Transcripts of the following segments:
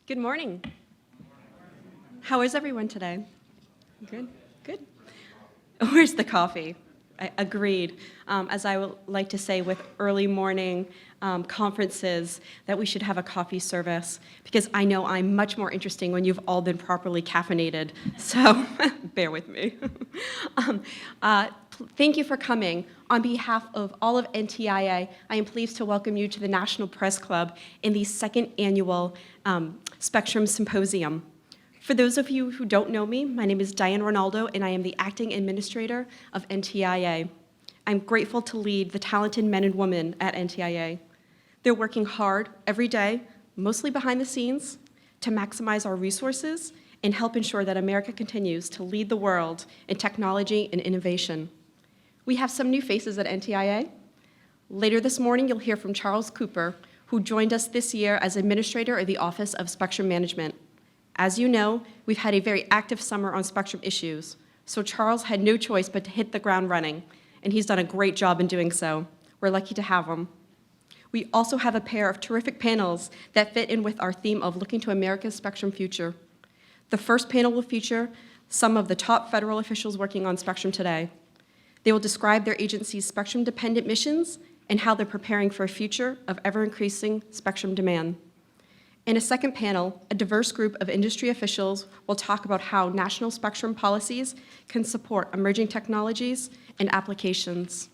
Good morning. How is everyone today? Good, good. Where's the coffee? Agreed. As I would like to say with early morning conferences, that we should have a coffee service, because I know I'm much more interesting when you've all been properly caffeinated, so bear with me. Thank you for coming. On behalf of all of NTIA, I am pleased to welcome you to the National Press Club in the second annual Spectrum Symposium. For those of you who don't know me, my name is Diane Ronaldo, and I am the Acting Administrator of NTIA. I'm grateful to lead the talented men and women at NTIA. They're working hard every day, mostly behind the scenes, to maximize our resources and help ensure that America continues to lead the world in technology and innovation. We have some new faces at NTIA. Later this morning, you'll hear from Charles Cooper, who joined us this year as Administrator of the Office of Spectrum Management. As you know, we've had a very active summer on spectrum issues, so Charles had no choice but to hit the ground running, and he's done a great job in doing so. We're lucky to have him. We also have a pair of terrific panels that fit in with our theme of looking to America's spectrum future. The first panel will feature some of the top federal officials working on spectrum today. They will describe their agency's spectrum-dependent missions and how they're preparing for a future of ever-increasing spectrum demand. In a second panel, a diverse group of industry officials will talk about how national spectrum policies can support emerging technologies and applications.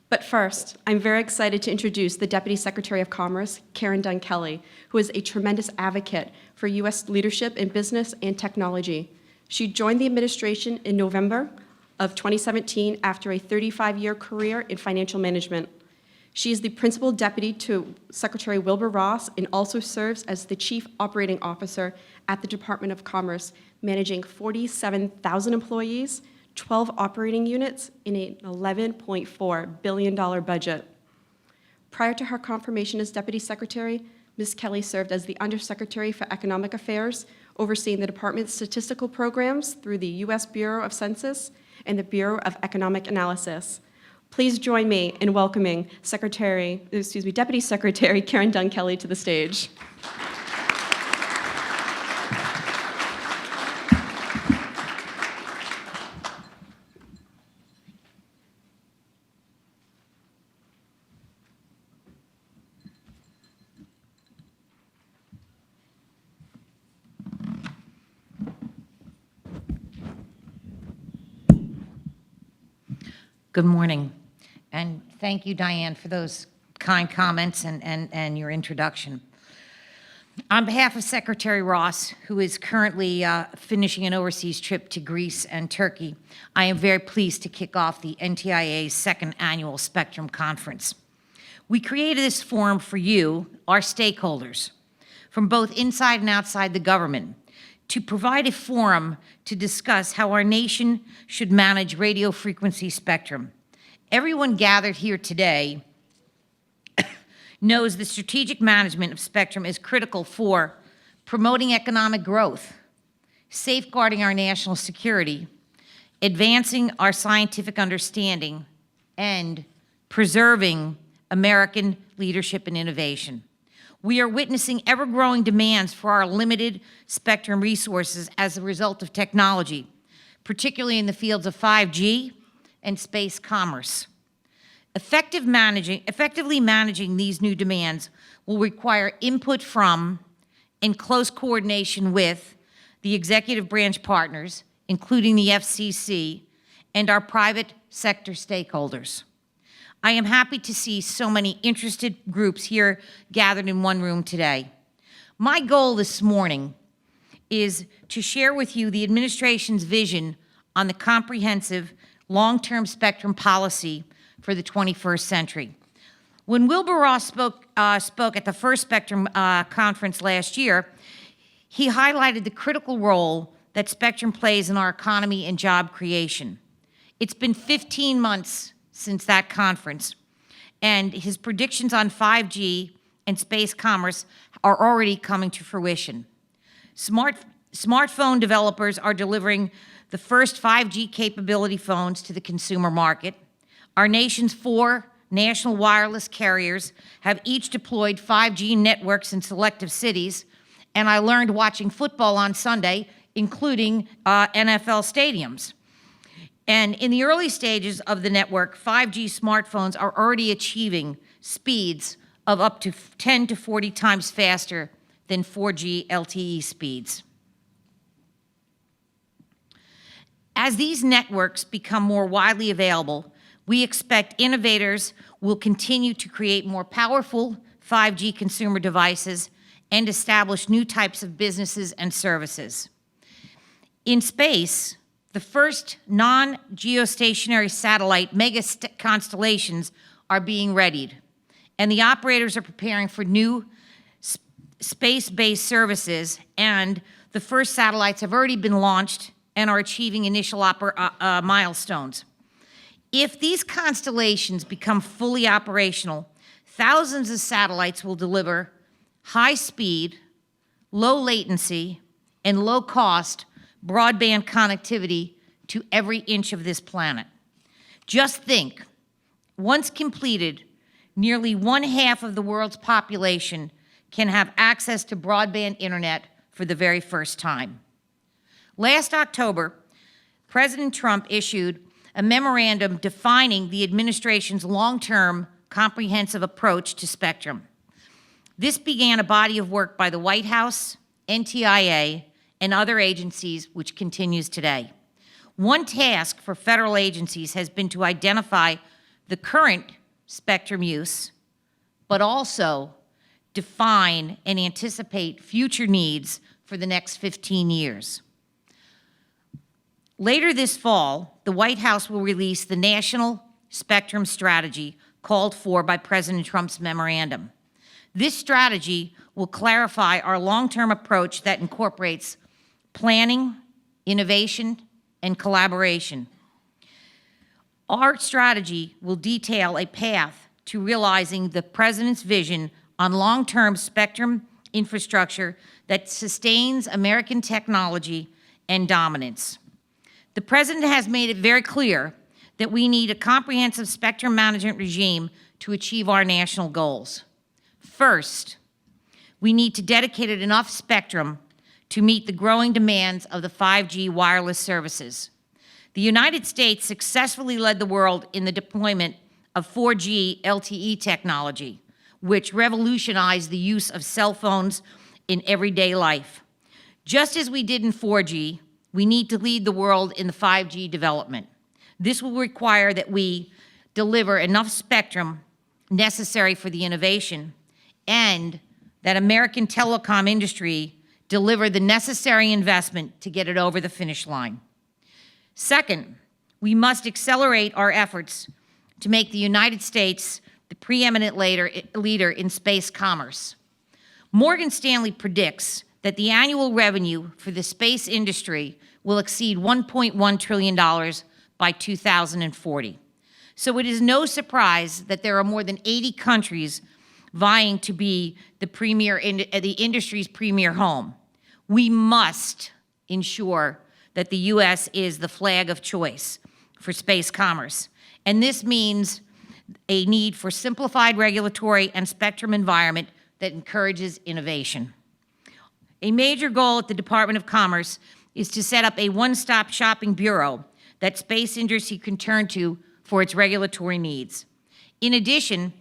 But first, I'm very excited to introduce the Deputy Secretary of Commerce, Karen Dunn Kelly, who is a tremendous advocate for U.S. leadership in business and technology. She joined the administration in November of 2017 after a 35-year career in financial management. She is the Principal Deputy to Secretary Wilbur Ross and also serves as the Chief Operating Officer at the Department of Commerce, managing 47,000 employees, 12 operating units, in an $11.4 billion budget. Prior to her confirmation as Deputy Secretary, Ms. Kelly served as the Undersecretary for Economic Affairs, overseeing the Department's statistical programs through the U.S. Bureau of Census and the Bureau of Economic Analysis. Please join me in welcoming Deputy Secretary Karen Dunn Kelly to the stage. Good morning, and thank you, Diane, for those kind comments and your introduction. On behalf of Secretary Ross, who is currently finishing an overseas trip to Greece and Turkey, I am very pleased to kick off the NTIA's second annual Spectrum Conference. We created this forum for you, our stakeholders, from both inside and outside the government, to provide a forum to discuss how our nation should manage radio frequency spectrum. Everyone gathered here today knows the strategic management of spectrum is critical for promoting economic growth, safeguarding our national security, advancing our scientific understanding, and preserving American leadership and innovation. We are witnessing ever-growing demands for our limited spectrum resources as a result of technology, particularly in the fields of 5G and space commerce. Effectively managing these new demands will require input from and close coordination with the executive branch partners, including the FCC, and our private sector stakeholders. I am happy to see so many interested groups here gathered in one room today. My goal this morning is to share with you the administration's vision on the comprehensive long-term spectrum policy for the 21st century. When Wilbur Ross spoke at the first Spectrum conference last year, he highlighted the critical role that spectrum plays in our economy and job creation. It's been 15 months since that conference, and his predictions on 5G and space commerce are already coming to fruition. Smartphone developers are delivering the first 5G capability phones to the consumer market. Our nation's 4 national wireless carriers have each deployed 5G networks in selective cities, and I learned watching football on Sunday, including NFL stadiums. And in the early stages of the network, 5G smartphones are already achieving speeds of up to 10 to 40 times faster than 4G LTE speeds. As these networks become more widely available, we expect innovators will continue to create more powerful 5G consumer devices and establish new types of businesses and services. In space, the first non-geostationary satellite mega constellations are being readied, and the operators are preparing for new space-based services, and the first satellites have already been launched and are achieving initial milestones. If these constellations become fully operational, thousands of satellites will deliver high speed, low latency, and low cost broadband connectivity to every inch of this planet. Just think, once completed, nearly 1/2 of the world's population can have access to broadband internet for the very first time. Last October, President Trump issued a memorandum defining the administration's long-term comprehensive approach to spectrum. This began a body of work by the White House, NTIA, and other agencies, which continues today. One task for federal agencies has been to identify the current spectrum use, but also define and anticipate future needs for the next 15 years. Later this fall, the White House will release the National Spectrum Strategy called for by President Trump's memorandum. This strategy will clarify our long-term approach that incorporates planning, innovation, and collaboration. Our strategy will detail a path to realizing the President's vision on long-term spectrum infrastructure that sustains American technology and dominance. The President has made it very clear that we need a comprehensive spectrum management regime to achieve our national goals. First, we need to dedicate enough spectrum to meet the growing demands of the 5G wireless services. The United States successfully led the world in the deployment of 4G LTE technology, which revolutionized the use of cell phones in everyday life. Just as we did in 4G, we need to lead the world in the 5G development. This will require that we deliver enough spectrum necessary for the innovation and that American telecom industry deliver the necessary investment to get it over the finish line. Second, we must accelerate our efforts to make the United States the preeminent leader in space commerce. Morgan Stanley predicts that the annual revenue for the space industry will exceed $1.1 trillion by 2040. So it is no surprise that there are more than 80 countries vying to be the industry's premier home. We must ensure that the U.S. is the flag of choice for space commerce. And this means a need for simplified regulatory and spectrum environment that encourages innovation. A major goal at the Department of Commerce is to set up a one-stop shopping bureau that space industry can turn to for its regulatory needs. In addition,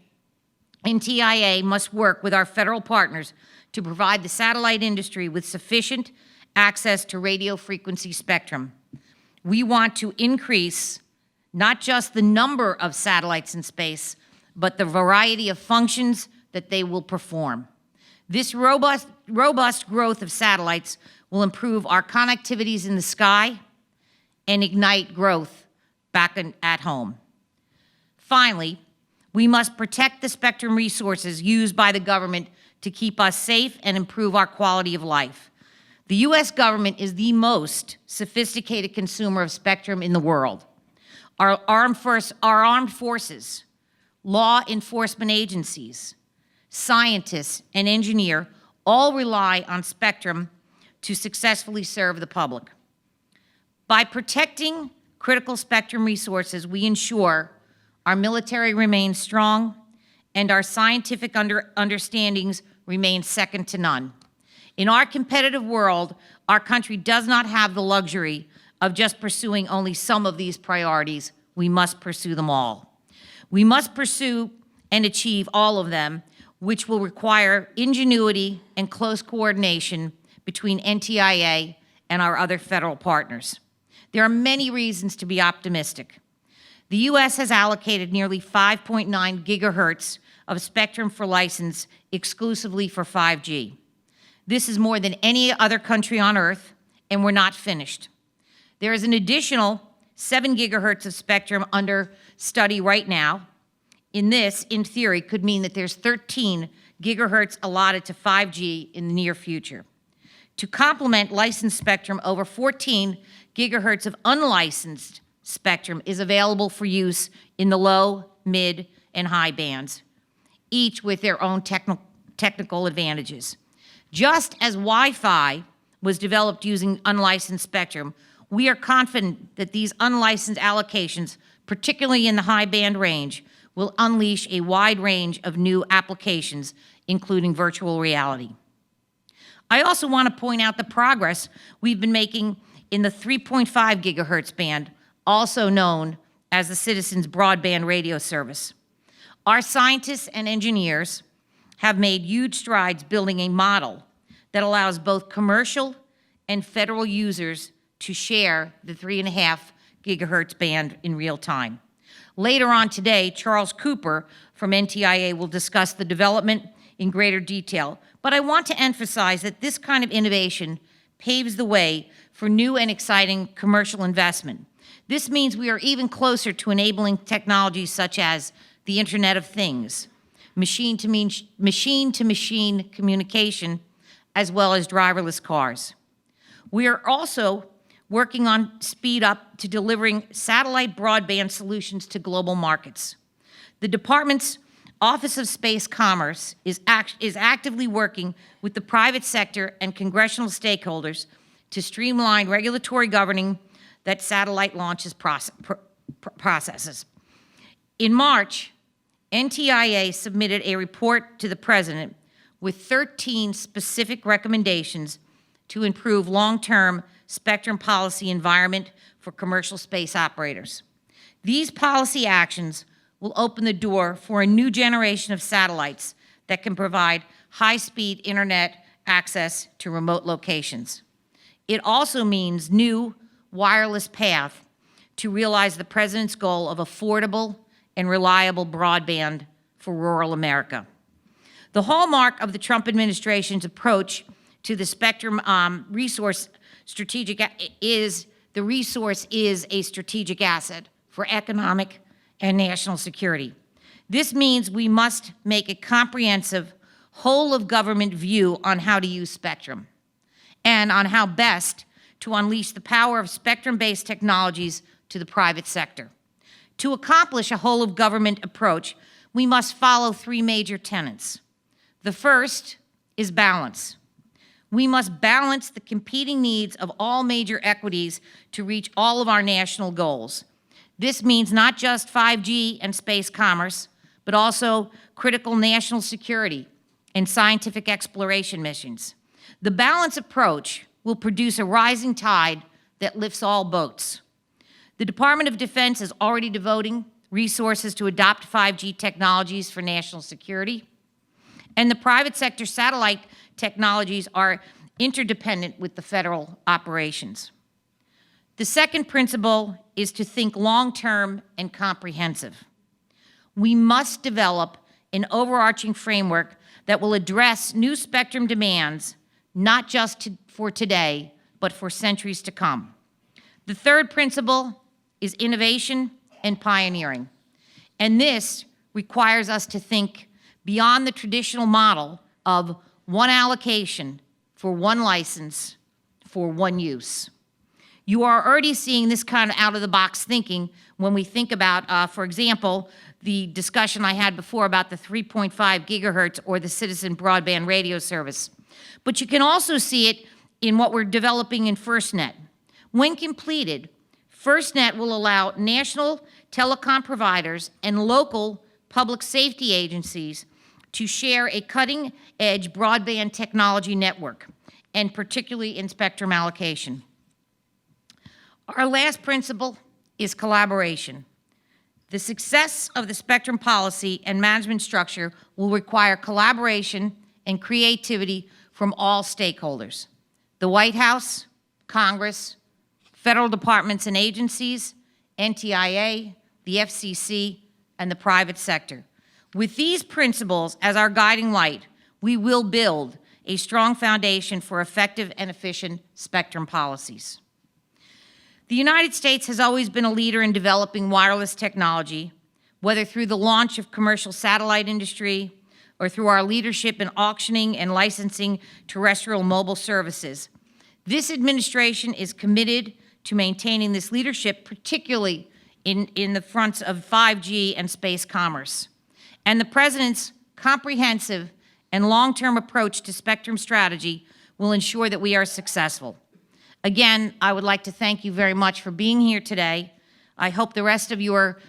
NTIA must work with our federal partners to provide the satellite industry with sufficient access to radio frequency spectrum. We want to increase not just the number of satellites in space, but the variety of functions that they will perform. This robust growth of satellites will improve our connectivities in the sky and ignite growth back at home. Finally, we must protect the spectrum resources used by the government to keep us safe and improve our quality of life. The U.S. government is the most sophisticated consumer of spectrum in the world. Our armed forces, law enforcement agencies, scientists, and engineers all rely on spectrum to successfully serve the public. By protecting critical spectrum resources, we ensure our military remains strong and our scientific understandings remain second to none. In our competitive world, our country does not have the luxury of just pursuing only some of these priorities. We must pursue them all. We must pursue and achieve all of them, which will require ingenuity and close coordination between NTIA and our other federal partners. There are many reasons to be optimistic. The U.S. has allocated nearly 5.9 gigahertz of spectrum for license exclusively for 5G. This is more than any other country on Earth, and we're not finished. There is an additional 7 gigahertz of spectrum under study right now. In theory, could mean that there's 13 gigahertz allotted to 5G in the near future. To complement licensed spectrum, over 14 gigahertz of unlicensed spectrum is available for use in the low, mid, and high bands, each with their own technical advantages. Just as Wi-Fi was developed using unlicensed spectrum, we are confident that these unlicensed allocations, particularly in the high band range, will unleash a wide range of new applications, including virtual reality. I also want to point out the progress we've been making in the 3.5 gigahertz band, also known as the Citizens Broadband Radio Service. Our scientists and engineers have made huge strides building a model that allows both commercial and federal users to share the 3.5 gigahertz band in real time. Later on today, Charles Cooper from NTIA will discuss the development in greater detail, but I want to emphasize that this kind of innovation paves the way for new and exciting commercial investment. This means we are even closer to enabling technologies such as the Internet of Things, machine-to-machine communication, as well as driverless cars. We are also working on speed up to delivering satellite broadband solutions to global markets. The Department's Office of Space Commerce is actively working with the private sector and congressional stakeholders to streamline regulatory governing that satellite launches processes. In March, NTIA submitted a report to the President with 13 specific recommendations to improve long-term spectrum policy environment for commercial space operators. These policy actions will open the door for a new generation of satellites that can provide high-speed internet access to remote locations. It also means new wireless path to realize the President's goal of affordable and reliable broadband for rural America. The hallmark of the Trump administration's approach to the spectrum resource is a strategic asset for economic and national security. This means we must make a comprehensive, whole-of-government view on how to use spectrum and on how best to unleash the power of spectrum-based technologies to the private sector. To accomplish a whole-of-government approach, we must follow 3 major tenets. The first is balance. We must balance the competing needs of all major equities to reach all of our national goals. This means not just 5G and space commerce, but also critical national security and scientific exploration missions. The balanced approach will produce a rising tide that lifts all boats. The Department of Defense is already devoting resources to adopt 5G technologies for national security, and the private sector satellite technologies are interdependent with the federal operations. The second principle is to think long-term and comprehensive. We must develop an overarching framework that will address new spectrum demands, not just for today, but for centuries to come. The third principle is innovation and pioneering. And this requires us to think beyond the traditional model of one allocation for one license for one use. You are already seeing this kind of out-of-the-box thinking when we think about, for example, the discussion I had before about the 3.5 gigahertz or the Citizen Broadband Radio Service. But you can also see it in what we're developing in FirstNet. When completed, FirstNet will allow national telecom providers and local public safety agencies to share a cutting-edge broadband technology network. and particularly in spectrum allocation. Our last principle is collaboration. The success of the spectrum policy and management structure will require collaboration and creativity from all stakeholders: the White House, Congress, federal departments and agencies, NTIA, the FCC, and the private sector. With these principles as our guiding light, we will build a strong foundation for effective and efficient spectrum policies. The United States has always been a leader in developing wireless technology, whether through the launch of commercial satellite industry or through our leadership in auctioning and licensing terrestrial mobile services. This administration is committed to maintaining this leadership, particularly in the fronts of 5G and space commerce. And the President's comprehensive and long-term approach to spectrum strategy will ensure that we are successful. Again, I would like to thank you very much for being here today. I hope the rest of your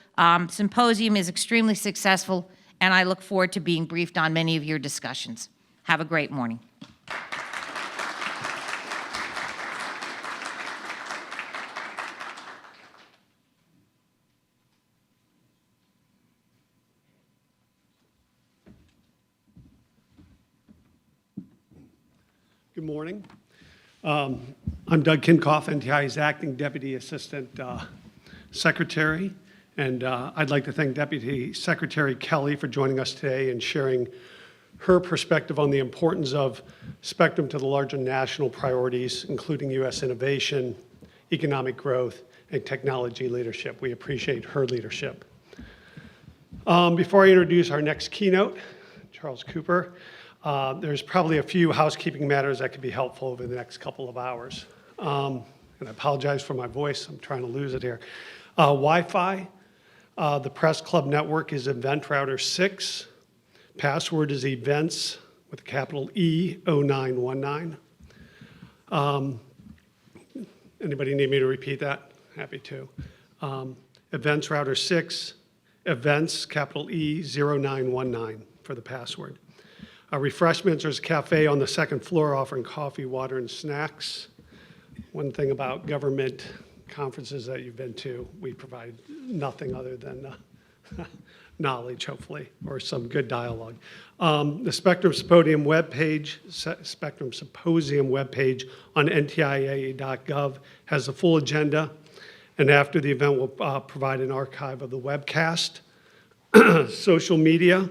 symposium is extremely successful, and I look forward to being briefed on many of your discussions. Have a great morning. Good morning. I'm Doug Kinkoff, NTIA's Acting Deputy Assistant Secretary, and I'd like to thank Deputy Secretary Kelly for joining us today and sharing her perspective on the importance of spectrum to the larger national priorities, including U.S. innovation, economic growth, and technology leadership. We appreciate her leadership. Before I introduce our next keynote, Charles Cooper, there's probably a few housekeeping matters that could be helpful over the next couple of hours. And I apologize for my voice. I'm trying to lose it here. Wi-Fi, the Press Club network is Event Router 6. Password is events with a capital E 0919. Anybody need me to repeat that? Happy to. Events Router 6, events, capital E 0919 for the password. Refreshments, there's a cafe on the second floor offering coffee, water, and snacks. One thing about government conferences that you've been to, we provide nothing other than knowledge, hopefully, or some good dialogue. The Spectrum Symposium webpage on ntia.gov has the full agenda, and after the event, we'll provide an archive of the webcast. Social media.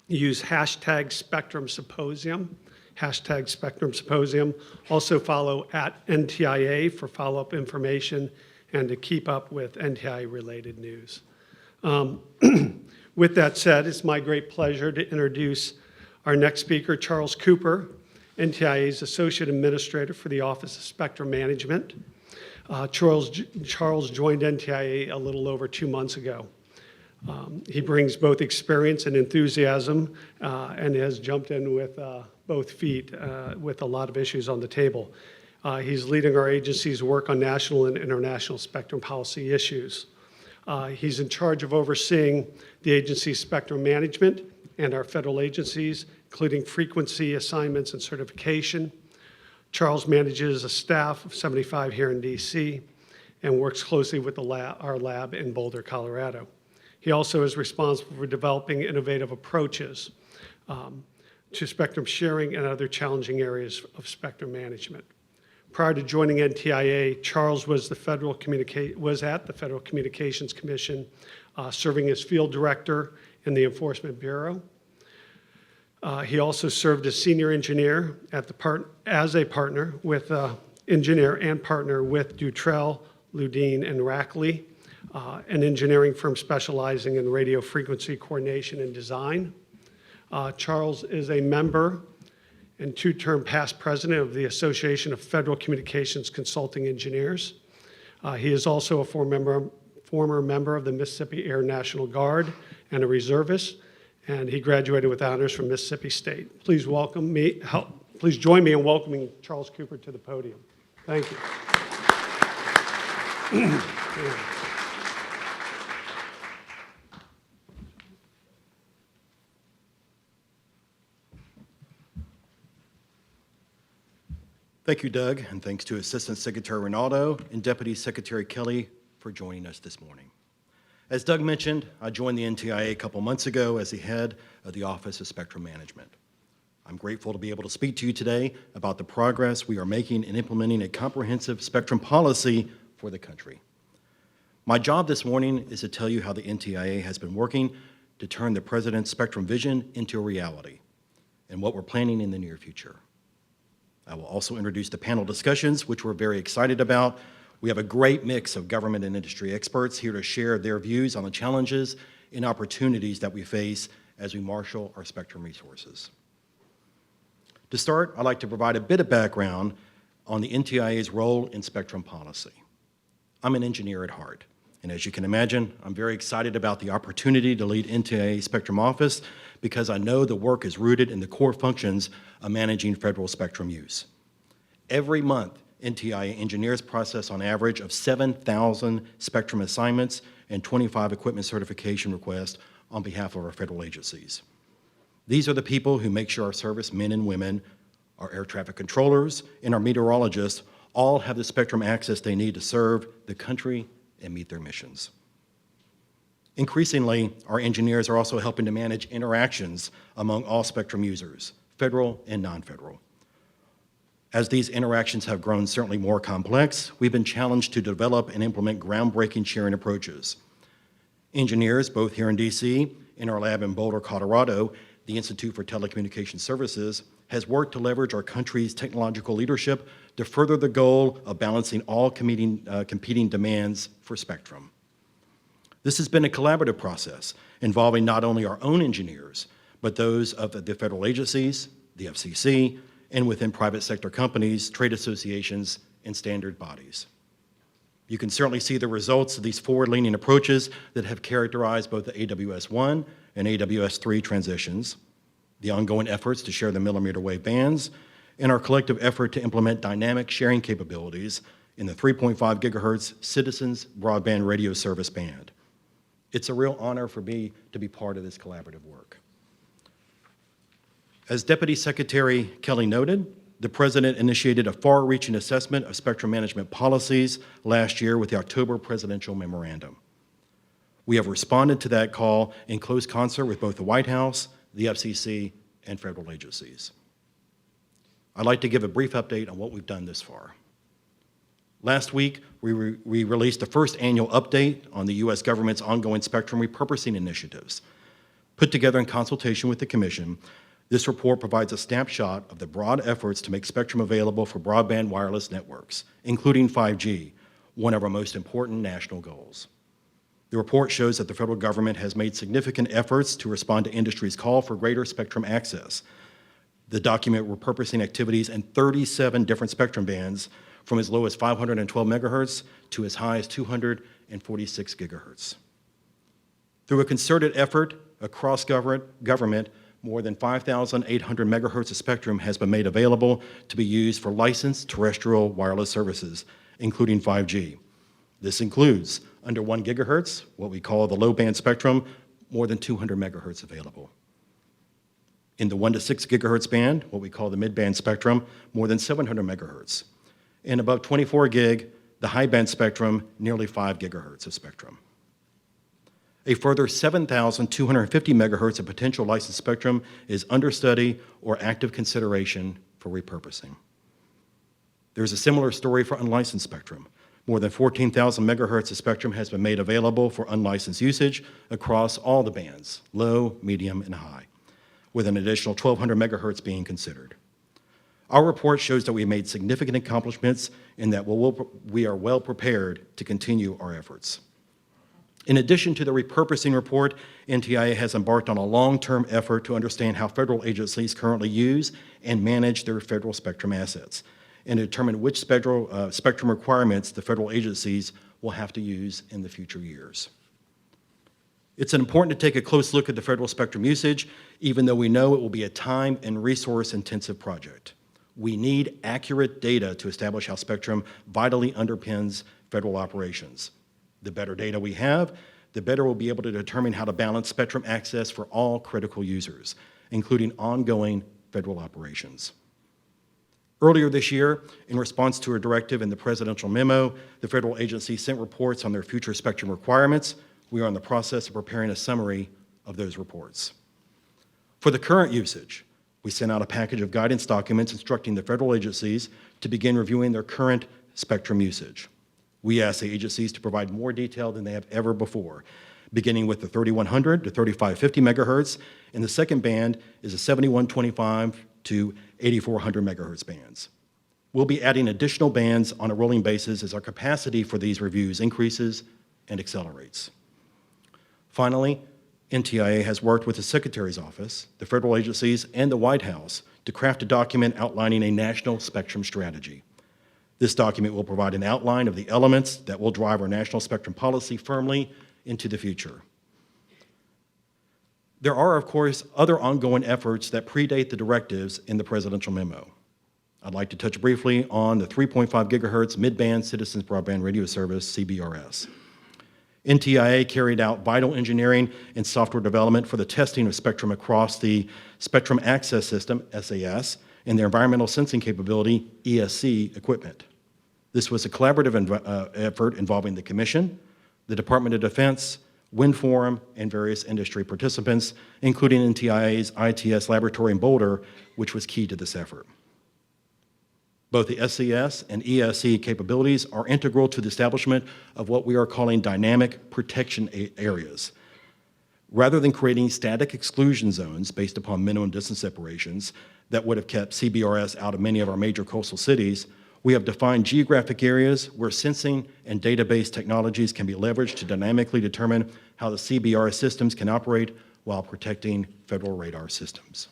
Use hashtag Spectrum Symposium, hashtag Spectrum Symposium. Also follow @NTIA for follow-up information and to keep up with NTIA-related news. With that said, it's my great pleasure to introduce our next speaker, Charles Cooper, NTIA's Associate Administrator for the Office of Spectrum Management. Charles joined NTIA a little over 2 months ago. He brings both experience and enthusiasm and has jumped in with both feet with a lot of issues on the table. He's leading our agency's work on national and international spectrum policy issues. He's in charge of overseeing the agency's spectrum management and our federal agencies, including frequency assignments and certification. Charles manages a staff of 75 here in DC and works closely with our lab in Boulder, Colorado. He also is responsible for developing innovative approaches to spectrum sharing and other challenging areas of spectrum management. Prior to joining NTIA, Charles was at the Federal Communications Commission, serving as field director in the Enforcement Bureau. He also served as senior engineer as a partner with Dutrell, Ludine, and Rackley, an engineering firm specializing in radio frequency coordination and design. Charles is a member and 2-term past president of the Association of Federal Communications Consulting Engineers. He is also a former member of the Mississippi Air National Guard and a reservist, and he graduated with honors from Mississippi State. Please join me in welcoming Charles Cooper to the podium. Thank you. Thank you, Doug, and thanks to Assistant Secretary Ronaldo and Deputy Secretary Kelly for joining us this morning. As Doug mentioned, I joined the NTIA a couple months ago as the head of the Office of Spectrum Management. I'm grateful to be able to speak to you today about the progress we are making in implementing a comprehensive spectrum policy for the country. My job this morning is to tell you how the NTIA has been working to turn the President's spectrum vision into a reality and what we're planning in the near future. I will also introduce the panel discussions, which we're very excited about. We have a great mix of government and industry experts here to share their views on the challenges and opportunities that we face as we marshal our spectrum resources. To start, I'd like to provide a bit of background on the NTIA's role in spectrum policy. I'm an engineer at heart, and as you can imagine, I'm very excited about the opportunity to lead NTIA Spectrum Office because I know the work is rooted in the core functions of managing federal spectrum use. Every month, NTIA engineers process on average of 7,000 spectrum assignments and 25 equipment certification requests on behalf of our federal agencies. These are the people who make sure our servicemen and women, our air traffic controllers, and our meteorologists all have the spectrum access they need to serve the country and meet their missions. Increasingly, our engineers are also helping to manage interactions among all spectrum users, federal and non-federal. As these interactions have grown certainly more complex, we've been challenged to develop and implement groundbreaking sharing approaches. Engineers, both here in DC and our lab in Boulder, Colorado, the Institute for Telecommunication Services, has worked to leverage our country's technological leadership to further the goal of balancing all competing demands for spectrum. This has been a collaborative process involving not only our own engineers, but those of the federal agencies, the FCC, and within private sector companies, trade associations, and standard bodies. You can certainly see the results of these forward-leaning approaches that have characterized both the AWS-1 and AWS-3 transitions, the ongoing efforts to share the millimeter wave bands, and our collective effort to implement dynamic sharing capabilities in the 3.5 gigahertz Citizens Broadband Radio Service band. It's a real honor for me to be part of this collaborative work. As Deputy Secretary Kelly noted, the President initiated a far-reaching assessment of spectrum management policies last year with the October Presidential Memorandum. We have responded to that call in close concert with both the White House, the FCC, and federal agencies. I'd like to give a brief update on what we've done this far. Last week, we released the first annual update on the U.S. government's ongoing spectrum repurposing initiatives. Put together in consultation with the Commission, this report provides a snapshot of the broad efforts to make spectrum available for broadband wireless networks, including 5G, one of our most important national goals. The report shows that the federal government has made significant efforts to respond to industry's call for greater spectrum access. The document repurposing activities in 37 different spectrum bands from as low as 512 megahertz to as high as 246 gigahertz. Through a concerted effort across government, more than 5,800 megahertz of spectrum has been made available to be used for licensed terrestrial wireless services, including 5G. This includes under 1 gigahertz, what we call the low band spectrum, more than 200 megahertz available. In the 1 to 6 gigahertz band, what we call the mid-band spectrum, more than 700 megahertz. And above 24 gig, the high band spectrum, nearly 5 gigahertz of spectrum. A further 7,250 megahertz of potential licensed spectrum is under study or active consideration for repurposing. There's a similar story for unlicensed spectrum. More than 14,000 megahertz of spectrum has been made available for unlicensed usage across all the bands, low, medium, and high, with an additional 1,200 megahertz being considered. Our report shows that we have made significant accomplishments and that we are well prepared to continue our efforts. In addition to the repurposing report, NTIA has embarked on a long-term effort to understand how federal agencies currently use and manage their federal spectrum assets and determine which spectrum requirements the federal agencies will have to use in the future years. It's important to take a close look at the federal spectrum usage, even though we know it will be a time and resource-intensive project. We need accurate data to establish how spectrum vitally underpins federal operations. The better data we have, the better we'll be able to determine how to balance spectrum access for all critical users, including ongoing federal operations. Earlier this year, in response to a directive in the presidential memo, the federal agency sent reports on their future spectrum requirements. We are in the process of preparing a summary of those reports. For the current usage, we sent out a package of guidance documents instructing the federal agencies to begin reviewing their current spectrum usage. We asked the agencies to provide more detail than they have ever before, beginning with the 3100 to 3550 megahertz, and the second band is the 7125 to 8400 megahertz bands. We'll be adding additional bands on a rolling basis as our capacity for these reviews increases and accelerates. Finally, NTIA has worked with the Secretary's Office, the federal agencies, and the White House to craft a document outlining a national spectrum strategy. This document will provide an outline of the elements that will drive our national spectrum policy firmly into the future. There are, of course, other ongoing efforts that predate the directives in the presidential memo. I'd like to touch briefly on the 3.5 gigahertz mid-band Citizens Broadband Radio Service, CBRS. NTIA carried out vital engineering and software development for the testing of spectrum across the Spectrum Access System, SAS, and their environmental sensing capability, ESC, equipment. This was a collaborative effort involving the Commission, the Department of Defense, Wind Forum, and various industry participants, including NTIA's ITS laboratory in Boulder, which was key to this effort. Both the SCS and ESC capabilities are integral to the establishment of what we are calling dynamic protection areas. Rather than creating static exclusion zones based upon minimum distance separations that would have kept CBRS out of many of our major coastal cities, we have defined geographic areas where sensing and database technologies can be leveraged to dynamically determine how the CBRS systems can operate while protecting federal radar systems.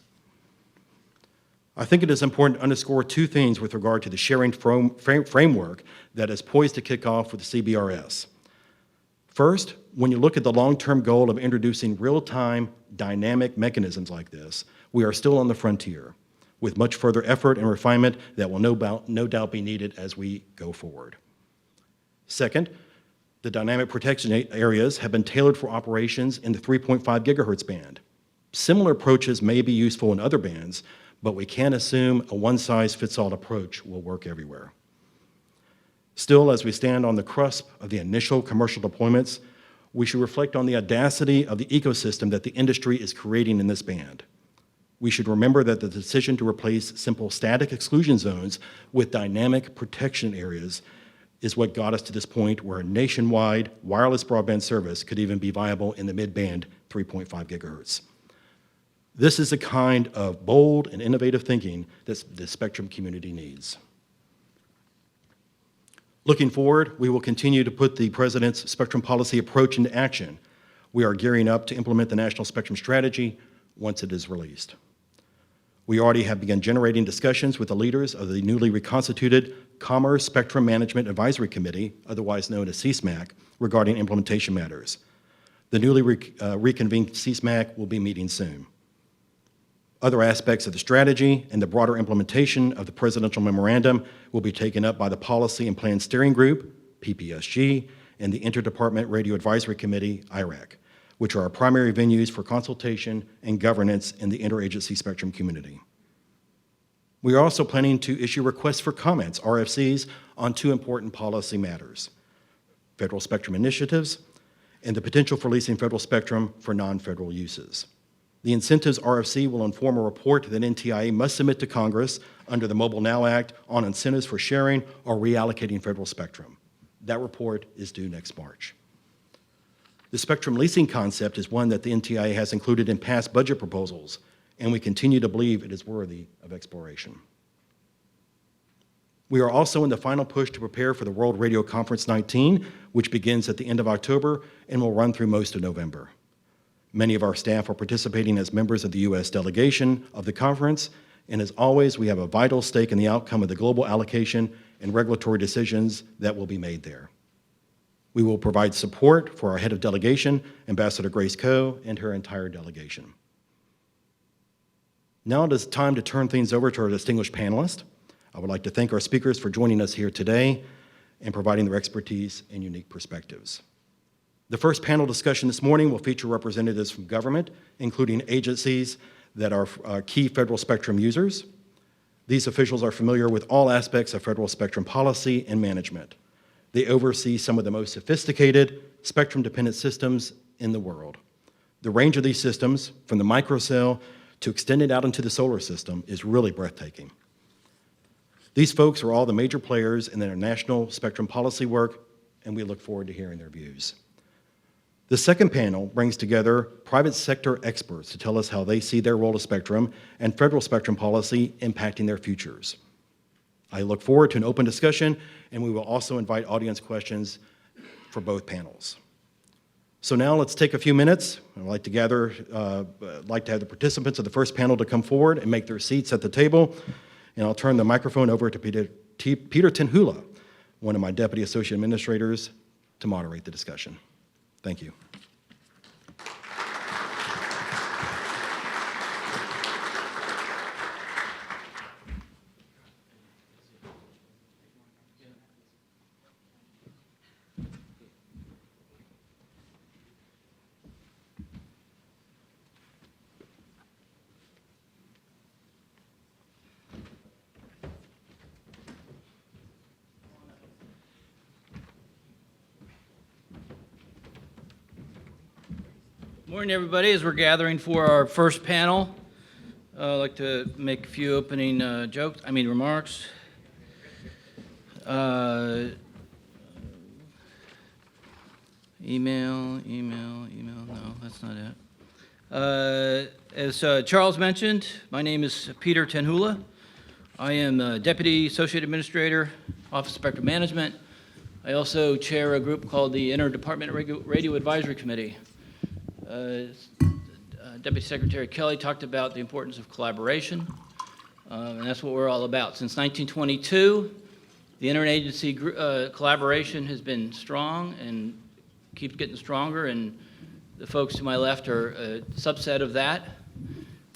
I think it is important to underscore two things with regard to the sharing framework that is poised to kick off with the CBRS. First, when you look at the long-term goal of introducing real-time dynamic mechanisms like this, we are still on the frontier, with much further effort and refinement that will no doubt be needed as we go forward. Second, the dynamic protection areas have been tailored for operations in the 3.5 gigahertz band. Similar approaches may be useful in other bands, but we can't assume a one-size-fits-all approach will work everywhere. Still, as we stand on the cusp of the initial commercial deployments, we should reflect on the audacity of the ecosystem that the industry is creating in this band. We should remember that the decision to replace simple static exclusion zones with dynamic protection areas is what got us to this point where a nationwide wireless broadband service could even be viable in the mid-band 3.5 gigahertz. This is the kind of bold and innovative thinking that the spectrum community needs. Looking forward, we will continue to put the President's spectrum policy approach into action. We are gearing up to implement the National Spectrum Strategy once it is released. We already have begun generating discussions with the leaders of the newly reconstituted Commerce Spectrum Management Advisory Committee, otherwise known as CSMAC, regarding implementation matters. The newly reconvened CSMAC will be meeting soon. Other aspects of the strategy and the broader implementation of the presidential memorandum will be taken up by the Policy and Plan Steering Group, PPSG, and the Interdepartment Radio Advisory Committee, IRAC, which are our primary venues for consultation and governance in the interagency spectrum community. We are also planning to issue requests for comments, RFCs, on two important policy matters: federal spectrum initiatives and the potential for leasing federal spectrum for non-federal uses. The incentives RFC will inform a report that NTIA must submit to Congress under the Mobile Now Act on incentives for sharing or reallocating federal spectrum. That report is due next March. The spectrum leasing concept is one that the NTIA has included in past budget proposals, and we continue to believe it is worthy of exploration. We are also in the final push to prepare for the World Radio Conference 19, which begins at the end of October and will run through most of November. Many of our staff are participating as members of the U.S. delegation of the conference, and as always, we have a vital stake in the outcome of the global allocation and regulatory decisions that will be made there. We will provide support for our head of delegation, Ambassador Grace Coe, and her entire delegation. Now it is time to turn things over to our distinguished panelists. I would like to thank our speakers for joining us here today and providing their expertise and unique perspectives. The first panel discussion this morning will feature representatives from government, including agencies that are key federal spectrum users. The These officials are familiar with all aspects of federal spectrum policy and management. They oversee some of the most sophisticated spectrum-dependent systems in the world. The range of these systems, from the microcell to extended out into the solar system, is really breathtaking. These folks are all the major players in their national spectrum policy work, and we look forward to hearing their views. The second panel brings together private sector experts to tell us how they see their role of spectrum and federal spectrum policy impacting their futures. I look forward to an open discussion, and we will also invite audience questions for both panels. So now let's take a few minutes. I'd like to have the participants of the first panel to come forward and make their seats at the table. And I'll turn the microphone over to Peter Tenhula, one of my Deputy Associate Administrators, to moderate the discussion. Thank you. Morning, everybody. As we're gathering for our first panel, I'd like to make a few opening remarks. Email. No, that's not it. As Charles mentioned, my name is Peter Tenhula. I am Deputy Associate Administrator, Office of Spectrum Management. I also chair a group called the Interdepartmental Radio Advisory Committee. Deputy Secretary Kelly talked about the importance of collaboration, and that's what we're all about. Since 1922, the interagency collaboration has been strong and keeps getting stronger, and the folks to my left are a subset of that.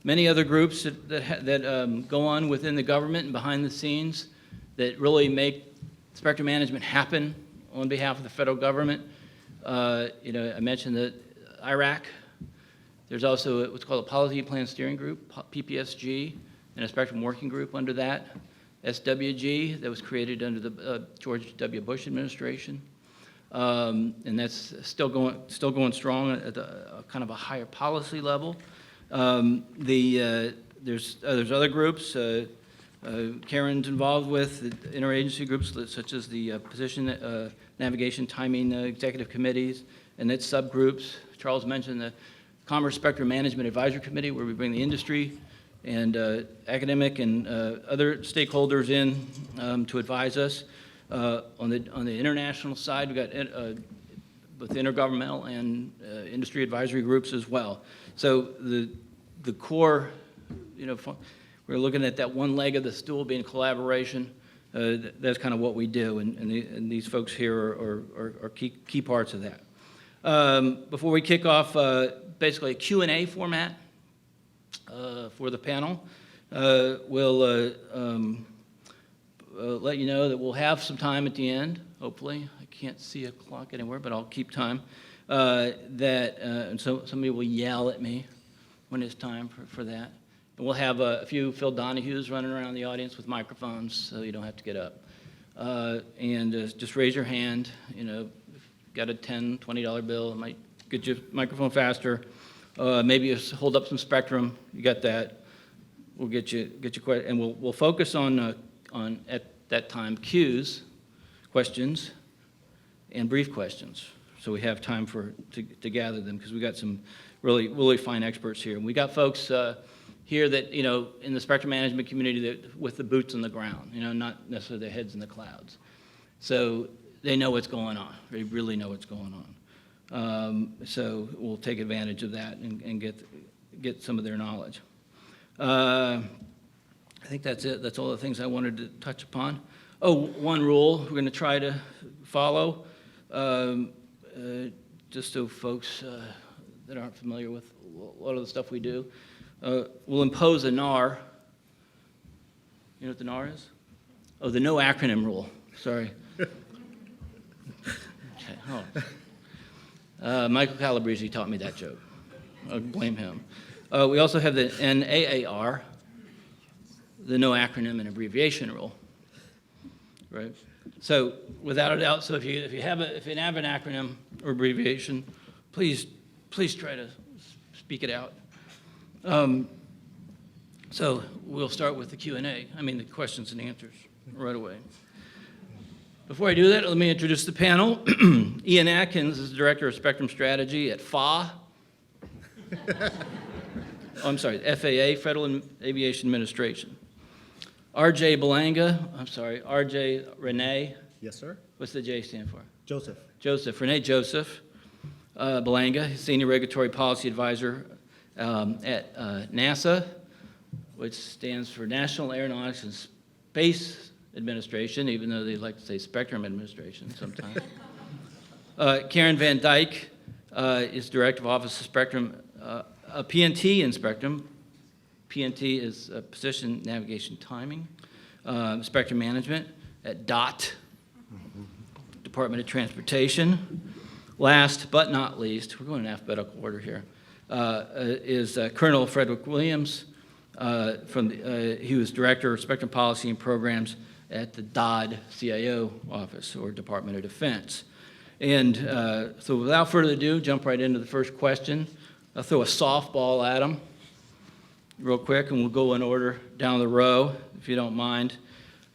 Many other groups that go on within the government and behind the scenes that really make spectrum management happen on behalf of the federal government. I mentioned that IRAC. There's also what's called a Policy Plan Steering Group, PPSG, and a Spectrum Working Group under that. SWG, that was created under the George W. Bush administration. And that's still going strong at kind of a higher policy level. There's other groups. Karen's involved with interagency groups such as the Position Navigation Timing Executive Committees and its subgroups. Charles mentioned the Commerce Spectrum Management Advisory Committee, where we bring the industry and academic and other stakeholders in to advise us. On the international side, we've got both intergovernmental and industry advisory groups as well. So the core, we're looking at that one leg of the stool being collaboration. That's kind of what we do, and these folks here are key parts of that. Before we kick off, basically a Q&A format for the panel. We'll let you know that we'll have some time at the end, hopefully. I can't see a clock anywhere, but I'll keep time. And so somebody will yell at me when it's time for that. And we'll have a few Phil Donahues running around the audience with microphones, so you don't have to get up. And just raise your hand, got a $10, $20 bill, it might get your microphone faster. Maybe you hold up some spectrum, you got that. We'll get you question, and we'll focus on at that time cues, questions, and brief questions. So we have time to gather them because we got some really fine experts here. And we got folks here that in the spectrum management community that with the boots on the ground, not necessarily their heads in the clouds. So they know what's going on. They really know what's going on. So we'll take advantage of that and get some of their knowledge. I think that's it. That's all the things I wanted to touch upon. Oh, one rule we're going to try to follow, just so folks that aren't familiar with a lot of the stuff we do, we'll impose a NAR. You know what the NAR is? Oh, the no acronym rule. Sorry. Okay. Oh. Michael Calabrese taught me that joke. I'll blame him. We also have the NAAR, the no acronym and abbreviation rule, right? So without a doubt, so if you have an acronym or abbreviation, please try to speak it out. So we'll start with the Q&A, the questions and answers right away. Before I do that, let me introduce the panel. Ian Atkins is the Director of Spectrum Strategy at FAA. FAA, Federal Aviation Administration. RJ Renee. Yes, sir. What's the J stand for? Joseph. Renee Joseph Belanga, Senior Regulatory Policy Advisor at NASA, which stands for National Aeronautics and Space Administration, even though they like to say Spectrum Administration sometimes. Karen Van Dyke is Director of Office of Spectrum, PNT in Spectrum. PNT is Position Navigation Timing, Spectrum Management at DOT, Department of Transportation. Last but not least, we're going in alphabetical order here, is Colonel Frederick Williams. He was Director of Spectrum Policy and Programs at the DOD CIO office, or Department of Defense. And so without further ado, jump right into the first question. I'll throw a softball at him real quick, and we'll go in order down the row, if you don't mind.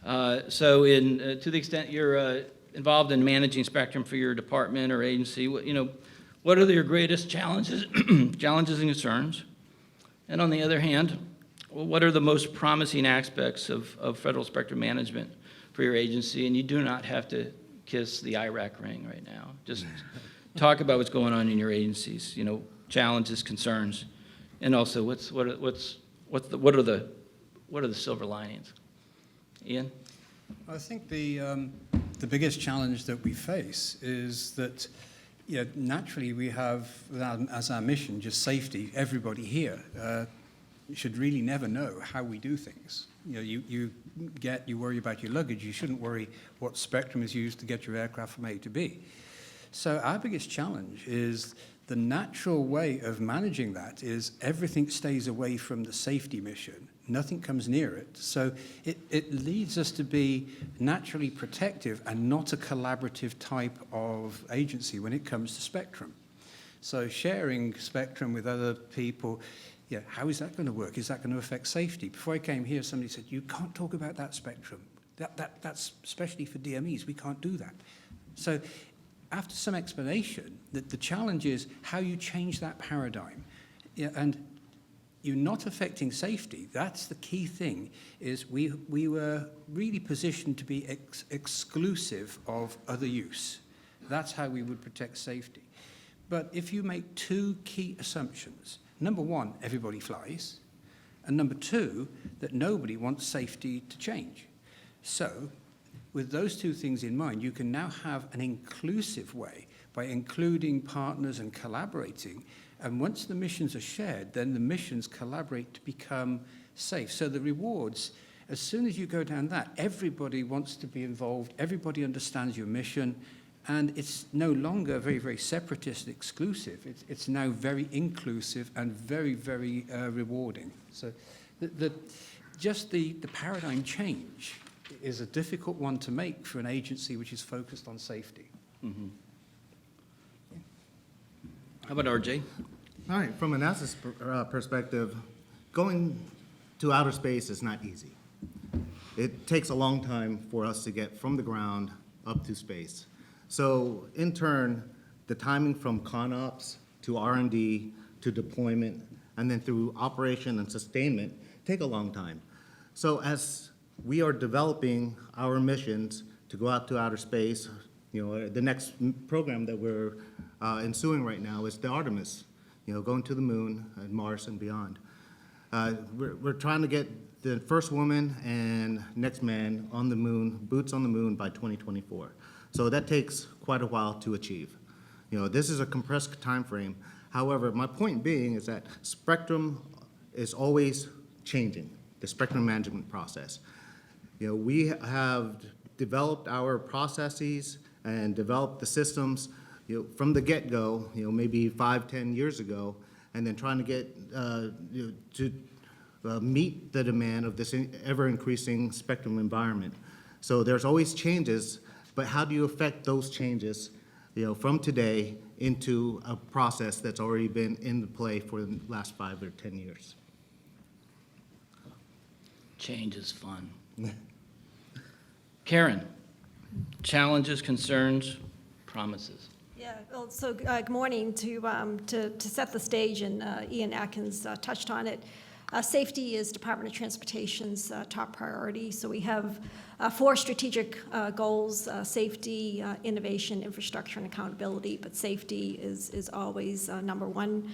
To the extent you're involved in managing spectrum for your department or agency, what are your greatest challenges, and concerns? And on the other hand, what are the most promising aspects of federal spectrum management for your agency? And you do not have to kiss the IRAC ring right now. Just talk about what's going on in your agencies, challenges, concerns, and also what are the silver linings? Ian? I think the biggest challenge that we face is that naturally we have as our mission just safety. Everybody here should really never know how we do things. You worry about your luggage. You shouldn't worry what spectrum is used to get your aircraft from A to B. So our biggest challenge is the natural way of managing that is everything stays away from the safety mission. Nothing comes near it. So it leads us to be naturally protective and not a collaborative type of agency when it comes to spectrum. So sharing spectrum with other people, how is that going to work? Is that going to affect safety? Before I came here, somebody said, you can't talk about that spectrum. That's especially for DMEs. We can't do that. So after some explanation, that the challenge is how you change that paradigm. And you're not affecting safety. That's the key thing, is we were really positioned to be exclusive of other use. That's how we would protect safety. But if you make two key assumptions, number one, everybody flies, and number two, that nobody wants safety to change. So with those two things in mind, you can now have an inclusive way by including partners and collaborating. And once the missions are shared, then the missions collaborate to become safe. So the rewards, as soon as you go down that, everybody wants to be involved, everybody understands your mission, and it's no longer very, very separatist and exclusive. It's now very inclusive and very, very rewarding. So just the paradigm change is a difficult one to make for an agency which is focused on safety. Mm-hmm. How about RJ? All right, from a NASA's perspective, going to outer space is not easy. It takes a long time for us to get from the ground up to space. So in turn, the timing from ConOps to R&D to deployment and then through operation and sustainment take a long time. So as we are developing our missions to go out to outer space, the next program that we're ensuing right now is the Artemis, going to the moon and Mars and beyond. We're trying to get the first woman and next man on the moon, boots on the moon by 2024. So that takes quite a while to achieve. This is a compressed time frame. However, my point being is that spectrum is always changing, the spectrum management process. We have developed our processes and developed the systems from the get-go, maybe 5-10 years ago, and then trying to get to meet the demand of this ever-increasing spectrum environment. So there's always changes, but how do you affect those changes, from today into a process that's already been in play for the last 5 or 10 years? Change is fun. Karen, challenges, concerns, promises. Yeah, well, so good morning. To set the stage, and Ian Atkins touched on it, safety is Department of Transportation's top priority. So we have 4 strategic goals: safety, innovation, infrastructure, and accountability. But safety is always number 1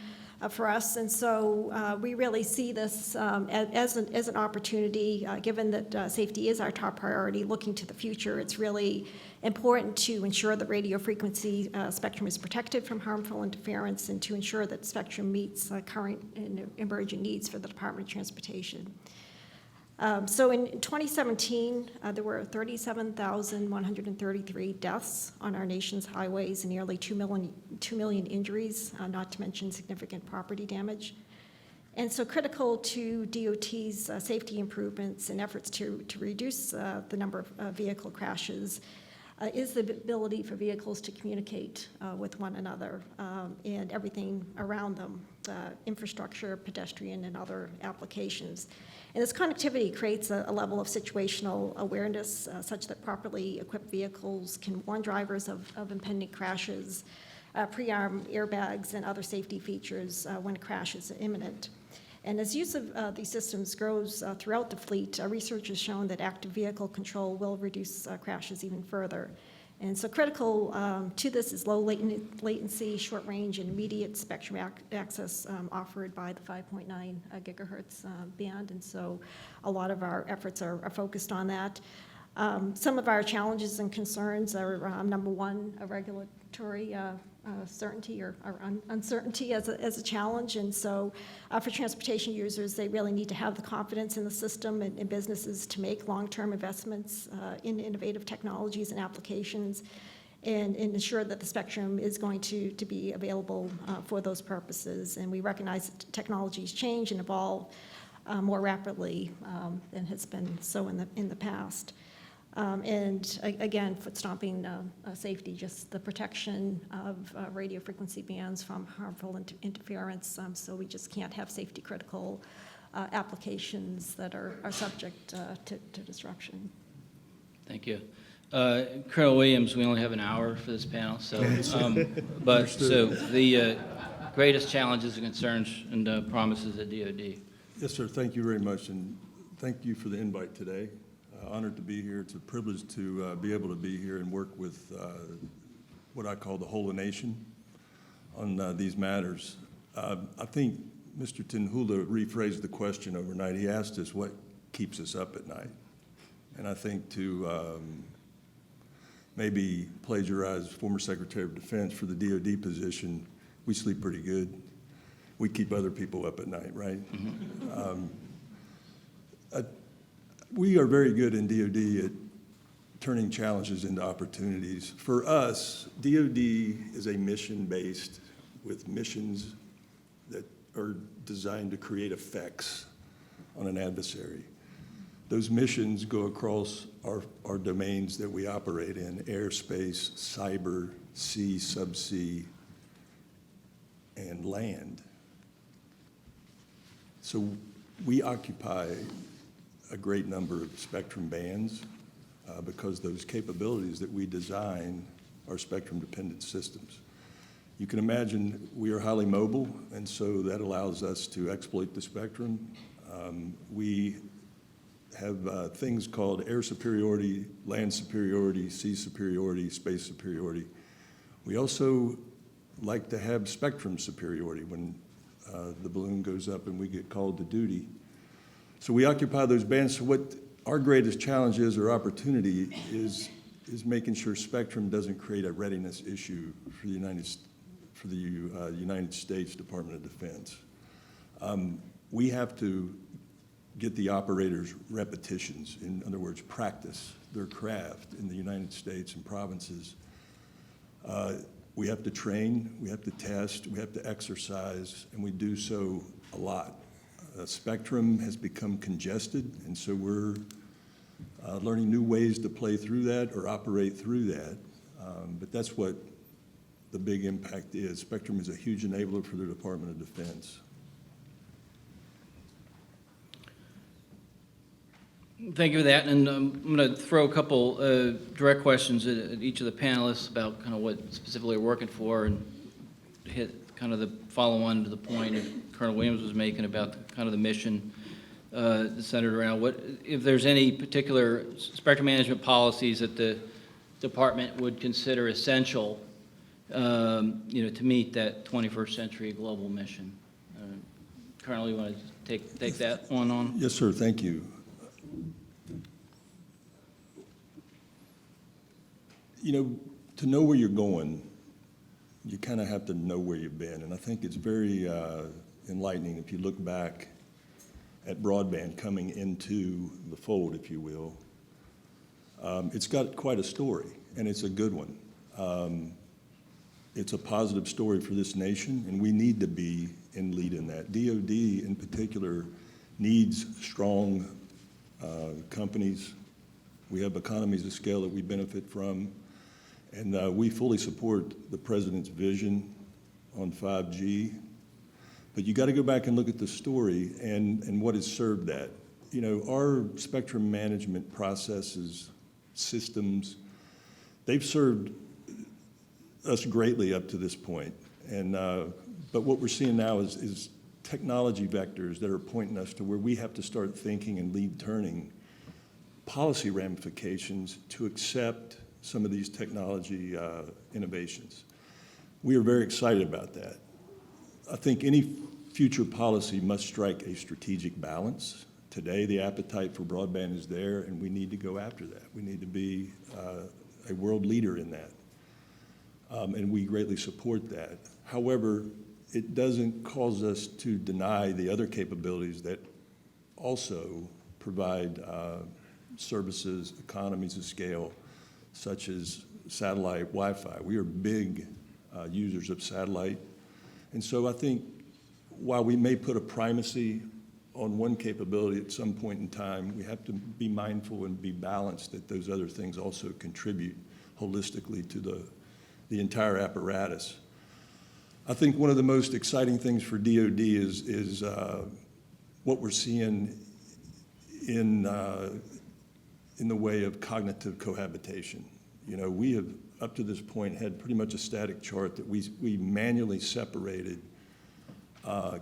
for us. And so we really see this as an opportunity, given that safety is our top priority. Looking to the future, it's really important to ensure that radio frequency spectrum is protected from harmful interference, and to ensure that spectrum meets current and emerging needs for the Department of Transportation. So in 2017, there were 37,133 deaths on our nation's highways and nearly 2 million injuries, not to mention significant property damage. And so critical to DOT's safety improvements and efforts to reduce the number of vehicle crashes is the ability for vehicles to communicate with one another and everything around them, infrastructure, pedestrian, and other applications. And this connectivity creates a level of situational awareness such that properly equipped vehicles can warn drivers of impending crashes, pre-arm airbags, and other safety features when a crash is imminent. And as use of these systems grows throughout the fleet, research has shown that active vehicle control will reduce crashes even further. And so critical to this is low latency, short range, and immediate spectrum access offered by the 5.9 gigahertz band. And so a lot of our efforts are focused on that. Some of our challenges and concerns are, number 1, a regulatory certainty or uncertainty as a challenge. And so for transportation users, they really need to have the confidence in the system and businesses to make long-term investments in innovative technologies and applications, and ensure that the spectrum is going to be available for those purposes. And we recognize that technologies change and evolve more rapidly than has been so in the past. And again, foot stomping safety, just the protection of radio frequency bands from harmful interference. So we just can't have safety critical applications that are subject to disruption. Thank you. Colonel Williams, we only have an hour for this panel, so the greatest challenges and concerns and promises at DoD. Yes, sir. Thank you very much, and thank you for the invite today. Honored to be here. It's a privilege to be able to be here and work with what I call the whole nation on these matters. I think Mr. Tinhula rephrased the question overnight. He asked us what keeps us up at night. And I think to maybe plagiarize former Secretary of Defense for the DoD position, we sleep pretty good. We keep other people up at night, right? Mm-hmm. We are very good in DoD at turning challenges into opportunities. For us, DoD is a mission-based with missions that are designed to create effects on an adversary. Those missions go across our domains that we operate in: airspace, cyber, sea, subsea, and land. So we occupy a great number of spectrum bands because those capabilities that we design are spectrum-dependent systems. You can imagine we are highly mobile, and so that allows us to exploit the spectrum. We have things called air superiority, land superiority, sea superiority, space superiority. We also like to have spectrum superiority when the balloon goes up and we get called to duty. So we occupy those bands. So what our greatest challenge is, or opportunity, is making sure spectrum doesn't create a readiness issue for the United States Department of Defense. We have to get the operators repetitions, in other words, practice their craft in the United States and provinces. We have to train, we have to test, we have to exercise, and we do so a lot. spectrum has become congested, and so we're learning new ways to play through that or operate through that. But that's what the big impact is. Spectrum is a huge enabler for the Department of Defense. Thank you for that, and I'm going to throw a couple direct questions at each of the panelists about kind of what specifically we're working for, and hit kind of the follow-on to the point that Colonel Williams was making about kind of the mission centered around what, if there's any particular spectrum management policies that the department would consider essential, to meet that 21st century global mission. Colonel, you want to take that one on? Yes, sir. Thank you. To know where you're going, you kind of have to know where you've been. And I think it's very enlightening if you look back at broadband coming into the fold, if you will. It's got quite a story, and it's a good one. It's a positive story for this nation, and we need to be in lead in that. DOD, in particular, needs strong companies. We have economies of scale that we benefit from, and we fully support the President's vision on 5G. But you got to go back and look at the story and what has served that. Our spectrum management processes, systems, they've served us greatly up to this point. And but what we're seeing now is technology vectors that are pointing us to where we have to start thinking and lead turning policy ramifications to accept some of these technology innovations. We are very excited about that. I think any future policy must strike a strategic balance. Today, the appetite for broadband is there, and we need to go after that. We need to be a world leader in that, and we greatly support that. However, it doesn't cause us to deny the other capabilities that also provide services, economies of scale, such as satellite Wi-Fi. We are big users of satellite. And so I think while we may put a primacy on one capability at some point in time, we have to be mindful and be balanced that those other things also contribute holistically to the entire apparatus. I think one of the most exciting things for DOD is what we're seeing in the way of cognitive cohabitation. We have, up to this point, had pretty much a static chart that we manually separated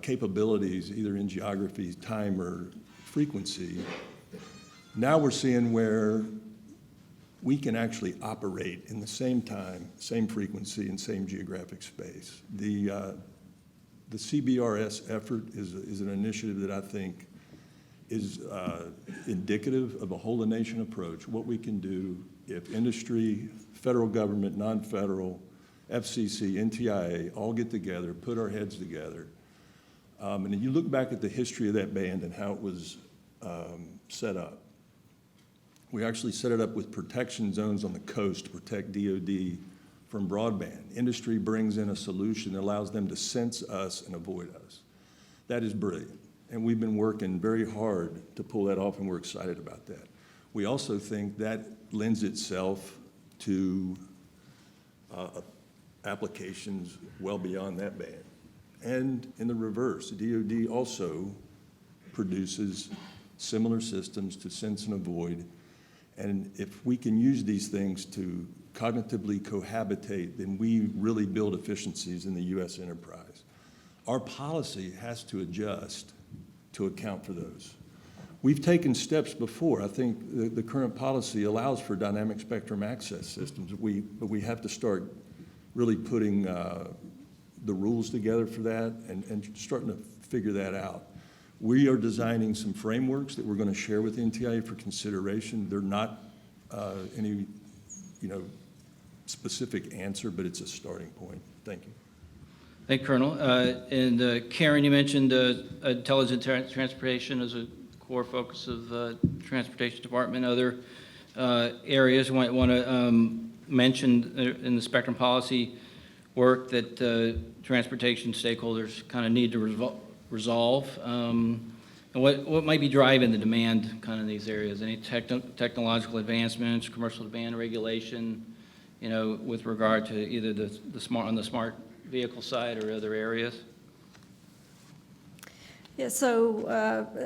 capabilities, either in geography, time, or frequency. Now we're seeing where we can actually operate in the same time, same frequency, and same geographic space. The CBRS effort is an initiative that I think is indicative of a whole-of-nation approach, what we can do if industry, federal government, non-federal, FCC, NTIA all get together, put our heads together. And if you look back at the history of that band and how it was set up, we actually set it up with protection zones on the coast to protect DOD from broadband. Industry brings in a solution that allows them to sense us and avoid us. That is brilliant. And we've been working very hard to pull that off, and we're excited about that. We also think that lends itself to applications well beyond that band. And in the reverse, DOD also produces similar systems to sense and avoid. And if we can use these things to cognitively cohabitate, then we really build efficiencies in the U.S. enterprise. Our policy has to adjust to account for those. We've taken steps before. I think the current policy allows for dynamic spectrum access systems, but we have to start really putting the rules together for that and starting to figure that out. We are designing some frameworks that we're going to share with NTIA for consideration. They're not any, specific answer, but it's a starting point. Thank you. Thank you, Colonel. And Karen, you mentioned intelligent transportation as a core focus of the Transportation Department. Other areas you might want to mention in the spectrum policy work that transportation stakeholders kind of need to resolve. And what might be driving the demand kind of in these areas? Any technological advancements, commercial demand regulation, you know, with regard to either the smart vehicle side or other areas? Yeah, so,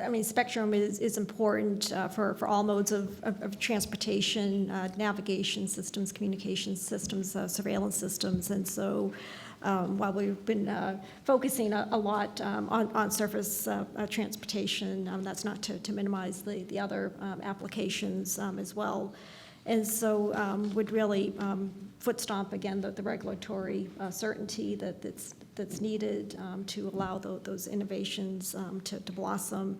I mean, spectrum is important for all modes of transportation, navigation systems, communication systems, surveillance systems. And so while we've been focusing a lot on surface transportation, that's not to minimize the other applications as well. And so would really foot stomp, again, the regulatory certainty that's needed to allow those innovations to blossom,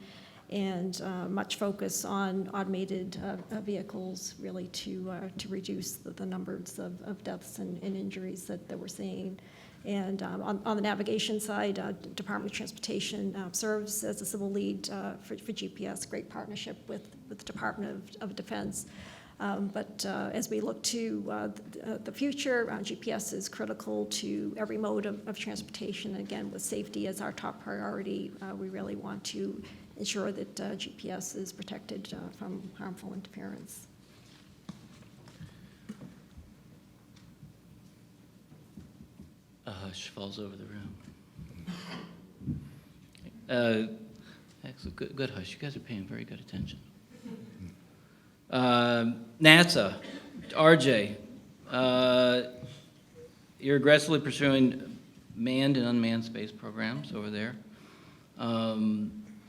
and much focus on automated vehicles, really to reduce the numbers of deaths and injuries that we're seeing. And on the navigation side, Department of Transportation serves as a civil lead for GPS, great partnership with the Department of Defense. But as we look to the future, GPS is critical to every mode of transportation. Again, with safety as our top priority, we really want to ensure that GPS is protected from harmful interference. A hush falls over the room. Excellent, good hush. You guys are paying very good attention. NASA, RJ, you're aggressively pursuing manned and unmanned space programs over there. Have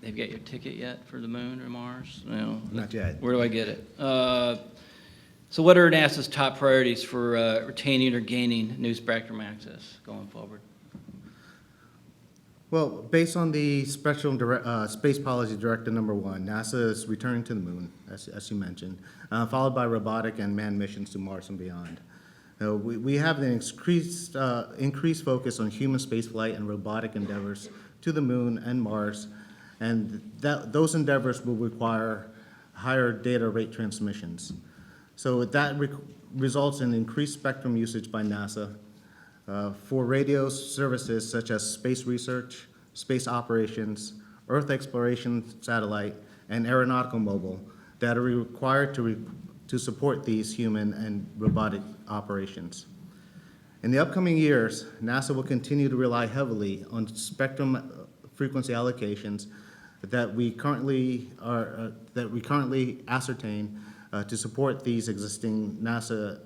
you got your ticket yet for the moon or Mars? No. Not yet. Where do I get it? So what are NASA's top priorities for retaining or gaining new spectrum access going forward? Well, based on the Space Policy Directive #1, NASA is returning to the moon, as you mentioned, followed by robotic and manned missions to Mars and beyond. We have an increased focus on human spaceflight and robotic endeavors to the moon and Mars, and those endeavors will require higher data rate transmissions. So that results in increased spectrum usage by NASA for radio services such as space research, space operations, Earth exploration satellite, and aeronautical mobile that are required to support these human and robotic operations. In the upcoming years, NASA will continue to rely heavily on spectrum frequency allocations that we currently ascertain to support these existing NASA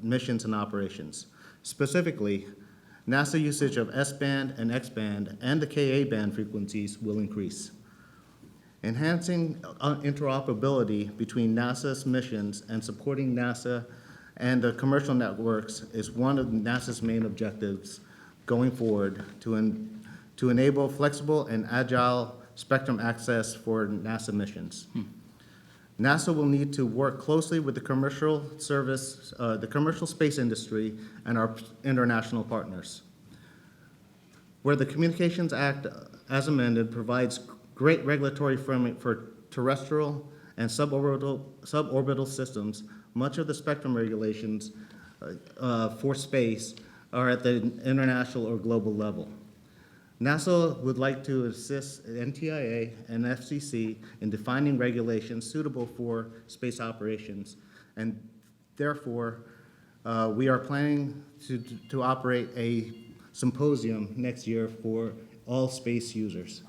missions and operations. Specifically, NASA usage of S-band and X-band and the Ka-band frequencies will increase. Enhancing interoperability between NASA's missions and supporting NASA and the commercial networks is one of NASA's main objectives going forward to enable flexible and agile spectrum access for NASA missions. NASA will need to work closely with the commercial space industry and our international partners. Where the Communications Act, as amended, provides great regulatory framework for terrestrial and suborbital systems, much of the spectrum regulations for space are at the international or global level. NASA would like to assist NTIA and FCC in defining regulations suitable for space operations, and therefore, we are planning to operate a symposium next year for all space users.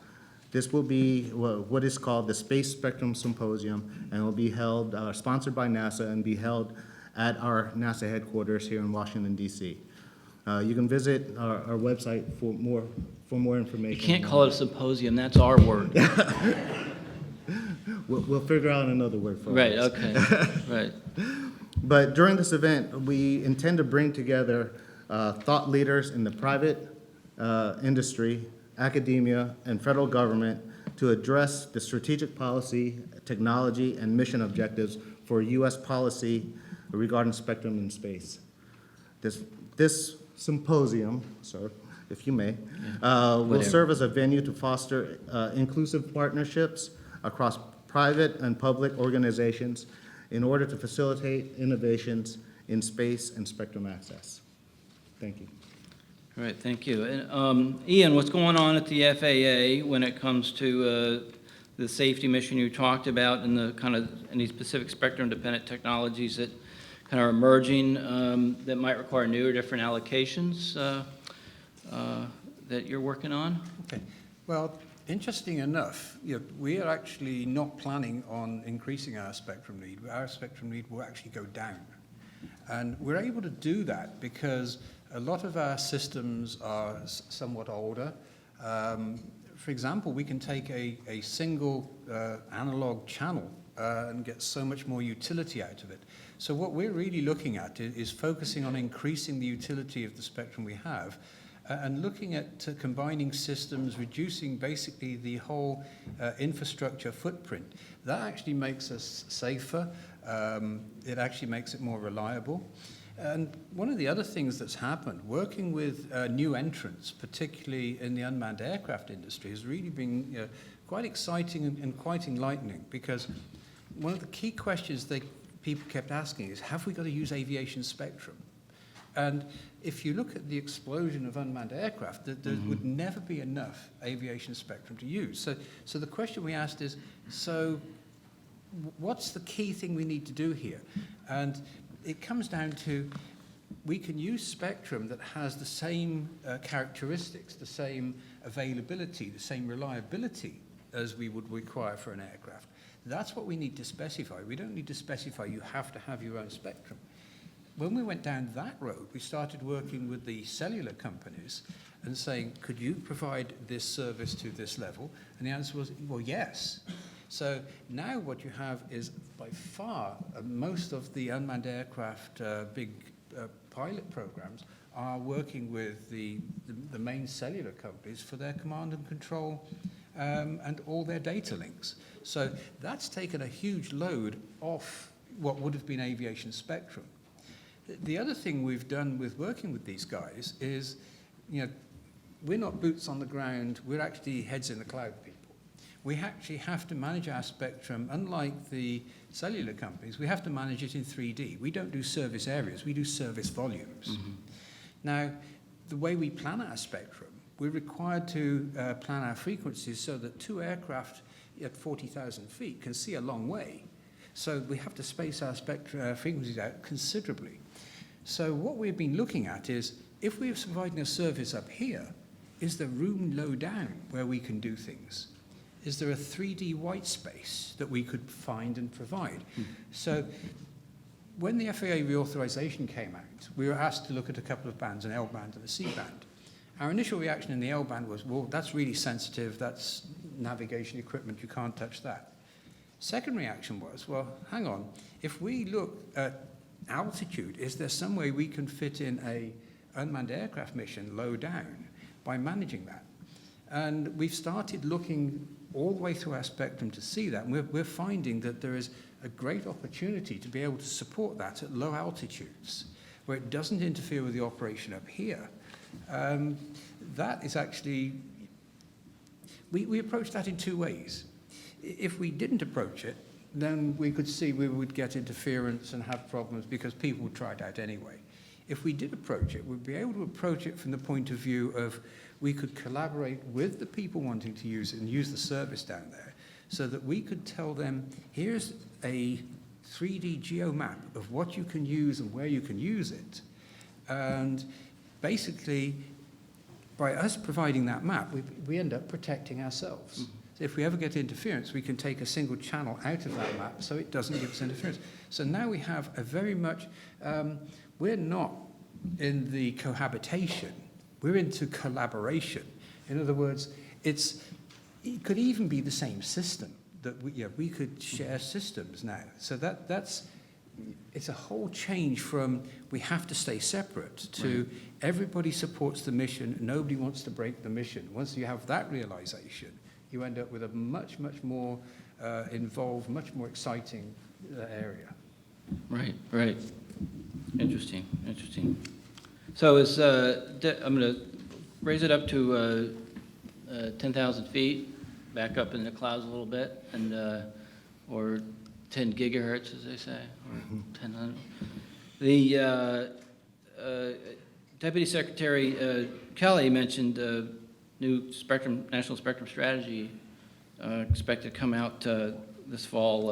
This will be what is called the Space Spectrum Symposium, and will be held, sponsored by NASA, and be held at our NASA headquarters here in Washington, D.C. You can visit our website for more information. You can't call it a symposium, that's our word. We'll figure out another word for it. Right, okay, right. But during this event, we intend to bring together thought leaders in the private industry, academia, and federal government to address the strategic policy, technology, and mission objectives for U.S. policy regarding spectrum in space. This symposium, sir, if you may, will serve as a venue to foster inclusive partnerships across private and public organizations in order to facilitate innovations in space and spectrum access. Thank you. All right, thank you. And, Ian, what's going on at the FAA when it comes to the safety mission you talked about and the kind of any specific spectrum-dependent technologies that kind of are emerging that might require new or different allocations that you're working on? Okay. Well, interesting enough, we are actually not planning on increasing our spectrum need. Our spectrum need will actually go down. And we're able to do that because a lot of our systems are somewhat older. For example, we can take a single analog channel and get so much more utility out of it. So what we're really looking at is focusing on increasing the utility of the spectrum we have and looking at combining systems, reducing basically the whole infrastructure footprint. That actually makes us safer. It actually makes it more reliable. And one of the other things that's happened, working with new entrants, particularly in the unmanned aircraft industry, has really been quite exciting and quite enlightening, because one of the key questions people kept asking is, have we got to use aviation spectrum? And if you look at the explosion of unmanned aircraft, there would never be enough aviation spectrum to use. So the question we asked is, so what's the key thing we need to do here? And it comes down to, we can use spectrum that has the same characteristics, the same availability, the same reliability as we would require for an aircraft. That's what we need to specify. We don't need to specify you have to have your own spectrum. When we went down that road, we started working with the cellular companies and saying, could you provide this service to this level? And the answer was, well, yes. So now what you have is by far most of the unmanned aircraft big pilot programs are working with the main cellular companies for their command and control and all their data links. So that's taken a huge load off what would have been aviation spectrum. The other thing we've done with working with these guys is, we're not boots on the ground, we're actually heads in the cloud people. We actually have to manage our spectrum, unlike the cellular companies, we have to manage it in 3D. We don't do service areas, we do service volumes. Now, the way we plan our spectrum, we're required to plan our frequencies so that two aircraft at 40,000 feet can see a long way. So we have to space our frequencies out considerably. So what we've been looking at is, if we're providing a service up here, is there room low down where we can do things? Is there a 3D white space that we could find and provide? So when the FAA reauthorization came out, we were asked to look at a couple of bands, an L band and a C band. Our initial reaction in the L band was, well, that's really sensitive, that's navigation equipment, you can't touch that. Second reaction was, well, hang on, if we look at altitude, is there some way we can fit in a unmanned aircraft mission low down by managing that? And we've started looking all the way through our spectrum to see that, and we're finding that there is a great opportunity to be able to support that at low altitudes, where it doesn't interfere with the operation up here. That is actually, we approach that in two ways. If we didn't approach it, then we could see we would get interference and have problems because people would try it out anyway. If we did approach it, we'd be able to approach it from the point of view of we could collaborate with the people wanting to use it and use the service down there so that we could tell them, here's a 3D geo map of what you can use and where you can use it. And basically, by us providing that map, we end up protecting ourselves. So if we ever get interference, we can take a single channel out of that map so it doesn't give us interference. So now we have a very much, we're not in the cohabitation, we're into collaboration. In other words, it could even be the same system, that we could share systems now. So it's a whole change from we have to stay separate to everybody supports the mission, nobody wants to break the mission. Once you have that realization, you end up with a much, much more involved, much more exciting area. Right, right. Interesting, interesting. So I'm going to raise it up to 10,000 feet, back up in the clouds a little bit, and or 10 gigahertz, as they say, or 1000. The Deputy Secretary Kelly mentioned new national spectrum strategy expected to come out this fall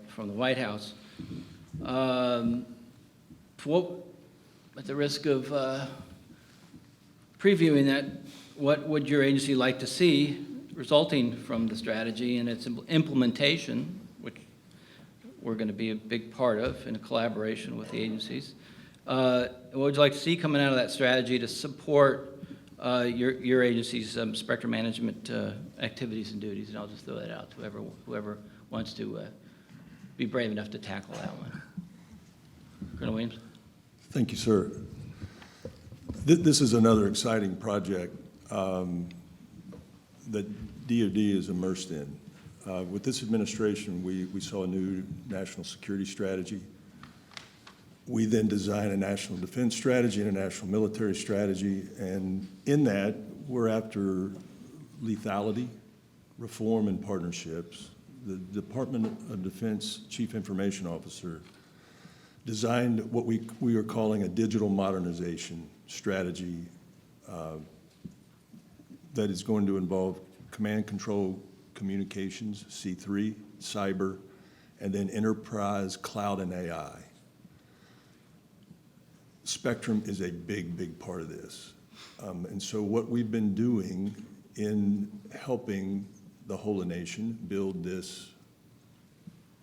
from the White House. At the risk of previewing that, what would your agency like to see resulting from the strategy and its implementation, which we're going to be a big part of in a collaboration with the agencies? What would you like to see coming out of that strategy to support your agency's spectrum management activities and duties? And I'll just throw that out to whoever wants to be brave enough to tackle that one. Colonel Williams? Thank you, sir. This is another exciting project that DoD is immersed in. With this administration, we saw a new national security strategy. We then designed a national defense strategy and a national military strategy, and in that, we're after lethality, reform, and partnerships. The Department of Defense Chief Information Officer designed what we are calling a digital modernization strategy that is going to involve command control communications, C3, cyber, and then enterprise, cloud, and AI. Spectrum is a big, big part of this. And so what we've been doing in helping the whole nation build this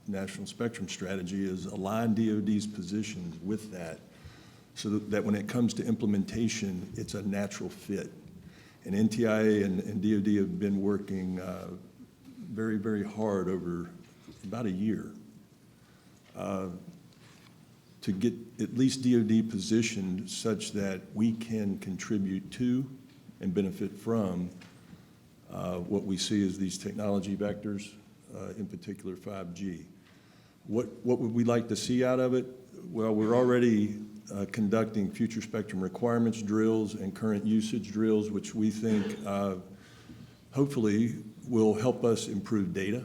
national spectrum strategy is align DoD's positions with that so that when it comes to implementation, it's a natural fit. And NTIA and DoD have been working very, very hard over about a year to get at least DoD positioned such that we can contribute to and benefit from what we see as these technology vectors, in particular 5G. What would we like to see out of it? Well, we're already conducting future spectrum requirements drills and current usage drills, which we think hopefully will help us improve data,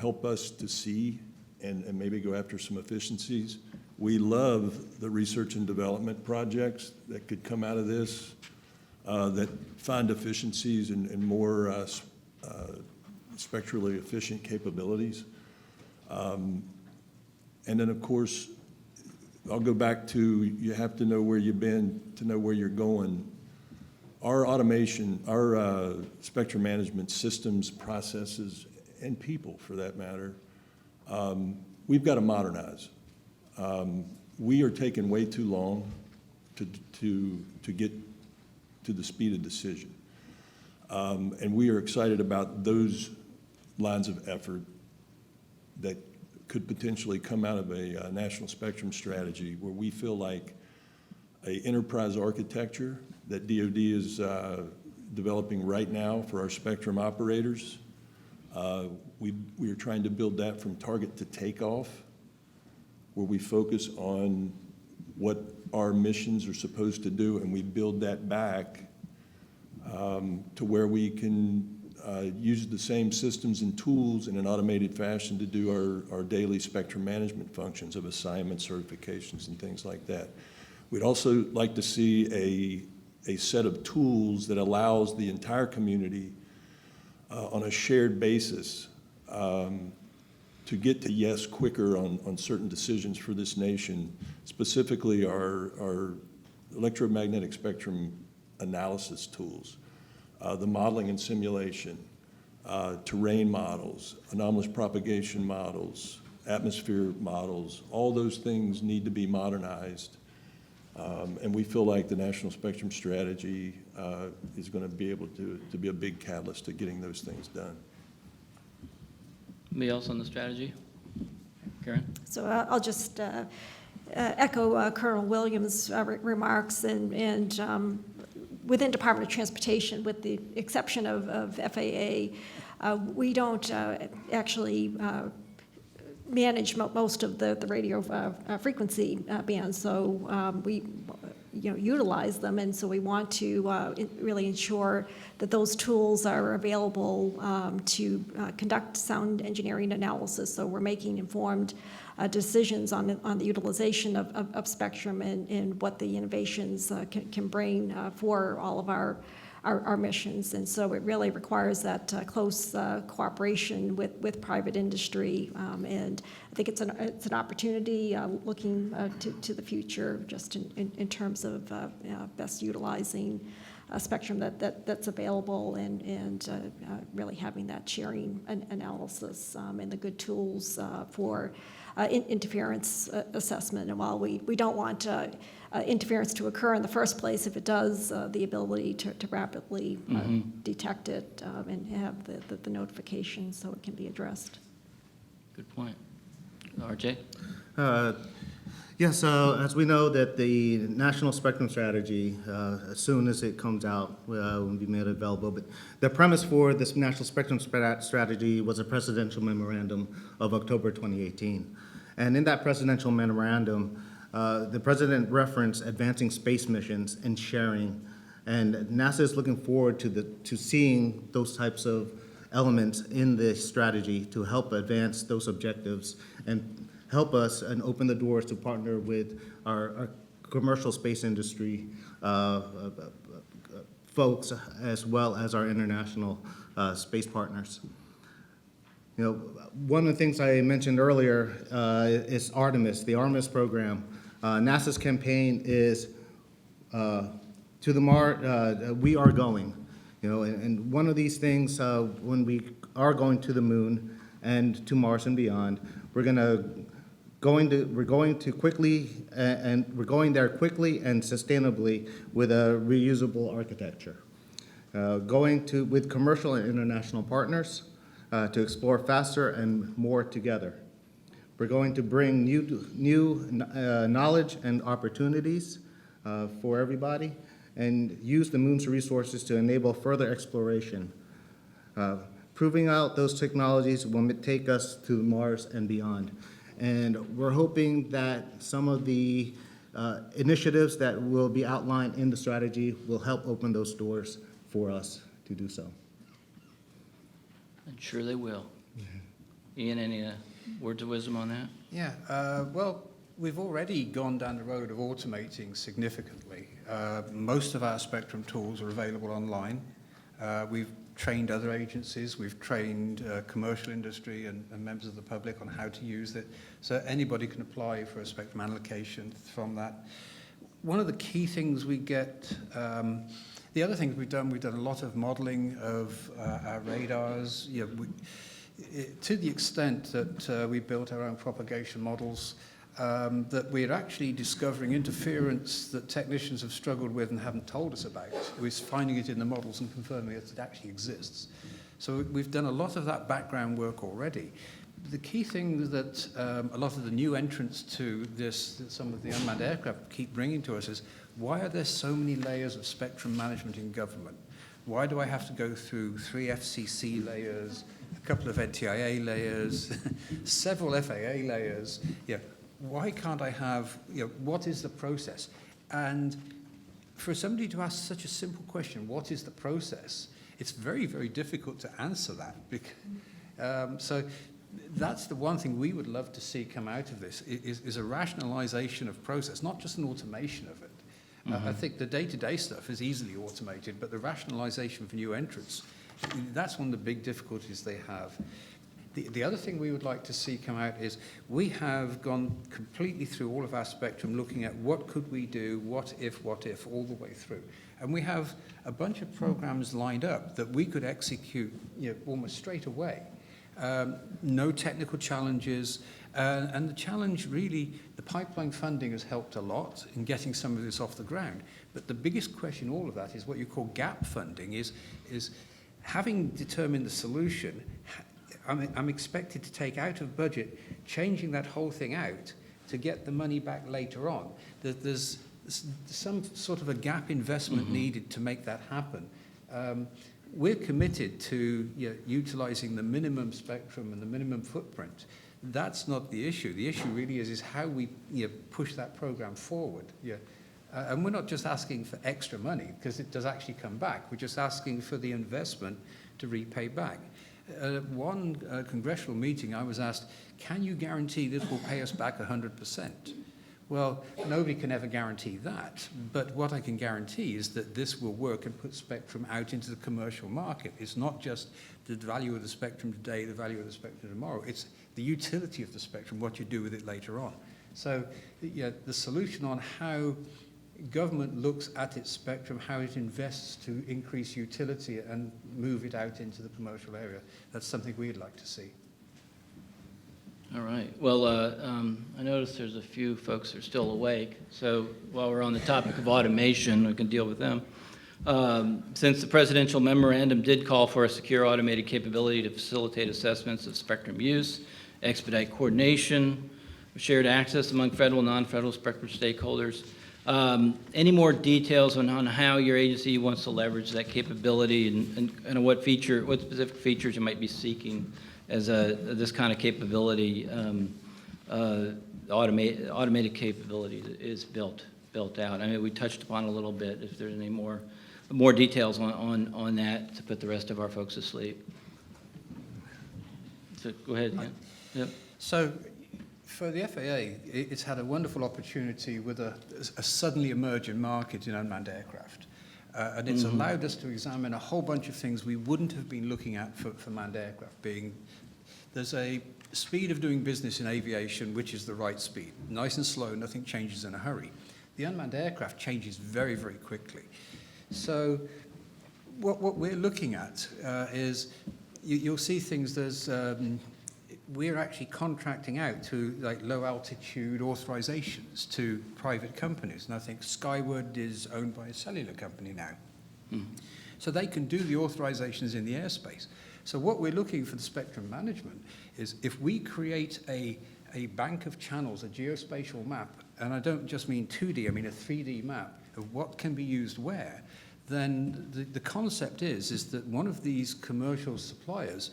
help us to see and maybe go after some efficiencies. We love the research and development projects that could come out of this that find efficiencies and more spectrally efficient capabilities. And then, of course, I'll go back to you have to know where you've been to know where you're going. Our automation, our spectrum management systems, processes, and people, for that matter, we've got to modernize. We are taking way too long to get to the speed of decision. And we are excited about those lines of effort that could potentially come out of a national spectrum strategy where we feel like an enterprise architecture that DoD is developing right now for our spectrum operators. We are trying to build that from target to takeoff, where we focus on what our missions are supposed to do, and we build that back to where we can use the same systems and tools in an automated fashion to do our daily spectrum management functions of assignment certifications and things like that. We'd also like to see a set of tools that allows the entire community on a shared basis to get to yes quicker on certain decisions for this nation, specifically our electromagnetic spectrum analysis tools, the modeling and simulation, terrain models, anomalous propagation models, atmosphere models. All those things need to be modernized. And we feel like the National Spectrum Strategy is going to be able to be a big catalyst to getting those things done. Anybody else on the strategy? Karen? So I'll just echo Colonel Williams' remarks, and within Department of Transportation, with the exception of FAA, we don't actually manage most of the radio frequency bands, so we utilize them, and so we want to really ensure that those tools are available to conduct sound engineering analysis, so we're making informed decisions on the utilization of spectrum and what the innovations can bring for all of our our missions. And so it really requires that close cooperation with private industry. And I think it's an opportunity looking to the future, just in terms of best utilizing spectrum that's available, and really having that sharing analysis and the good tools for interference assessment. And while we don't want interference to occur in the first place, if it does, the ability to rapidly detect it and have the notification so it can be addressed. Good point. RJ? Yes, as we know that the National Spectrum Strategy, as soon as it comes out, will be made available. But the premise for this National Spectrum Strategy was a presidential memorandum of October 2018. And in that presidential memorandum, the president referenced advancing space missions and sharing. And NASA is looking forward to seeing those types of elements in this strategy to help advance those objectives and help us and open the doors to partner with our commercial space industry folks, as well as our international space partners. You know, one of the things I mentioned earlier is Artemis, the Artemis program. NASA's campaign is to the Mars, we are going. You know, and one of these things, when we are going to the moon and to Mars and beyond, we're going to quickly, and we're going there quickly and sustainably with a reusable architecture. With commercial and international partners to explore faster and more together. We're going to bring new knowledge and opportunities for everybody, and use the moon's resources to enable further exploration. Proving out those technologies will take us to Mars and beyond. And we're hoping that some of the initiatives that will be outlined in the strategy will help open those doors for us to do so. I'm sure they will. Ian, any words of wisdom on that? Yeah, well, we've already gone down the road of automating significantly. Most of our spectrum tools are available online. We've trained other agencies, we've trained commercial industry and members of the public on how to use it, so anybody can apply for a spectrum allocation from that. One of the key things we get, the other things we've done a lot of modeling of our radars. You know, to the extent that we built our own propagation models, that we're actually discovering interference that technicians have struggled with and haven't told us about. We're finding it in the models and confirming that it actually exists. So we've done a lot of that background work already. The key thing that a lot of the new entrants to this, that some of the unmanned aircraft keep bringing to us is, why are there so many layers of spectrum management in government? Why do I have to go through 3 FCC layers, a couple of NTIA layers, several FAA layers? Yeah. Why can't I have, you know, what is the process? And for somebody to ask such a simple question, what is the process? It's very, very difficult to answer that. Because, so that's the one thing we would love to see come out of this, is a rationalization of process, not just an automation of it. I think the day-to-day stuff is easily automated, but the rationalization for new entrants, that's one of the big difficulties they have. The other thing we would like to see come out is, we have gone completely through all of our spectrum looking at what could we do, what if, all the way through. And we have a bunch of programs lined up that we could execute, you know, almost straight away. No technical challenges. And the challenge really, the pipeline funding has helped a lot in getting some of this off the ground. But the biggest question in all of that is what you call gap funding, is having determined the solution, I'm expected to take out of budget, changing that whole thing out to get the money back later on. There's some sort of a gap investment needed to make that happen. We're committed to, you know, utilizing the minimum spectrum and the minimum footprint. That's not the issue. The issue really is how we, you know, push that program forward. Yeah. And we're not just asking for extra money, because it does actually come back. We're just asking for the investment to repay back. At one congressional meeting, I was asked, can you guarantee this will pay us back 100%? Well, nobody can ever guarantee that, but what I can guarantee is that this will work and put spectrum out into the commercial market. It's not just the value of the spectrum today, the value of the spectrum tomorrow. It's the utility of the spectrum, what you do with it later on. So yeah, the solution on how government looks at its spectrum, how it invests to increase utility and move it out into the commercial area, that's something we'd like to see. All right. Well, I noticed there's a few folks that are still awake. So while we're on the topic of automation, we can deal with them. Since the presidential memorandum did call for a secure automated capability to facilitate assessments of spectrum use, expedite coordination, shared access among federal and non-federal spectrum stakeholders, any more details on how your agency wants to leverage that capability and what specific features you might be seeking as this kind of capability, automated capability is built out? I mean, we touched upon it a little bit. If there's any more details on that to put the rest of our folks to sleep. So go ahead. Yeah. Yep. So for the FAA, it's had a wonderful opportunity with a suddenly emerging market in unmanned aircraft. And it's allowed us to examine a whole bunch of things we wouldn't have been looking at for manned aircraft, being there's a speed of doing business in aviation which is the right speed. Nice and slow, nothing changes in a hurry. The unmanned aircraft changes very, very quickly. So what we're looking at is you'll see things there's we're actually contracting out to like low altitude authorizations to private companies. And I think Skyward is owned by a cellular company now. So they can do the authorizations in the airspace. So what we're looking for the spectrum management is if we create a bank of channels, a geospatial map, and I don't just mean 2D, I mean a 3D map of what can be used where, then the concept is that one of these commercial suppliers,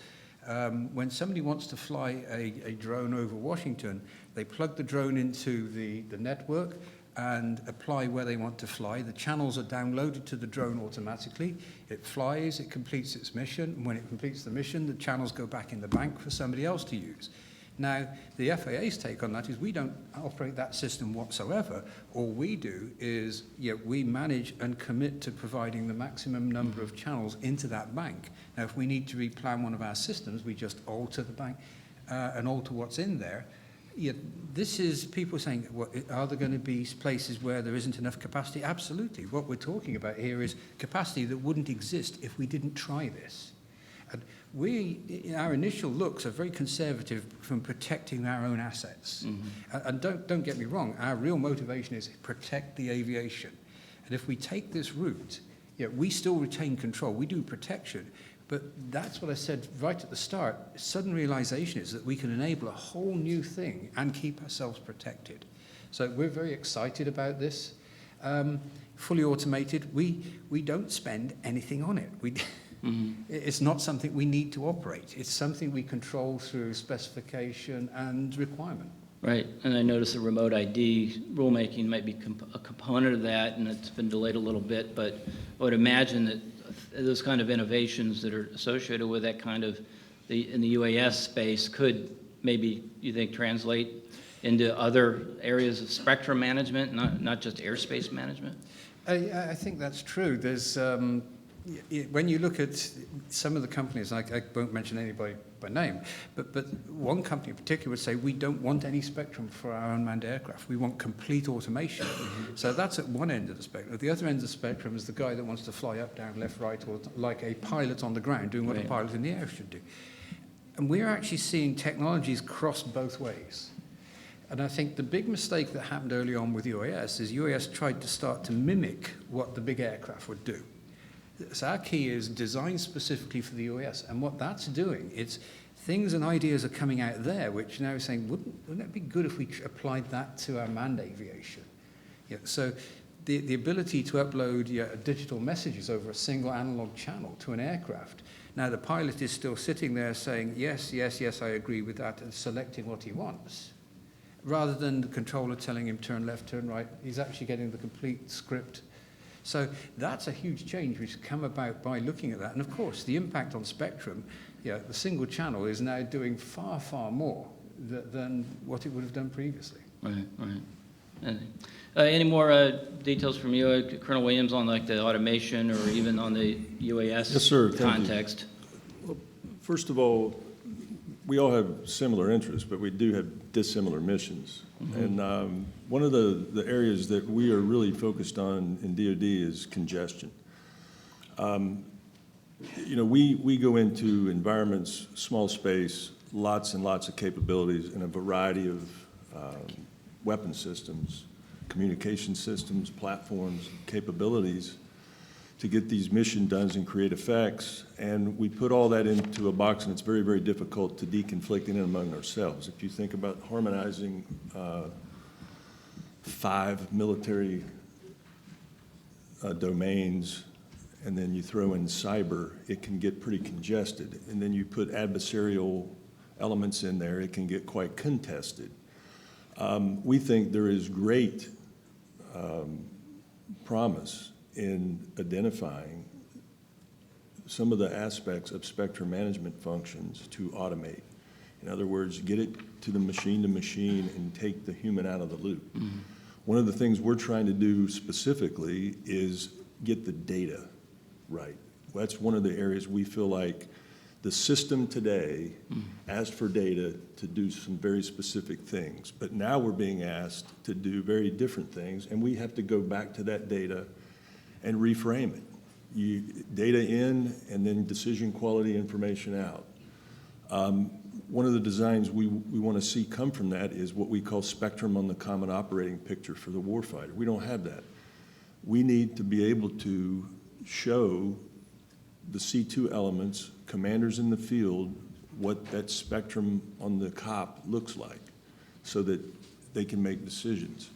when somebody wants to fly a drone over Washington, they plug the drone into the network and apply where they want to fly. The channels are downloaded to the drone automatically. It flies, it completes its mission. And when it completes the mission, the channels go back in the bank for somebody else to use. Now, the FAA's take on that is we don't operate that system whatsoever. All we do is we manage and commit to providing the maximum number of channels into that bank. Now, if we need to replan one of our systems, we just alter the bank and alter what's in there. This is people saying, well, are there going to be places where there isn't enough capacity? Absolutely. What we're talking about here is capacity that wouldn't exist if we didn't try this. And our initial looks are very conservative from protecting our own assets. And don't get me wrong, our real motivation is protect the aviation. And if we take this route, we still retain control. We do protection. But that's what I said right at the start. Sudden realization is that we can enable a whole new thing and keep ourselves protected. So we're very excited about this. Fully automated, we don't spend anything on it. It's not something we need to operate. It's something we control through specification and requirement. Right, and I noticed the remote ID rulemaking might be a component of that, and it's been delayed a little bit, but I would imagine that those kind of innovations that are associated with that kind of, in the UAS space could maybe, you think, translate into other areas of spectrum management, not just airspace management? I think that's true. There's, when you look at some of the companies, I won't mention anybody by name, but one company in particular would say, we don't want any spectrum for our unmanned aircraft. We want complete automation. So that's at one end of the spectrum. At the other end of the spectrum is the guy that wants to fly up, down, left, right, or like a pilot on the ground doing what a pilot in the air should do. And we're actually seeing technologies cross both ways. And I think the big mistake that happened early on with UAS is UAS tried to start to mimic what the big aircraft would do. So our key is designed specifically for the UAS. And what that's doing, it's things and ideas are coming out there, which now is saying, wouldn't it be good if we applied that to our manned aviation? So the ability to upload digital messages over a single analog channel to an aircraft. Now the pilot is still sitting there saying, yes, yes, yes, I agree with that, and selecting what he wants. Rather than the controller telling him turn left, turn right, he's actually getting the complete script. So that's a huge change which has come about by looking at that. And of course, the impact on spectrum, the single channel is now doing far, far more than what it would have done previously. Right, right. Any more details from you, Colonel Williams, on like the automation or even on the UAS Yes, sir. Thank you. context? First of all, we all have similar interests, but we do have dissimilar missions. And one of the areas that we are really focused on in DoD is congestion. You know, we go into environments, small space, lots and lots of capabilities in a variety of weapon systems, communication systems, platforms, capabilities to get these mission done and create effects. And we put all that into a box, and it's very, very difficult to deconflict in and among ourselves. If you think about harmonizing 5 military domains, and then you throw in cyber, it can get pretty congested. And then you put adversarial elements in there, it can get quite contested. We think there is great promise in identifying some of the aspects of spectrum management functions to automate. In other words, get it to machine and take the human out of the loop. Mm-hmm. One of the things we're trying to do specifically is get the data right. That's one of the areas we feel like the system today asked for data to do some very specific things, but now we're being asked to do very different things, and we have to go back to that data and reframe it. Data in, and then decision quality information out. One of the designs we want to see come from that is what we call spectrum on the common operating picture for the warfighter. We don't have that. We need to be able to show the C2 elements, commanders in the field, what that spectrum on the COP looks like so that they can make decisions.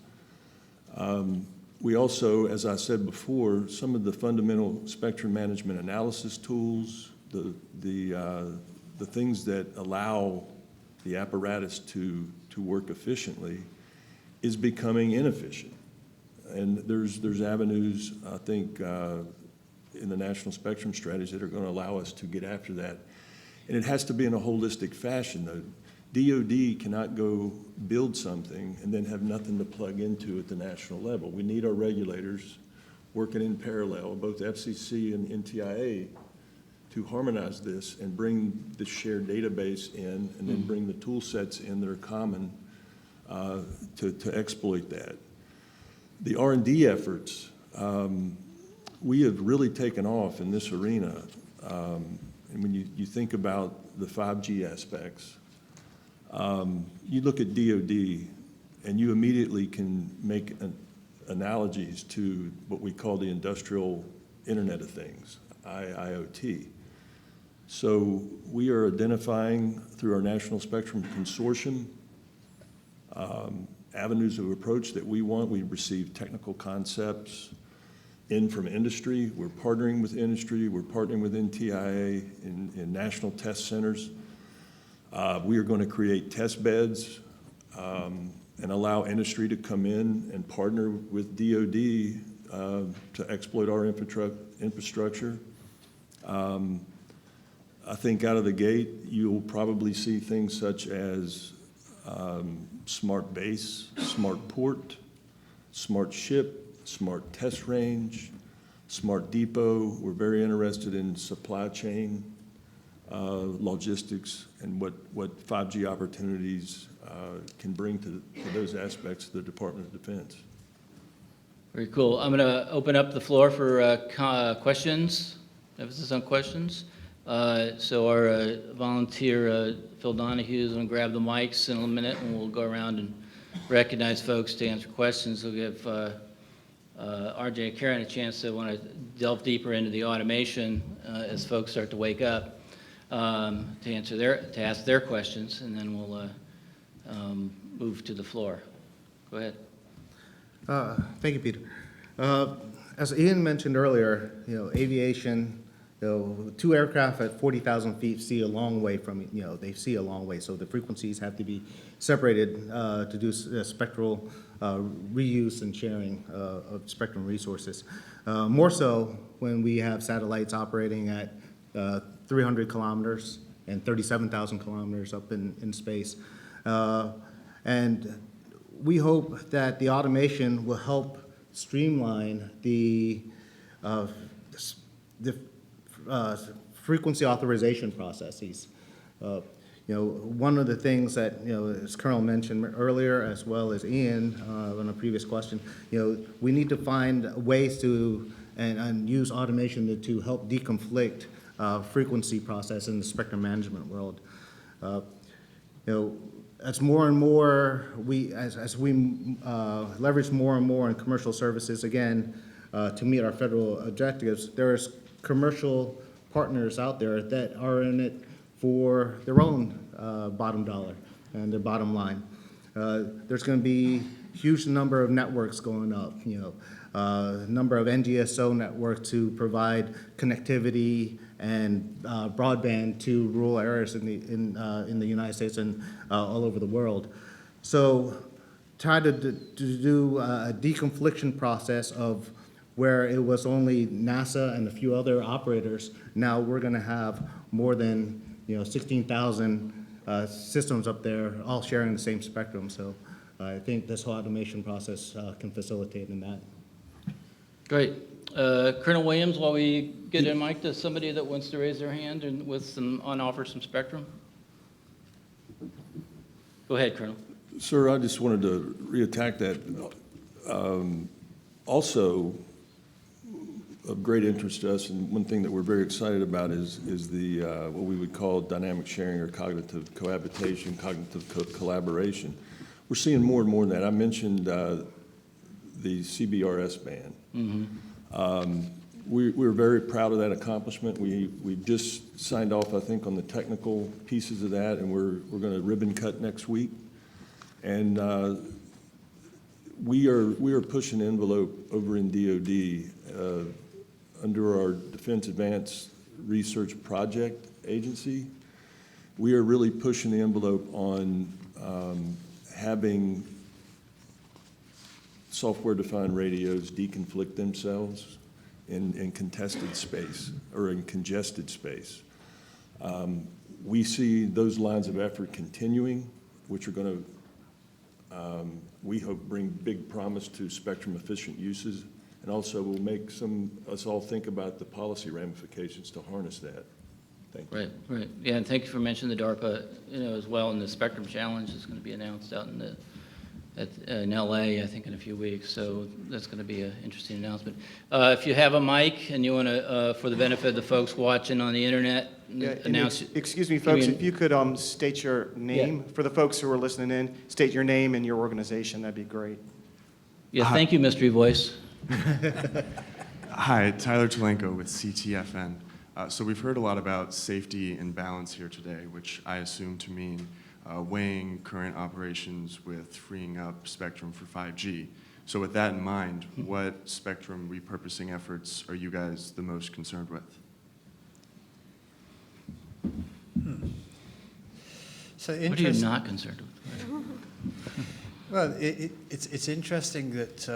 We also, as I said before, some of the fundamental spectrum management analysis tools, the things that allow the apparatus to work efficiently is becoming inefficient. And there's avenues, I think, in the National Spectrum Strategy that are going to allow us to get after that. And it has to be in a holistic fashion, though. DoD cannot go build something and then have nothing to plug into at the national level. We need our regulators working in parallel, both FCC and NTIA, to harmonize this and bring the shared database in, and then bring the tool sets in that are common to exploit that. The R&D efforts, we have really taken off in this arena. And when you think about the 5G aspects, you look at DoD and you immediately can make analogies to what we call the industrial Internet of Things, IoT. So we are identifying through our National Spectrum Consortium avenues of approach that we want. We've received technical concepts in from industry. We're partnering with industry. We're partnering with NTIA in national test centers. We are going to create test beds and allow industry to come in and partner with DoD to exploit our infrastructure. I think out of the gate, you'll probably see things such as smart base, smart port, smart ship, smart test range, smart depot. We're very interested in supply chain, logistics, and what 5G opportunities can bring to those aspects of the Department of Defense. Very cool. I'm going to open up the floor for questions, emphasis on questions. So our volunteer, Phil Donahue, is going to grab the mics in a minute, and we'll go around and recognize folks to answer questions. We'll give RJ and Karen a chance to want to delve deeper into the automation as folks start to wake up to ask their questions, and then we'll move to the floor. Go ahead. Thank you, Peter. As Ian mentioned earlier, aviation, 2 aircraft at 40,000 feet see a long way from, they see a long way, so the frequencies have to be separated to do spectral reuse and sharing of spectrum resources. More so when we have satellites operating at 300 kilometers and 37,000 kilometers up in space. And we hope that the automation will help streamline the frequency authorization processes. One of the things that, as Colonel mentioned earlier, as well as Ian on a previous question, we need to find ways to, and use automation to help deconflict frequency process in the spectrum management world. As more and more, as we leverage more and more in commercial services, again, to meet our federal objectives, there's commercial partners out there that are in it for their own bottom dollar and their bottom line. There's going to be huge number of networks going up, number of NGSO networks to provide connectivity and broadband to rural areas in the United States and all over the world. So try to do a deconfliction process of where it was only NASA and a few other operators. Now we're going to have more than 16,000 systems up there, all sharing the same spectrum. So I think this whole automation process can facilitate in that. Great. Colonel Williams, while we get a mic to somebody that wants to raise their hand and offer some spectrum. Go ahead, Colonel. Sir, I just wanted to reattack that. Also, of great interest to us, and one thing that we're very excited about is the what we would call dynamic sharing or cognitive cohabitation, cognitive collaboration. We're seeing more and more of that. I mentioned the CBRS band. Mm-hmm. We're very proud of that accomplishment. We just signed off, I think, on the technical pieces of that, and we're going to ribbon cut next week. And we are pushing the envelope over in DoD under our Defense Advanced Research Project Agency. We are really pushing the envelope on having software-defined radios deconflict themselves in contested space or in congested space. We see those lines of effort continuing, which are going to, we hope, bring big promise to spectrum-efficient uses, and also will make us all think about the policy ramifications to harness that. Thank you. Right. Yeah, and thank you for mentioning the DARPA, as well, and the Spectrum Challenge is going to be announced out in LA, I think, in a few weeks. So that's going to be an interesting announcement. If you have a mic and you want to, for the benefit of the folks watching on the internet, announce. Excuse me, folks, if you could state your name for the folks who are listening in. State your name and your organization. That'd be great. Yeah, thank you, Mystery Voice. Hi, Tyler Chelenko with CTFN. So we've heard a lot about safety and balance here today, which I assume to mean weighing current operations with freeing up spectrum for 5G. So with that in mind, what spectrum repurposing efforts are you guys the most concerned with? So What are you not concerned with? Well, it's interesting that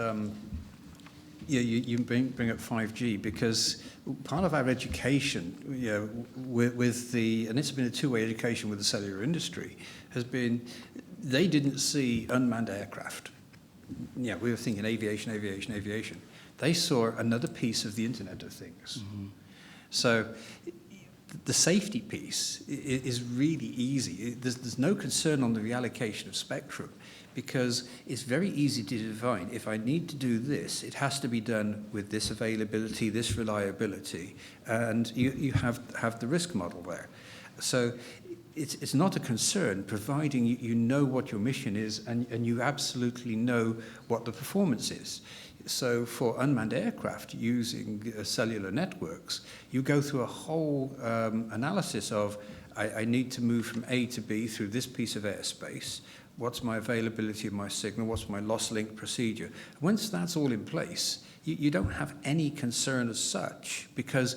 you bring up 5G, because part of our education, with the, and it's been a two-way education with the cellular industry, has been they didn't see unmanned aircraft. Yeah, we were thinking aviation. They saw another piece of the Internet of Things. Mm-hmm. So the safety piece is really easy. There's no concern on the reallocation of spectrum, because it's very easy to define. If I need to do this, it has to be done with this availability, this reliability, and you have the risk model there. So it's not a concern, providing you know what your mission is and you absolutely know what the performance is. So for unmanned aircraft using cellular networks, you go through a whole analysis of, I need to move from A to B through this piece of airspace. What's my availability of my signal? What's my loss link procedure? Once that's all in place, you don't have any concern as such, because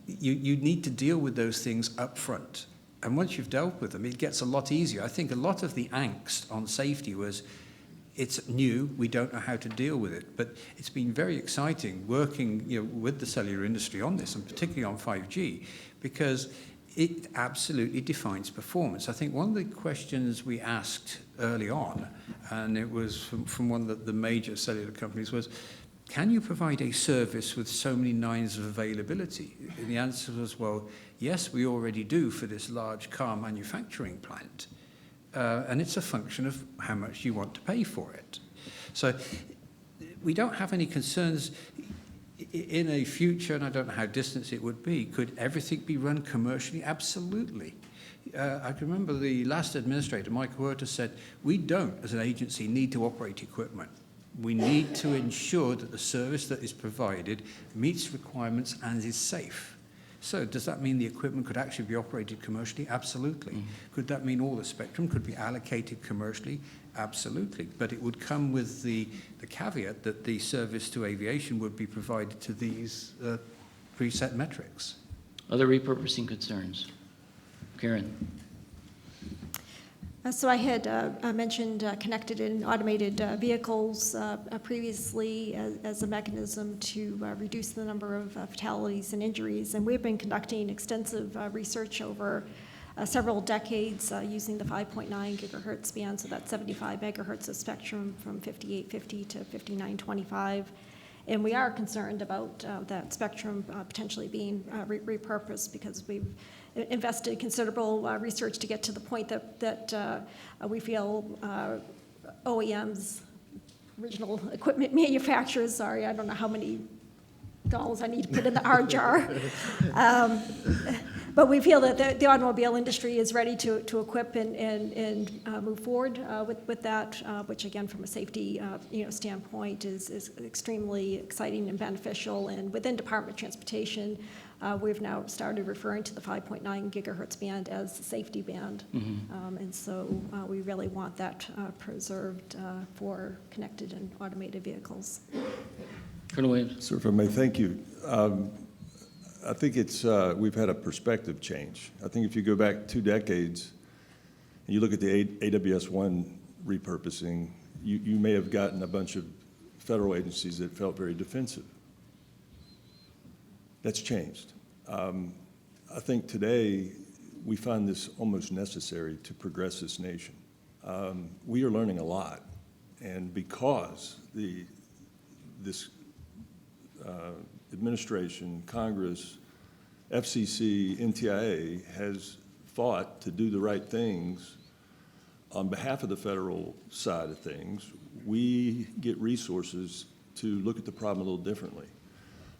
you need to deal with those things up front. And once you've dealt with them, it gets a lot easier. I think a lot of the angst on safety was, it's new, we don't know how to deal with it. But it's been very exciting working with the cellular industry on this, and particularly on 5G, because it absolutely defines performance. I think one of the questions we asked early on, and it was from one of the major cellular companies, was, can you provide a service with so many nines of availability? And the answer was, well, yes, we already do for this large car manufacturing plant. And it's a function of how much you want to pay for it. So we don't have any concerns in a future, and I don't know how distant it would be. Could everything be run commercially? Absolutely. I can remember the last administrator, Mike Huerta, said, we don't, as an agency, need to operate equipment. We need to ensure that the service that is provided meets requirements and is safe. So does that mean the equipment could actually be operated commercially? Absolutely. Mm-hmm. Could that mean all the spectrum could be allocated commercially? Absolutely. But it would come with the caveat that the service to aviation would be provided to these preset metrics. Other repurposing concerns? Karen? So I had mentioned connected and automated vehicles previously as a mechanism to reduce the number of fatalities and injuries. And we've been conducting extensive research over several decades using the 5.9 gigahertz band, so that's 75 megahertz of spectrum from 5850 to 5925. And we are concerned about that spectrum potentially being repurposed because we've invested considerable research to get to the point that we feel OEMs, original equipment manufacturers, sorry, I don't know how many dollars I need to put in the R jar. But we feel that the automobile industry is ready to equip and move forward with that, which again, from a safety standpoint, is extremely exciting and beneficial. And within Department of Transportation, we've now started referring to the 5.9 gigahertz band as the safety band. Mm-hmm. And so we really want that preserved for connected and automated vehicles. Colonel Williams. Sir, if I may, thank you. I think it's we've had a perspective change. I think if you go back 2 decades and you look at the AWS-1 repurposing, you may have gotten a bunch of federal agencies that felt very defensive. That's changed. I think today we find this almost necessary to progress this nation. We are learning a lot, and because this administration, Congress, FCC, NTIA has fought to do the right things on behalf of the federal side of things, we get resources to look at the problem a little differently.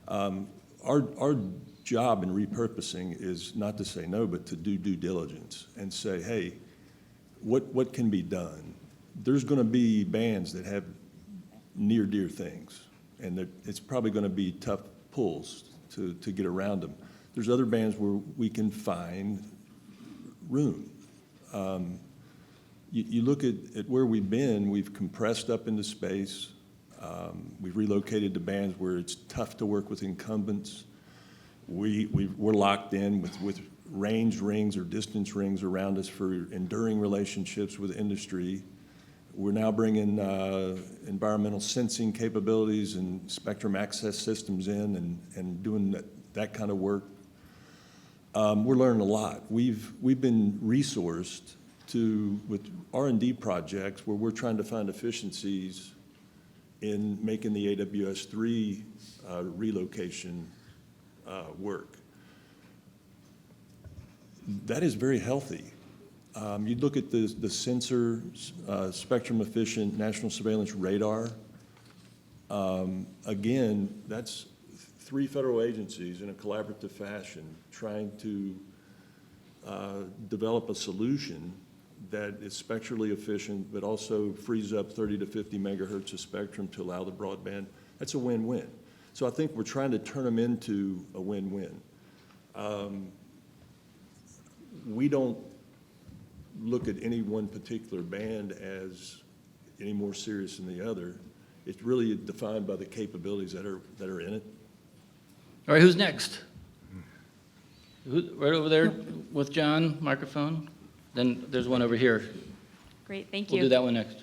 Our job in repurposing is not to say no, but to do due diligence and say, hey, what can be done? There's going to be bands that have near dear things, and it's probably going to be tough pulls to get around them. There's other bands where we can find room. You look at where we've been, we've compressed up into space. We've relocated to bands where it's tough to work with incumbents. We're locked in with range rings or distance rings around us for enduring relationships with industry. We're now bringing environmental sensing capabilities and spectrum access systems in and doing that kind of work. We're learning a lot. We've been resourced with R&D projects where we're trying to find efficiencies in making the AWS-3 relocation work. That is very healthy. You look at the sensor, spectrum-efficient national surveillance radar. Again, that's 3 federal agencies in a collaborative fashion trying to develop a solution that is spectrally efficient, but also frees up 30 to 50 megahertz of spectrum to allow the broadband. That's a win-win. So I think we're trying to turn them into a win-win. We don't look at any one particular band as any more serious than the other. It's really defined by the capabilities that are in it. All right, who's next? Right over there with John, microphone. Then there's one over here. Great, thank We'll you. do that one next.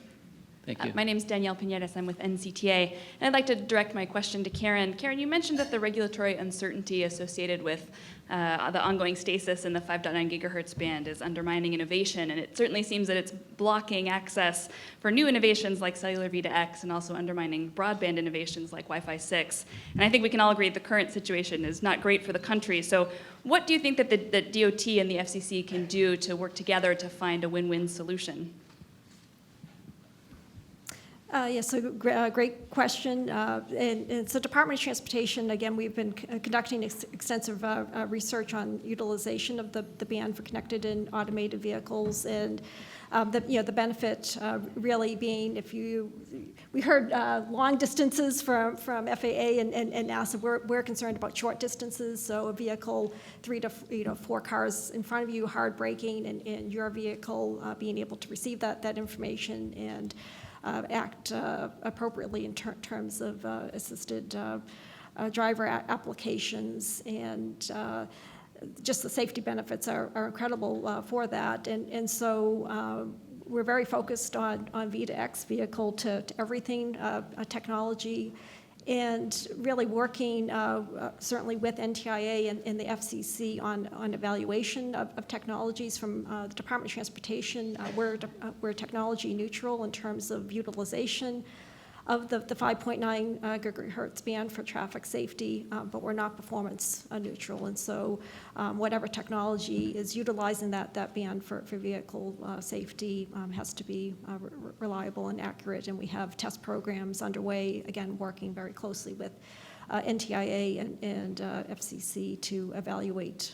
Thank you. My name is Danielle Pinedas. I'm with NCTA. And I'd like to direct my question to Karen. Karen, you mentioned that the regulatory uncertainty associated with the ongoing stasis in the 5.9 gigahertz band is undermining innovation. And it certainly seems that it's blocking access for new innovations like cellular V2X and also undermining broadband innovations like Wi-Fi 6. And I think we can all agree the current situation is not great for the country. So what do you think that the DOT and the FCC can do to work together to find a win-win solution? Yes, so great question. And so Department of Transportation, again, we've been conducting extensive research on utilization of the band for connected and automated vehicles, and the benefit really being we heard long distances from FAA and NASA. We're concerned about short distances, so a vehicle 3 to 4 cars in front of you, hard braking, and your vehicle being able to receive that information and act appropriately in terms of assisted driver applications, and just the safety benefits are incredible for that. And so we're very focused on V2X, vehicle to everything technology, and really working certainly with NTIA and the FCC on evaluation of technologies from the Department of Transportation. We're technology neutral in terms of utilization of the 5.9 gigahertz band for traffic safety, but we're not performance neutral. And so whatever technology is utilizing that band for vehicle safety has to be reliable and accurate. And we have test programs underway, again, working very closely with NTIA and FCC to evaluate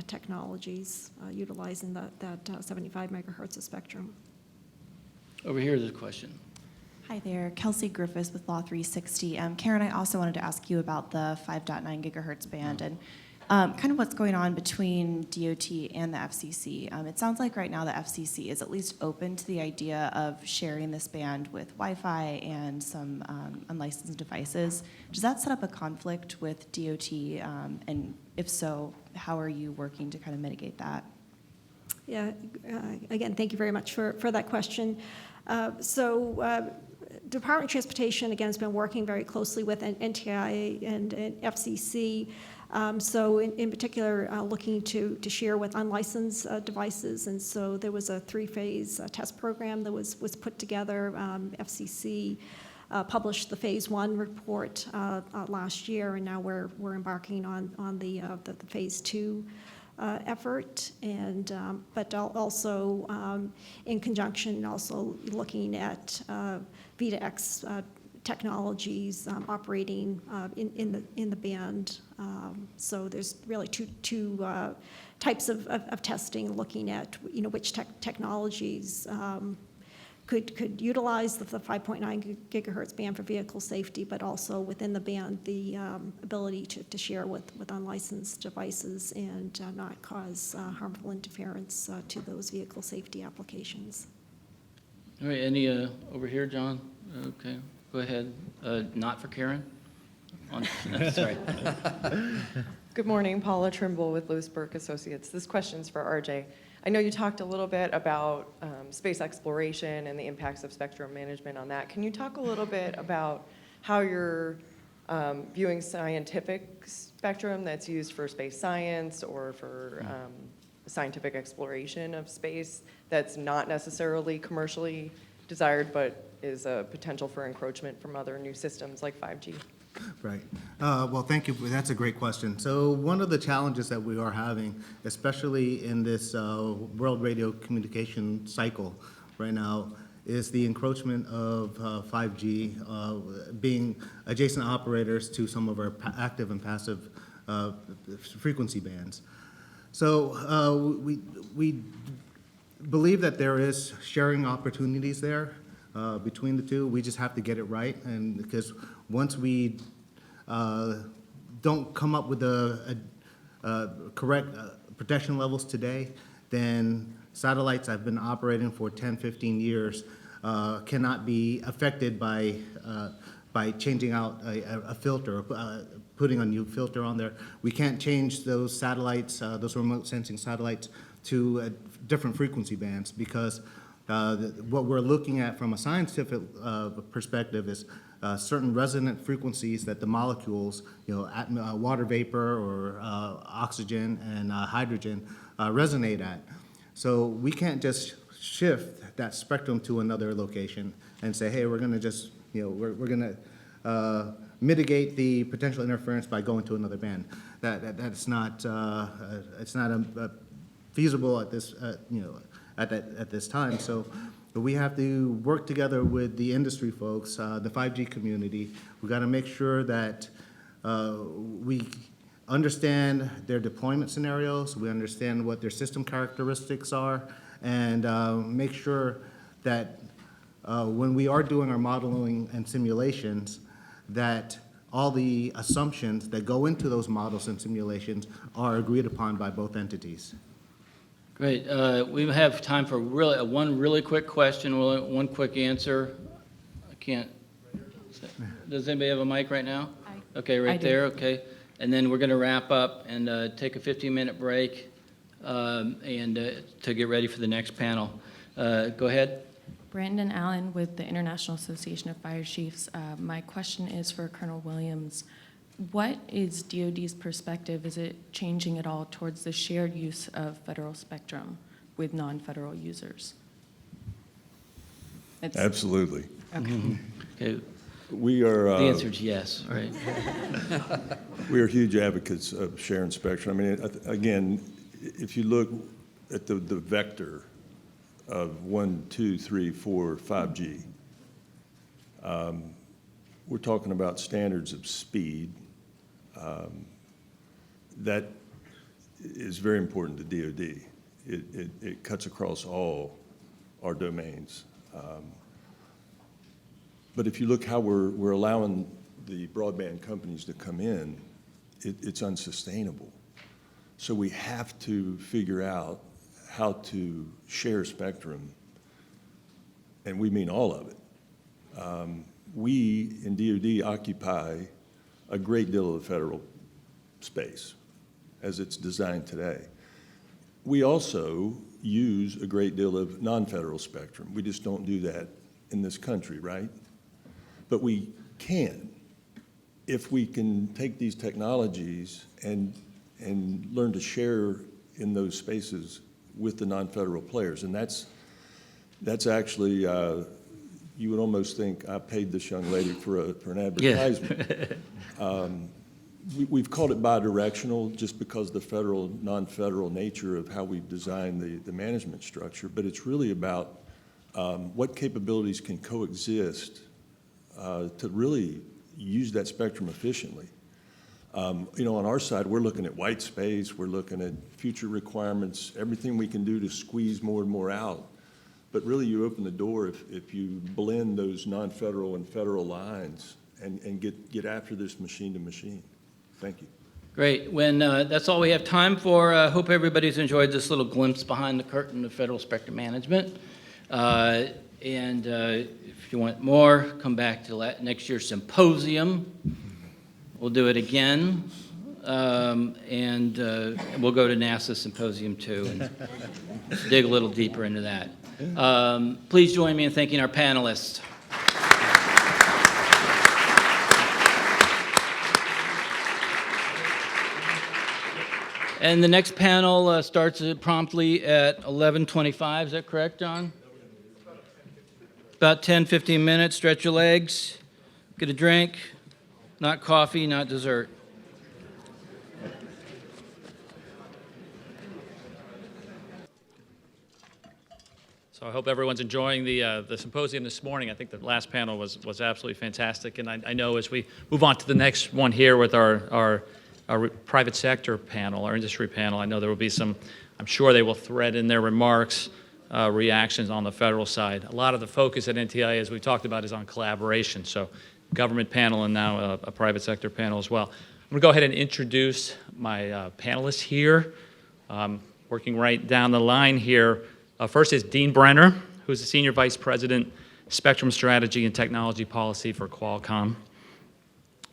technologies utilizing that 75 megahertz of spectrum. Over here is a question. Hi there, Kelsey Griffiths with Law 360. Karen, I also wanted to ask you about the 5.9 gigahertz band and kind of what's going on between DOT and the FCC. It sounds like right now the FCC is at least open to the idea of sharing this band with Wi-Fi and some unlicensed devices. Does that set up a conflict with DOT? And if so, how are you working to kind of mitigate that? Yeah, again, thank you very much for that question. Department of Transportation, again, has been working very closely with NTIA and FCC. In particular, looking to share with unlicensed devices. And so there was a 3-phase test program that was put together. FCC published the phase 1 report last year, and now we're embarking on the phase 2 effort, and but also in conjunction, also looking at V2X technologies operating in the band. So there's really two types of testing, looking at which technologies could utilize the 5.9 gigahertz band for vehicle safety, but also within the band the ability to share with unlicensed devices and not cause harmful interference to those vehicle safety applications. All right, any over here, John? Okay, go ahead. Not for Karen? Sorry. Good morning, Paula Trimble with Lewis Burke Associates. This question's for RJ. I know you talked a little bit about space exploration and the impacts of spectrum management on that. Can you talk a little bit about how you're viewing scientific spectrum that's used for space science or for scientific exploration of space that's not necessarily commercially desired but is a potential for encroachment from other new systems like 5G? Right. Well, thank you. That's a great question. So one of the challenges that we are having, especially in this world radio communication cycle right now, is the encroachment of 5G being adjacent operators to some of our active and passive frequency bands. So we believe that there is sharing opportunities there between the two. We just have to get it right, and because once we don't come up with the correct protection levels today, then satellites that have been operating for 10, 15 years cannot be affected by changing out a filter, putting a new filter on there. We can't change those satellites, those remote sensing satellites, to different frequency bands because What we're looking at from a scientific perspective is certain resonant frequencies that the molecules, water vapor or oxygen and hydrogen resonate at. So we can't just shift that spectrum to another location and say, hey, we're going to just, we're going to mitigate the potential interference by going to another band. That's not it's not feasible at this at this time. So we have to work together with the industry folks, the 5G community. We got to make sure that we understand their deployment scenarios, we understand what their system characteristics are, and make sure that when we are doing our modeling and simulations, that all the assumptions that go into those models and simulations are agreed upon by both entities. Great. We have time for one really quick question, one quick answer. I can't. Does anybody have a mic right now? Okay, right there. Okay. And then we're going to wrap up and take a 15-minute break and to get ready for the next panel. Go ahead. Brandon Allen with the International Association of Fire Chiefs. My question is for Colonel Williams. What is DoD's perspective? Is it changing at all towards the shared use of federal spectrum with non-federal users? Absolutely. Okay. Okay. We are. The answer is yes, right? We are huge advocates of sharing spectrum. I mean, again, if you look at the vector of 1, 2, 3, 4, 5G, we're talking about standards of speed. That is very important to DoD. It cuts across all our domains. But if you look how we're allowing the broadband companies to come in, it's unsustainable. So we have to figure out how to share spectrum, and we mean all of it. We in DoD occupy a great deal of the federal space as it's designed today. We also use a great deal of non-federal spectrum. We just don't do that in this country, right? But we can, if we can take these technologies and learn to share in those spaces with the non-federal players. And that's actually, you would almost think I paid this young lady for an advertisement. Yeah. We've called it bidirectional just because of the federal, non-federal nature of how we've designed the management structure, but it's really about what capabilities can coexist to really use that spectrum efficiently. On our side, we're looking at white space, we're looking at future requirements, everything we can do to squeeze more and more out. But really, you open the door if you blend those non-federal and federal lines and get after this machine to machine. Thank you. Great. When that's all we have time for. I hope everybody's enjoyed this little glimpse behind the curtain of federal spectrum management. If you want more, come back to next year's Symposium. We'll do it again. We'll go to NASA Symposium too and dig a little deeper into that. Please join me in thanking our panelists. And the next panel starts promptly at 11:25. Is that correct, John? About 10, 15 minutes. Stretch your legs. Get a drink. Not coffee, not dessert. So I hope everyone's enjoying the symposium this morning. I think the last panel was absolutely fantastic. And I know as we move on to the next one here with our private sector panel, our industry panel, I know there will be some, I'm sure they will thread in their remarks, reactions on the federal side. A lot of the focus at NTIA, as we talked about, is on collaboration. So government panel and now a private sector panel as well. I'm going to go ahead and introduce my panelists here. Working right down the line here. First is Dean Brenner, who's the Senior Vice President, Spectrum Strategy and Technology Policy for Qualcomm.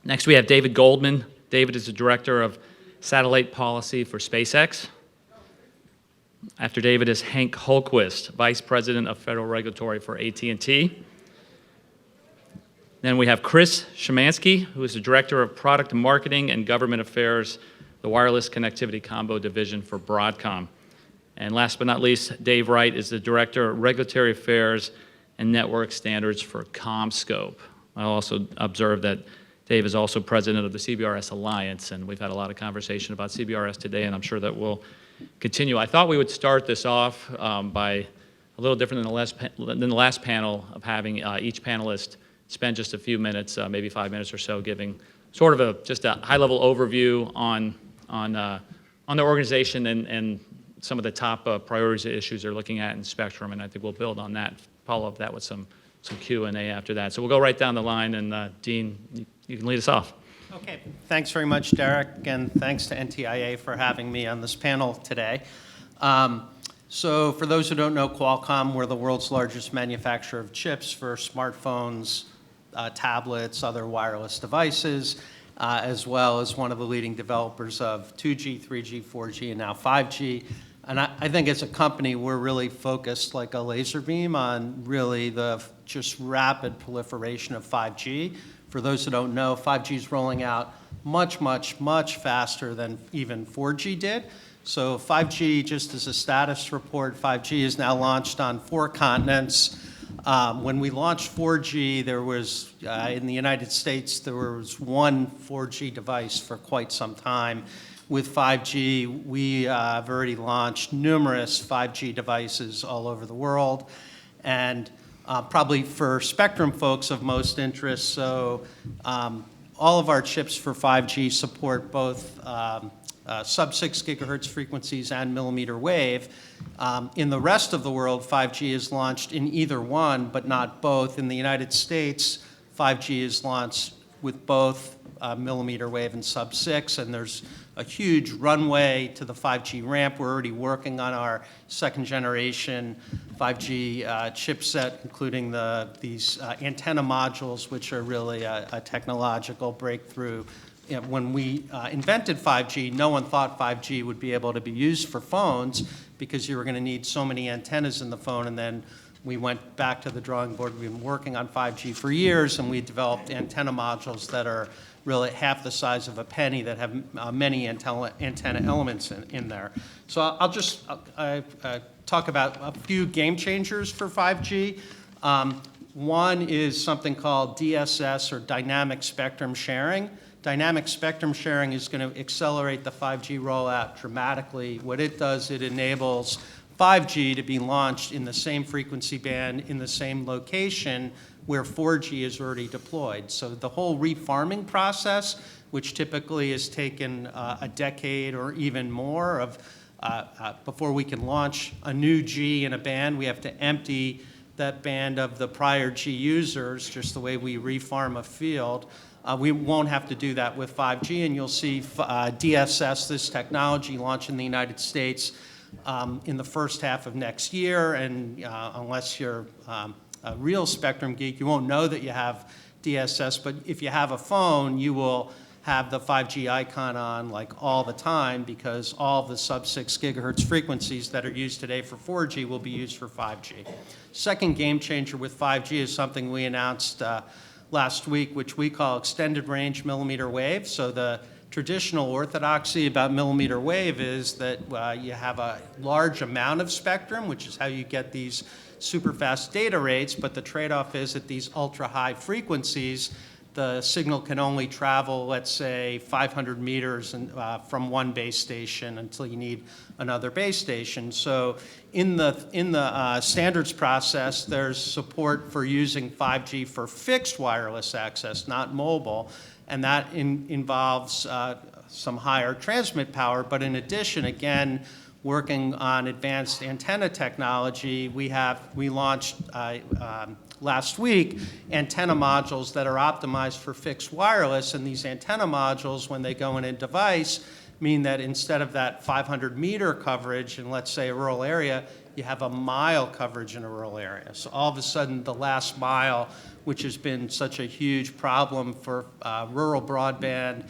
Next we have David Goldman. David is the Director of Satellite Policy for SpaceX. After David is Hank Holquist, Vice President of Federal Regulatory for AT&T. Then we have Chris Szymanski, who is the Director of Product Marketing and Government Affairs, the Wireless Connectivity Combo Division for Broadcom. And last but not least, Dave Wright is the Director of Regulatory Affairs and Network Standards for CommScope. I'll also observe that Dave is also president of the CBRS Alliance, and we've had a lot of conversation about CBRS today, and I'm sure that we'll continue. I thought we would start this off by a little different than the last panel of having each panelist spend just a few minutes, maybe 5 minutes or so, giving sort of just a high-level overview on their organization and some of the top priorities and issues they're looking at in Spectrum, and I think we'll build on that, follow up that with some Q&A after that. So we'll go right down the line, and Dean, you can lead us off. Okay, thanks very much, Derek, and thanks to NTIA for having me on this panel today. So for those who don't know Qualcomm, we're the world's largest manufacturer of chips for smartphones, tablets, other wireless devices, as well as one of the leading developers of 2G, 3G, 4G, and now 5G. And I think as a company, we're really focused like a laser beam on really the just rapid proliferation of 5G. For those who don't know, 5G is rolling out much, much, much faster than even 4G did. So 5G, just as a status report, 5G is now launched on 4 continents. When we launched 4G, there was, in the United States, there was one 4G device for quite some time. With 5G, we have already launched numerous 5G devices all over the world. And probably for Spectrum folks of most interest, so all of our chips for 5G support both sub-6 gigahertz frequencies and millimeter wave. In the rest of the world, 5G is launched in either one, but not both. In the United States, 5G is launched with both millimeter wave and sub-6, and there's a huge runway to the 5G ramp. We're already working on our second generation 5G chipset, including these antenna modules, which are really a technological breakthrough. You know, when we invented 5G, no one thought 5G would be able to be used for phones because you were going to need so many antennas in the phone, and then we went back to the drawing board. We've been working on 5G for years, and we developed antenna modules that are really half the size of a penny that have many antenna elements in there. So I'll just talk about a few game changers for 5G. One is something called DSS, or Dynamic Spectrum Sharing. Dynamic spectrum sharing is going to accelerate the 5G rollout dramatically. What it does, it enables 5G to be launched in the same frequency band, in the same location where 4G is already deployed. So the whole refarming process, which typically has taken a decade or even more before we can launch a new G in a band, we have to empty that band of the prior G users, just the way we refarm a field. We won't have to do that with 5G, and you'll see DSS, this technology, launch in the United States in the first half of next year. And unless you're a real Spectrum geek, you won't know that you have DSS, but if you have a phone, you will have the 5G icon on like all the time, because all the sub-6 gigahertz frequencies that are used today for 4G will be used for 5G. Second game changer with 5G is something we announced last week, which we call extended range millimeter wave. So the traditional orthodoxy about millimeter wave is that you have a large amount of spectrum, which is how you get these super fast data rates, but the trade-off is at these ultra high frequencies, the signal can only travel, let's say, 500 meters from one base station until you need another base station. So in the standards process, there's support for using 5G for fixed wireless access, not mobile, and that involves some higher transmit power. But in addition, again, working on advanced antenna technology, we launched last week antenna modules that are optimized for fixed wireless, and these antenna modules, when they go in a device, mean that instead of that 500-meter coverage in, let's say, a rural area, you have a mile coverage in a rural area. So all of a sudden, the last mile, which has been such a huge problem for rural broadband,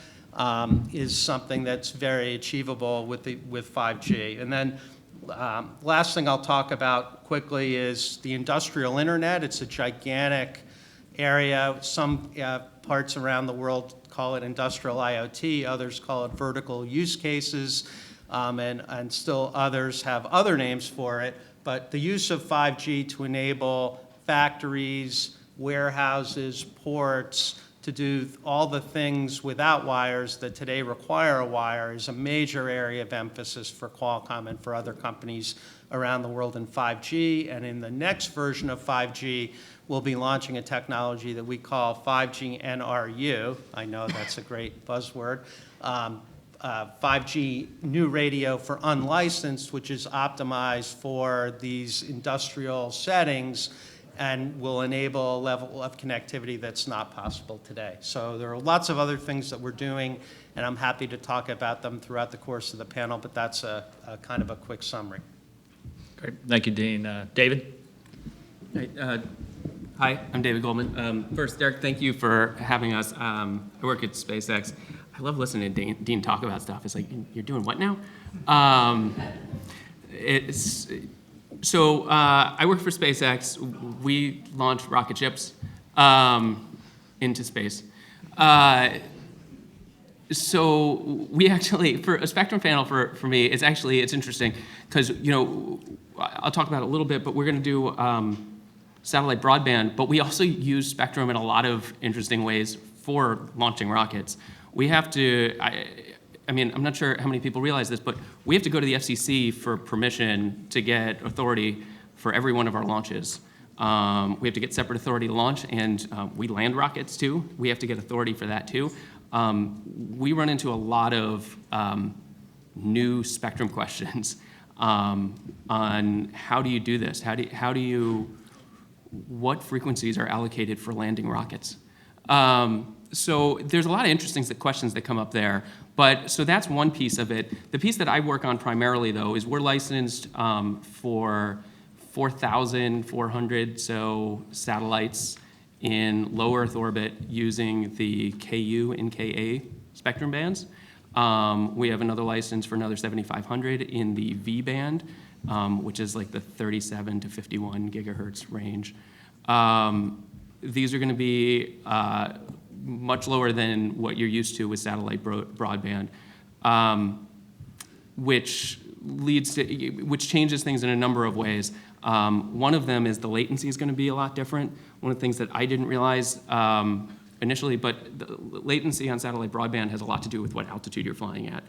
is something that's very achievable with 5G. And then Last thing I'll talk about quickly is the industrial internet. It's a gigantic area. Some parts around the world call it industrial IoT, others call it vertical use cases, and still others have other names for it. But the use of 5G to enable factories, warehouses, ports, to do all the things without wires that today require a wire is a major area of emphasis for Qualcomm and for other companies around the world in 5G. And in the next version of 5G, we'll be launching a technology that we call 5G NRU. I know that's a great buzzword. 5G new radio for unlicensed, which is optimized for these industrial settings and will enable a level of connectivity that's not possible today. So there are lots of other things that we're doing, and I'm happy to talk about them throughout the course of the panel, but that's a kind of a quick summary. Great. Thank you, Dean. David? Hi, I'm David Goldman. First, Derek, thank you for having us. I work at SpaceX. I love listening to Dean talk about stuff. It's like, you're doing what now? So I work for SpaceX. We launch rocket ships into space. So we actually, for a spectrum panel for me, it's interesting because, I'll talk about it a little bit, but we're going to do satellite broadband, but we also use spectrum in a lot of interesting ways for launching rockets. We have to, I'm not sure how many people realize this, but we have to go to the FCC for permission to get authority for every one of our launches. We have to get separate authority to launch, and we land rockets too. We have to get authority for that too. We run into a lot of new spectrum questions on how do you do this? What frequencies are allocated for landing rockets? So there's a lot of interesting questions that come up there. So that's one piece of it. The piece that I work on primarily, though, is we're licensed for 4,400 satellites in low Earth orbit using the KU and KA spectrum bands. We have another license for another 7,500 in the V band, which is like the 37 to 51 gigahertz range. These are going to be much lower than what you're used to with satellite broadband, which changes things in a number of ways. One of them is the latency is going to be a lot different. One of the things that I didn't realize initially, but the latency on satellite broadband has a lot to do with what altitude you're flying at.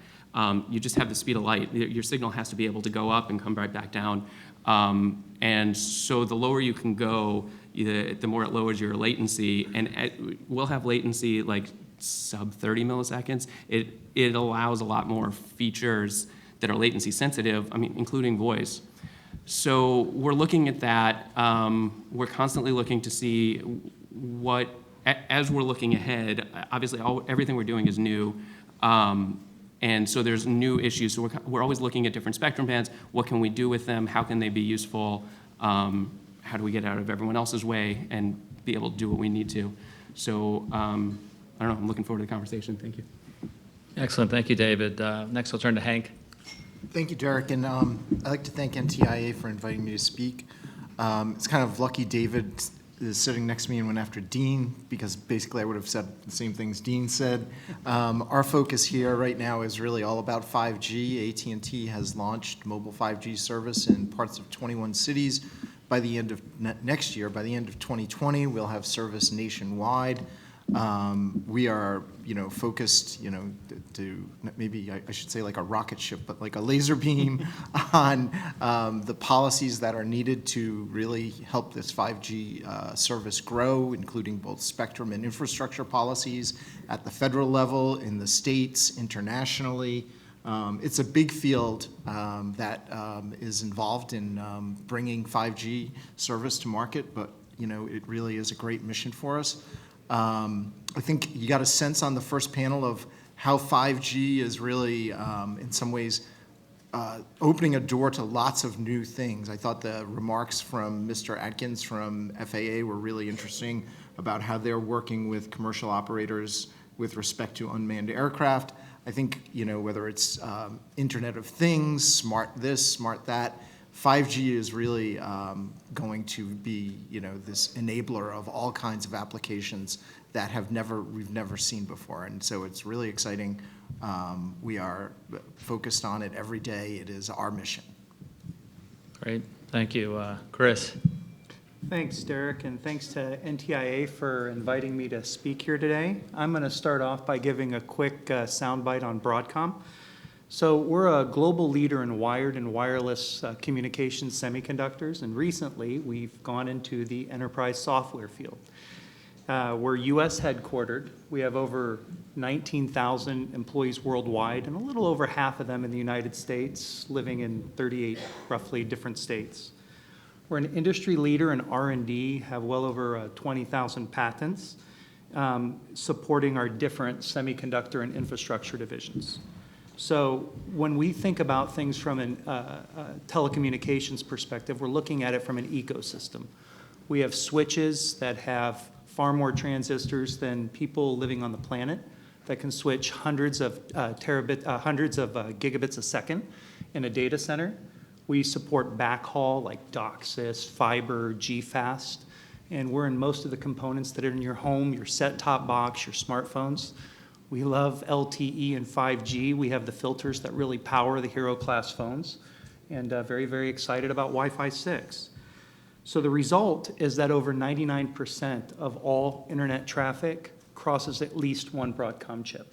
You just have the speed of light. Your signal has to be able to go up and come right back down. And so the lower you can go, the more it lowers your latency. And we'll have latency like sub 30 milliseconds. It allows a lot more features that are latency sensitive, including voice. So we're looking at that. We're constantly looking to see what, as we're looking ahead, obviously everything we're doing is new. And so there's new issues. So we're always looking at different spectrum bands. What can we do with them? How can they be useful? How do we get out of everyone else's way and be able to do what we need to? So I don't know. I'm looking forward to the conversation. Thank you. Excellent. Thank you, David. Next, I'll turn to Hank. Thank you, Derek. And I'd like to thank NTIA for inviting me to speak. It's kind of lucky David is sitting next to me and went after Dean, because basically I would have said the same things Dean said. Our focus here right now is really all about 5G. AT&T has launched mobile 5G service in parts of 21 cities. By the end of next year, by the end of 2020, we'll have service nationwide. We are, focused, to maybe I should say like a rocket ship, but like a laser beam on the policies that are needed to really help this 5G service grow, including both spectrum and infrastructure policies at the federal level, in the states, internationally. It's a big field that is involved in bringing 5G service to market, but it really is a great mission for us. I think you got a sense on the first panel of how 5G is really, in some ways, opening a door to lots of new things. I thought the remarks from Mr. Atkins from FAA were really interesting about how they're working with commercial operators with respect to unmanned aircraft. I think, whether it's Internet of Things, smart this, smart that, 5G is really going to be, this enabler of all kinds of applications that we've never seen before. And so it's really exciting. We are focused on it every day. It is our mission. Great, thank you. Chris. Thanks, Derek, and thanks to NTIA for inviting me to speak here today. I'm going to start off by giving a quick soundbite on Broadcom. So we're a global leader in wired and wireless communications semiconductors, and recently we've gone into the enterprise software field. We're US headquartered. We have over 19,000 employees worldwide, and a little over half of them in the United States, living in 38 roughly different states. We're an industry leader in R&D, have well over 20,000 patents, supporting our different semiconductor and infrastructure divisions. So when we think about things from a telecommunications perspective, we're looking at it from an ecosystem. We have switches that have far more transistors than people living on the planet that can switch hundreds of gigabits a second in a data center. We support backhaul like DOCSIS, fiber, GFast, and we're in most of the components that are in your home, your set-top box, your smartphones. We love LTE and 5G. We have the filters that really power the Hero class phones, and very, very excited about Wi-Fi 6. So the result is that over 99% of all internet traffic crosses at least one Broadcom chip.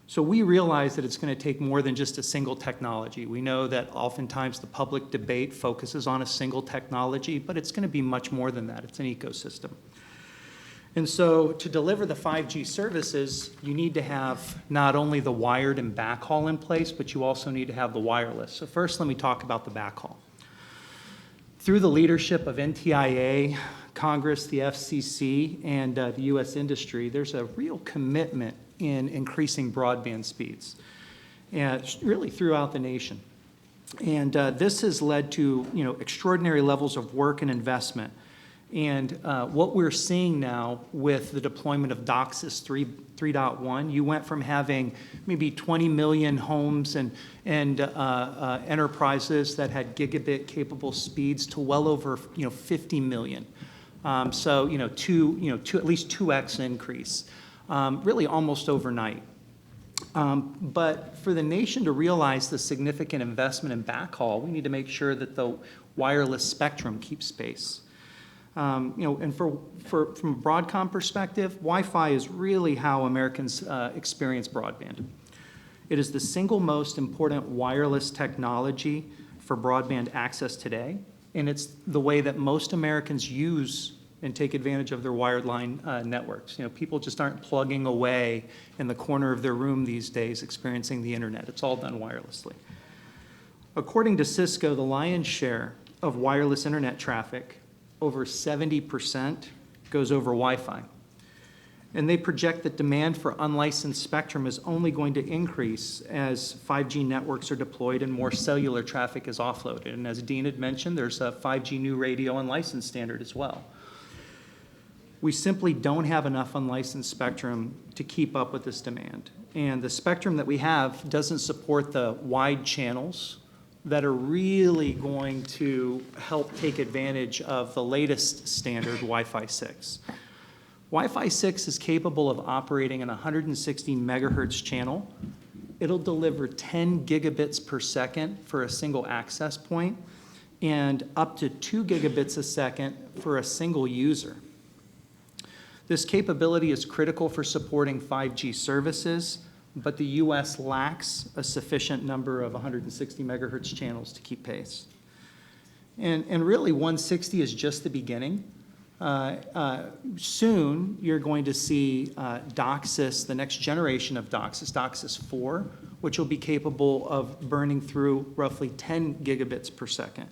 So we realize that it's going to take more than just a single technology. We know that oftentimes the public debate focuses on a single technology, but it's going to be much more than that. It's an ecosystem. And so to deliver the 5G services, you need to have not only the wired and backhaul in place, but you also need to have the wireless. So first, let me talk about the backhaul. Through the leadership of NTIA, Congress, the FCC, and the U.S. industry, there's a real commitment in increasing broadband speeds, and really throughout the nation. And this has led to extraordinary levels of work and investment. And what we're seeing now with the deployment of DOCSIS 3.1, you went from having maybe 20 million homes and enterprises that had gigabit capable speeds to well over 50 million. So at least 2x increase, really almost overnight. But for the nation to realize the significant investment in backhaul, we need to make sure that the wireless spectrum keeps pace. And from a Broadcom perspective, Wi-Fi is really how Americans experience broadband. It is the single most important wireless technology for broadband access today, and it's the way that most Americans use and take advantage of their wireline networks. People just aren't plugging away in the corner of their room these days experiencing the internet. It's all done wirelessly. According to Cisco, the lion's share of wireless internet traffic, over 70%, goes over Wi-Fi. And they project that demand for unlicensed spectrum is only going to increase as 5G networks are deployed and more cellular traffic is offloaded. And as Dean had mentioned, there's a 5G new radio unlicensed standard as well. We simply don't have enough unlicensed spectrum to keep up with this demand. And the spectrum that we have doesn't support the wide channels that are really going to help take advantage of the latest standard, Wi-Fi 6. Wi-Fi 6 is capable of operating in a 160 megahertz channel. It'll deliver 10 gigabits per second for a single access point and up to 2 gigabits a second for a single user. This capability is critical for supporting 5G services, but the US lacks a sufficient number of 160 megahertz channels to keep pace. And really 160 is just the beginning. Soon you're going to see DOCSIS, the next generation of DOCSIS, DOCSIS 4, which will be capable of burning through roughly 10 gigabits per second.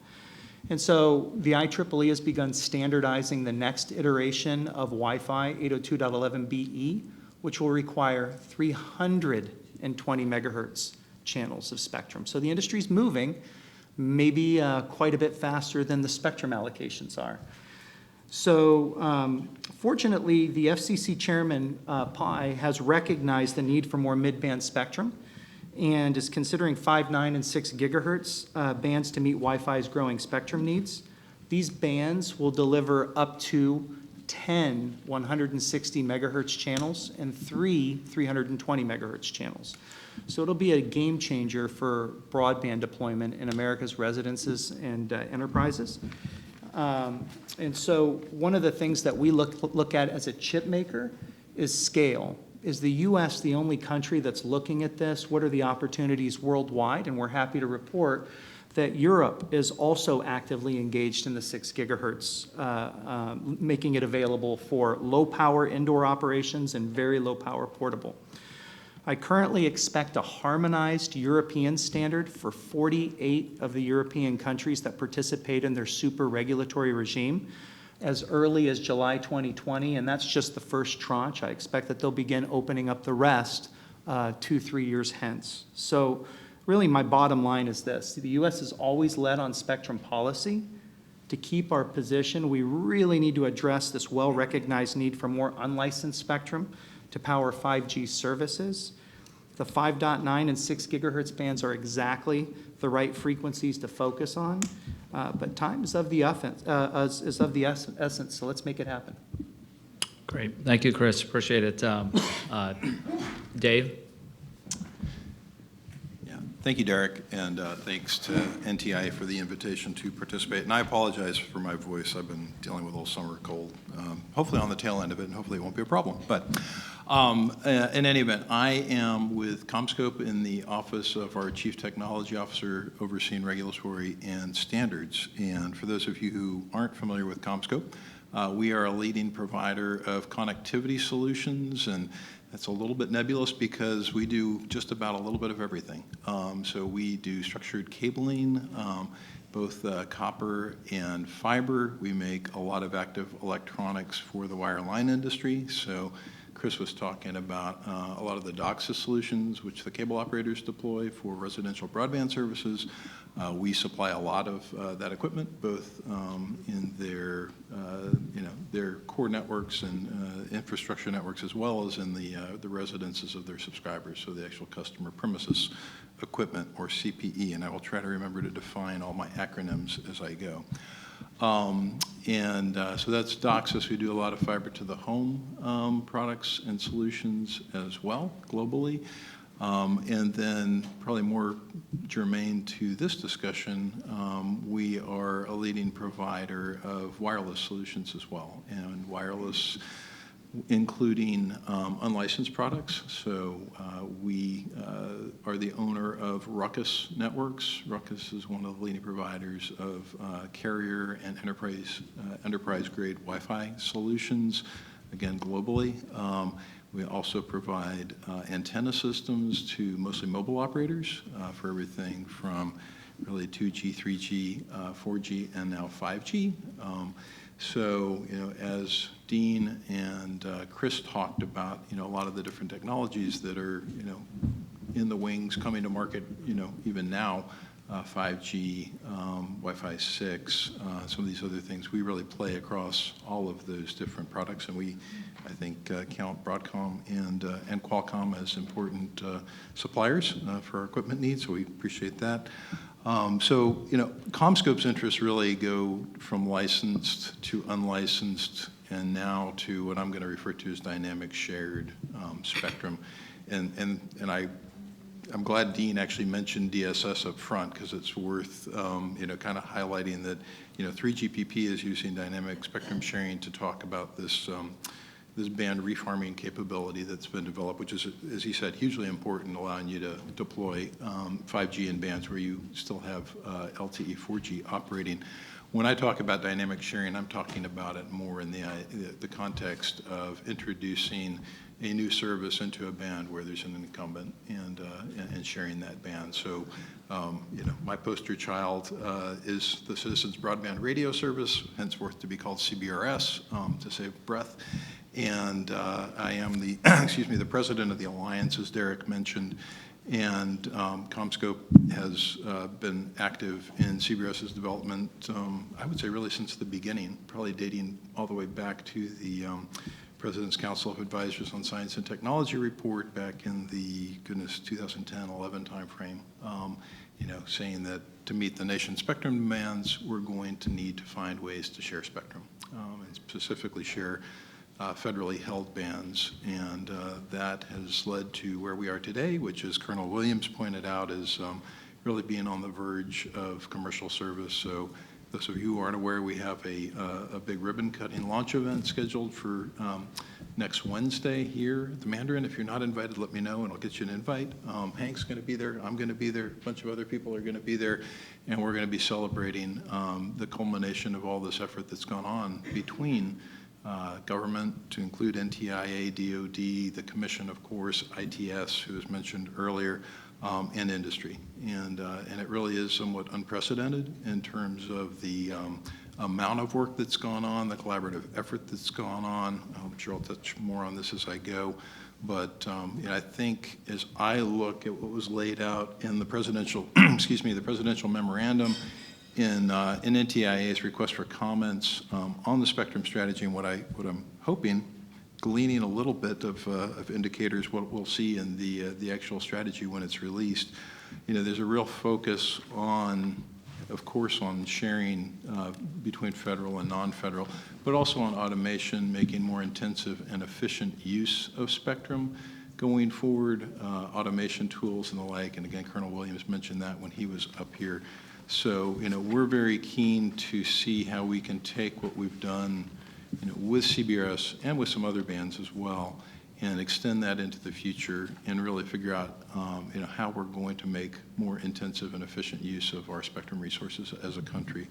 And so the IEEE has begun standardizing the next iteration of Wi-Fi 802.11be, which will require 320 megahertz channels of spectrum. So the industry's moving, maybe quite a bit faster than the spectrum allocations are. So fortunately, the FCC chairman, Pai, has recognized the need for more mid-band spectrum and is considering 5, 9, and 6 gigahertz bands to meet Wi-Fi's growing spectrum needs. These bands will deliver up to 10 160 megahertz channels and 3 320 megahertz channels. So it'll be a game changer for broadband deployment in America's residences and enterprises. And so one of the things that we look at as a chip maker is scale. Is the U.S. the only country that's looking at this? What are the opportunities worldwide? And we're happy to report that Europe is also actively engaged in the 6 gigahertz, making it available for low-power indoor operations and very low-power portable. I currently expect a harmonized European standard for 48 of the European countries that participate in their super regulatory regime as early as July 2020, and that's just the first tranche. I expect that they'll begin opening up the rest 2-3 years hence. So really my bottom line is this: the U.S. has always led on spectrum policy. To keep our position, we really need to address this well-recognized need for more unlicensed spectrum to power 5G services. The 5.9 and 6 gigahertz bands are exactly the right frequencies to focus on, but time is of the essence, so let's make it happen. Great. Thank you, Chris. Appreciate it. Dave? Thank you, Derek, and thanks to NTIA for the invitation to participate. And I apologize for my voice. I've been dealing with a little summer cold. Hopefully on the tail end of it, and hopefully it won't be a problem. But in any event, I am with CommScope in the office of our Chief Technology Officer overseeing regulatory and standards. And for those of you who aren't familiar with CommScope, we are a leading provider of connectivity solutions, and that's a little bit nebulous because we do just about a little bit of everything. So we do structured cabling, both copper and fiber. We make a lot of active electronics for the wireline industry. So Chris was talking about a lot of the DOCSIS solutions, which the cable operators deploy for residential broadband services. We supply a lot of that equipment, both in their, their core networks and infrastructure networks, as well as in the residences of their subscribers, so the actual customer premises equipment, or CPE. And I will try to remember to define all my acronyms as I go. So that's DOCSIS. We do a lot of fiber to the home products and solutions as well, globally. And then probably more germane to this discussion, we are a leading provider of wireless solutions as well, and wireless including unlicensed products. So we are the owner of Ruckus Networks. Ruckus is one of the leading providers of carrier and enterprise-grade Wi-Fi solutions, again, globally. We also provide antenna systems to mostly mobile operators for everything from really 2G, 3G, 4G, and now 5G. So, as Dean and Chris talked about, a lot of the different technologies that are, in the wings coming to market, even now, 5G, Wi-Fi 6, some of these other things, we really play across all of those different products, and we, I think, count Broadcom and Qualcomm as important suppliers for our equipment needs, so we appreciate that. So, CommScope's interests really go from licensed to unlicensed, and now to what I'm going to refer to as dynamic shared spectrum. And I'm glad Dean actually mentioned DSS up front, because it's worth kind of highlighting that 3GPP is using dynamic spectrum sharing to talk about this this band refarming capability that's been developed, which is, as he said, hugely important, allowing you to deploy 5G in bands where you still have LTE 4G operating. When I talk about dynamic sharing, I'm talking about it more in the context of introducing a new service into a band where there's an incumbent and sharing that band. So, my poster child is the Citizens Broadband Radio Service, henceforth to be called CBRS, to save breath. And I am the, the president of the Alliance, as Derek mentioned. And CommScope has been active in CBRS's development, I would say really since the beginning, probably dating all the way back to the President's Council of Advisors on Science and Technology report back in the, 2010-11 timeframe, saying that to meet the nation's spectrum demands, we're going to need to find ways to share spectrum, and specifically share federally held bands, and that has led to where we are today, which, as Colonel Williams pointed out, is really being on the verge of commercial service. So those of you who aren't aware, we have a big ribbon-cutting launch event scheduled for next Wednesday here at the Mandarin. If you're not invited, let me know, and I'll get you an invite. Hank's going to be there. I'm going to be there. A bunch of other people are going to be there, and we're going to be celebrating the culmination of all this effort that's gone on between government, to include NTIA, DOD, the Commission, of course, ITS, who was mentioned earlier, and industry. And it really is somewhat unprecedented in terms of the amount of work that's gone on, the collaborative effort that's gone on. I'm sure I'll touch more on this as I go. But I think as I look at what was laid out in the presidential, the presidential memorandum, in NTIA's request for comments on the spectrum strategy, and what I'm hoping, gleaning a little bit of indicators what we'll see in the actual strategy when it's released. There's a real focus on, of course, on sharing between federal and non-federal, but also on automation, making more intensive and efficient use of spectrum going forward, automation tools and the like. And again, Colonel Williams mentioned that when he was up here. So, we're very keen to see how we can take what we've done, with CBRS and with some other bands as well, and extend that into the future and really figure out, how we're going to make more intensive and efficient use of our spectrum resources as a country.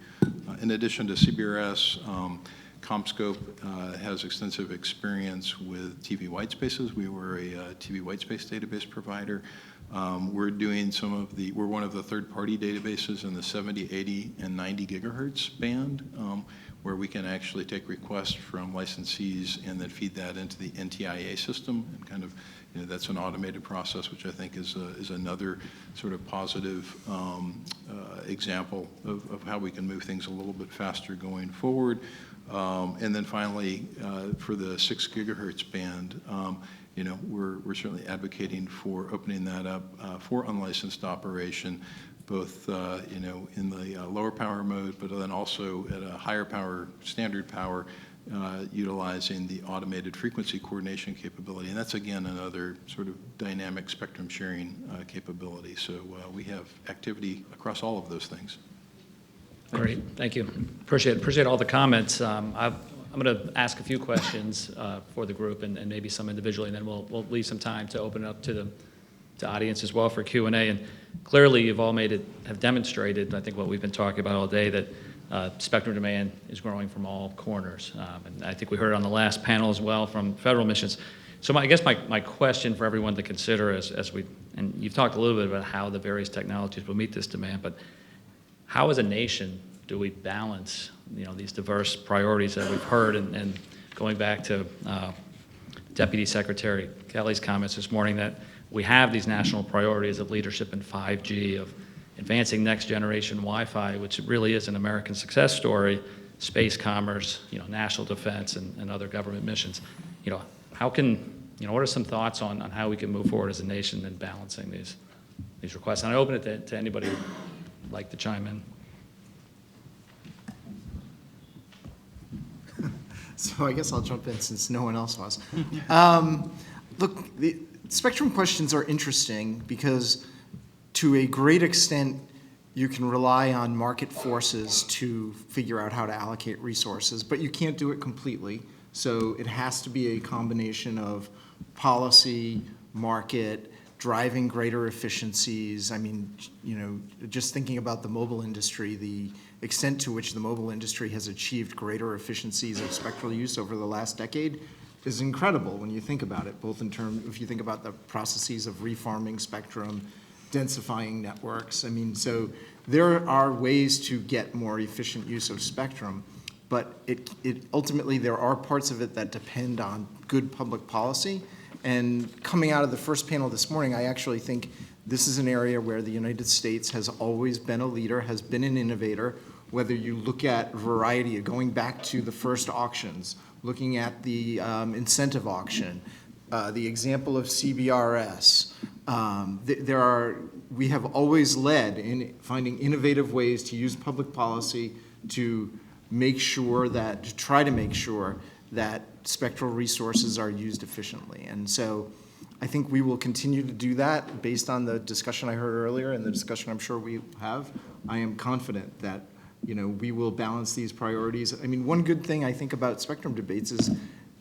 In addition to CBRS, CommScope has extensive experience with TV white spaces. We were a TV white space database provider. We're doing we're one of the third-party databases in the 70, 80, and 90 gigahertz band, where we can actually take requests from licensees and then feed that into the NTIA system, and kind of, that's an automated process, which I think is another sort of positive example of how we can move things a little bit faster going forward. And then finally, for the 6 gigahertz band, we're certainly advocating for opening that up for unlicensed operation, both in the lower power mode, but then also at a higher power, standard power, utilizing the automated frequency coordination capability. And that's, again, another sort of dynamic spectrum sharing capability. So we have activity across all of those things. Great, thank you. Appreciate all the comments. I'm going to ask a few questions for the group and maybe some individually, and then we'll leave some time to open it up to the audience as well for Q&A. And clearly, you've all have demonstrated, I think, what we've been talking about all day, that spectrum demand is growing from all corners. And I think we heard it on the last panel as well from federal missions. So I guess my question for everyone to consider and you've talked a little bit about how the various technologies will meet this demand, but how as a nation do we balance these diverse priorities that we've heard, and going back to Deputy Secretary Kelly's comments this morning, that we have these national priorities of leadership in 5G, of advancing next generation Wi-Fi, which really is an American success story, space commerce, national defense, and other government missions. What are some thoughts on how we can move forward as a nation in balancing these requests? And I open it to anybody who'd like to chime in. So I guess I'll jump in since no one else was. Look, the spectrum questions are interesting because to a great extent, you can rely on market forces to figure out how to allocate resources, but you can't do it completely. So it has to be a combination of policy, market, driving greater efficiencies. I mean, just thinking about the mobile industry, the extent to which the mobile industry has achieved greater efficiencies of spectral use over the last decade is incredible when you think about it, both in terms, if you think about the processes of refarming spectrum, densifying networks. I mean, so there are ways to get more efficient use of spectrum, but it ultimately there are parts of it that depend on good public policy. And coming out of the first panel this morning, I actually think This is an area where the United States has always been a leader, has been an innovator. Whether you look at variety, going back to the first auctions, looking at the incentive auction, the example of CBRS, we have always led in finding innovative ways to use public policy to try to make sure that spectral resources are used efficiently. And so I think we will continue to do that based on the discussion I heard earlier and the discussion I'm sure we have. I am confident that we will balance these priorities. I mean, one good thing I think about spectrum debates is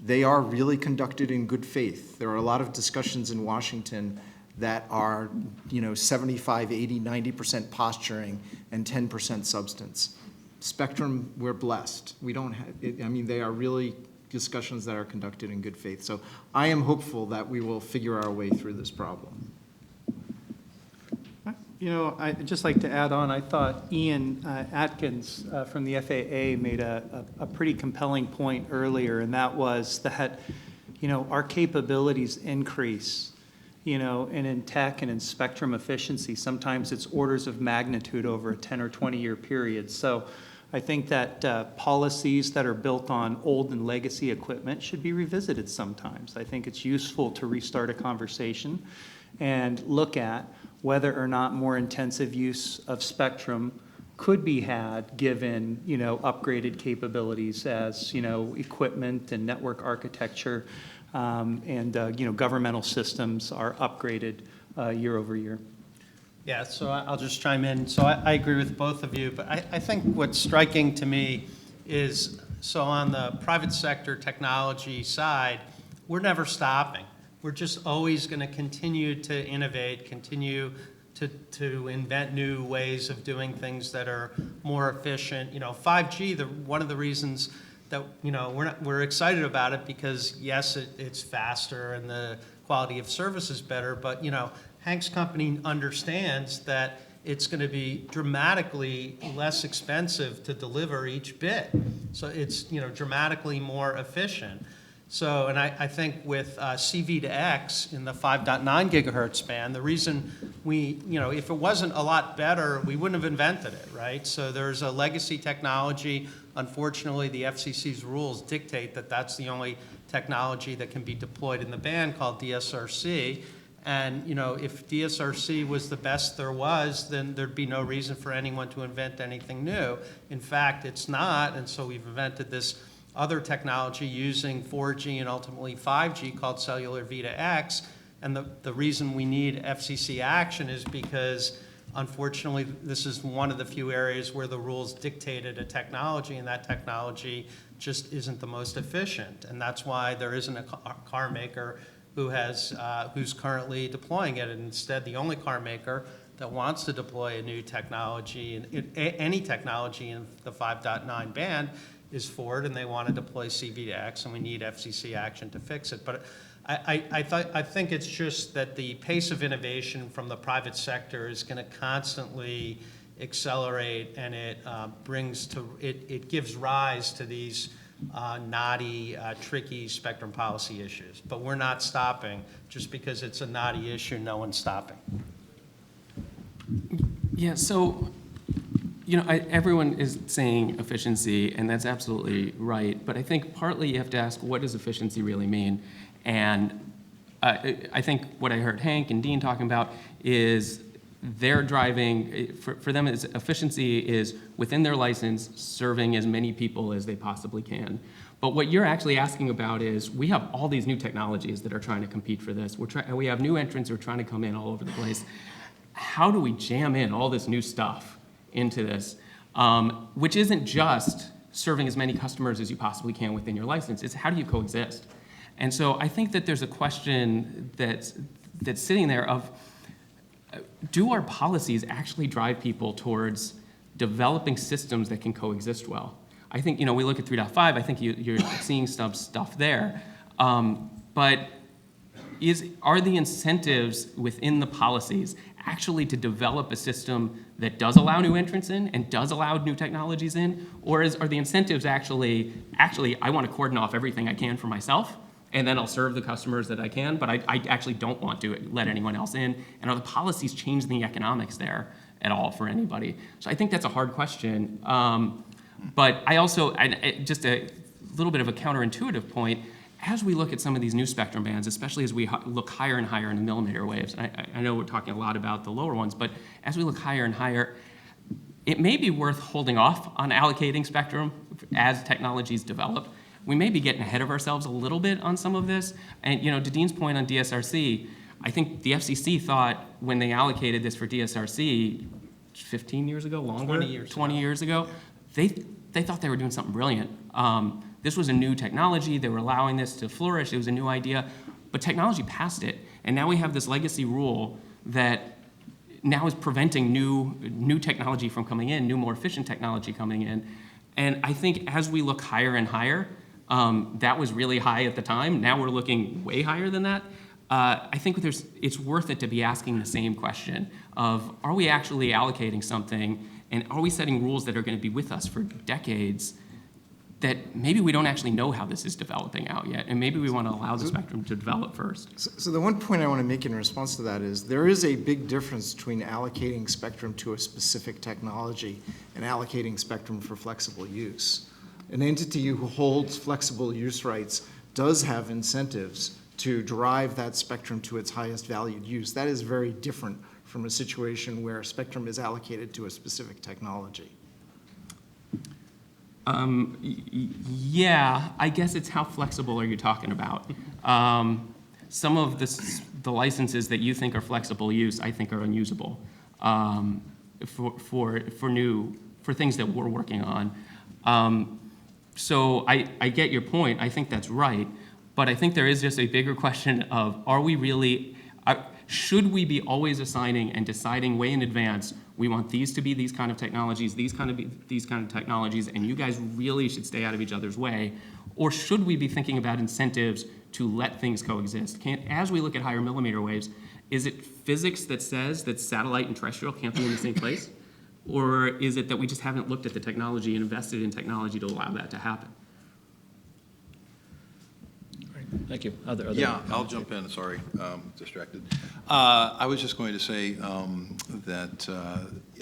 they are really conducted in good faith. There are a lot of discussions in Washington that are, 75, 80, 90% posturing and 10% substance. Spectrum, we're blessed. We don't have, they are really discussions that are conducted in good faith. So I am hopeful that we will figure our way through this problem. I'd just like to add on, I thought Ian Atkins from the FAA made a pretty compelling point earlier, and that was that, our capabilities increase, and in tech and in spectrum efficiency. Sometimes it's orders of magnitude over a 10 or 20-year period. So I think that policies that are built on old and legacy equipment should be revisited sometimes. I think it's useful to restart a conversation and look at whether or not more intensive use of spectrum could be had given, upgraded capabilities as, equipment and network architecture and governmental systems are upgraded year over year. Yeah, so I'll just chime in. So I agree with both of you, but I think what's striking to me is, so on the private sector technology side, we're never stopping. We're just always going to continue to innovate, continue to invent new ways of doing things that are more efficient. 5G, one of the reasons that we're excited about it, because yes, it's faster and the quality of service is better, but Hank's company understands that it's going to be dramatically less expensive to deliver each bit. So it's dramatically more efficient. So, and I think with CV to X in the 5.9 gigahertz band, the reason we, if it wasn't a lot better, we wouldn't have invented it, right? So there's a legacy technology. Unfortunately, the FCC's rules dictate that that's the only technology that can be deployed in the band, called DSRC. And, if DSRC was the best there was, then there'd be no reason for anyone to invent anything new. In fact, it's not, and so we've invented this other technology using 4G and ultimately 5G called cellular V2X. And the reason we need FCC action is because, unfortunately, this is one of the few areas where the rules dictated a technology, and that technology just isn't the most efficient. And that's why there isn't a car maker who's currently deploying it. And instead, the only car maker that wants to deploy a new technology, any technology in the 5.9 band, is Ford, and they want to deploy CV2X, and we need FCC action to fix it. But I think it's just that the pace of innovation from the private sector is going to constantly accelerate, and it gives rise to these knotty, tricky spectrum policy issues. But we're not stopping. Just because it's a knotty issue, no one's stopping. Yeah, so everyone is saying efficiency, and that's absolutely right. But I think partly you have to ask, what does efficiency really mean? And I think what I heard Hank and Dean talking about is they're driving, for them, efficiency is within their license, serving as many people as they possibly can. But what you're actually asking about is, we have all these new technologies that are trying to compete for this. We have new entrants who are trying to come in all over the place. How do we jam in all this new stuff into this, which isn't just serving as many customers as you possibly can within your license? It's how do you coexist? And so I think that there's a question that's sitting there of, do our policies actually drive people towards developing systems that can coexist well? I think, we look at 3.5, I think you're seeing some stuff there. But are the incentives within the policies actually to develop a system that does allow new entrants in and does allow new technologies in? Or are the incentives actually, I want to cordon off everything I can for myself, and then I'll serve the customers that I can, but I actually don't want to let anyone else in. And are the policies changing the economics there at all for anybody? So I think that's a hard question. But I also, just a little bit of a counterintuitive point, as we look at some of these new spectrum bands, especially as we look higher and higher in the millimeter waves, I know we're talking a lot about the lower ones, but as we look higher and higher, it may be worth holding off on allocating spectrum as technologies develop. We may be getting ahead of ourselves a little bit on some of this. And to Dean's point on DSRC, I think the FCC thought when they allocated this for DSRC 15 years ago, longer? 20 years ago, they thought they were doing something brilliant. This was a new technology. They were allowing this to flourish. It was a new idea. But technology passed it. And now we have this legacy rule that now is preventing new technology from coming in, new, more efficient technology coming in. And I think as we look higher and higher, that was really high at the time. Now we're looking way higher than that. I think it's worth it to be asking the same question of, are we actually allocating something, and are we setting rules that are going to be with us for decades that maybe we don't actually know how this is developing out yet, and maybe we want to allow the spectrum to develop first. So the one point I want to make in response to that is there is a big difference between allocating spectrum to a specific technology and allocating spectrum for flexible use. An entity who holds flexible use rights does have incentives to drive that spectrum to its highest valued use. That is very different from a situation where spectrum is allocated to a specific technology. Yeah, I guess it's how flexible are you talking about? Some of the licenses that you think are flexible use, I think are unusable for things that we're working on. So I get your point. I think that's right. But I think there is just a bigger question of, should we be always assigning and deciding way in advance, we want these to be these kind of technologies, these kind of technologies, and you guys really should stay out of each other's way? Or should we be thinking about incentives to let things coexist? As we look at higher millimeter waves, is it physics that says that satellite and terrestrial can't be in the same place? Or is it that we just haven't looked at the technology and invested in technology to allow that to happen? Thank you. Yeah, I'll jump in. Sorry, distracted. I was just going to say that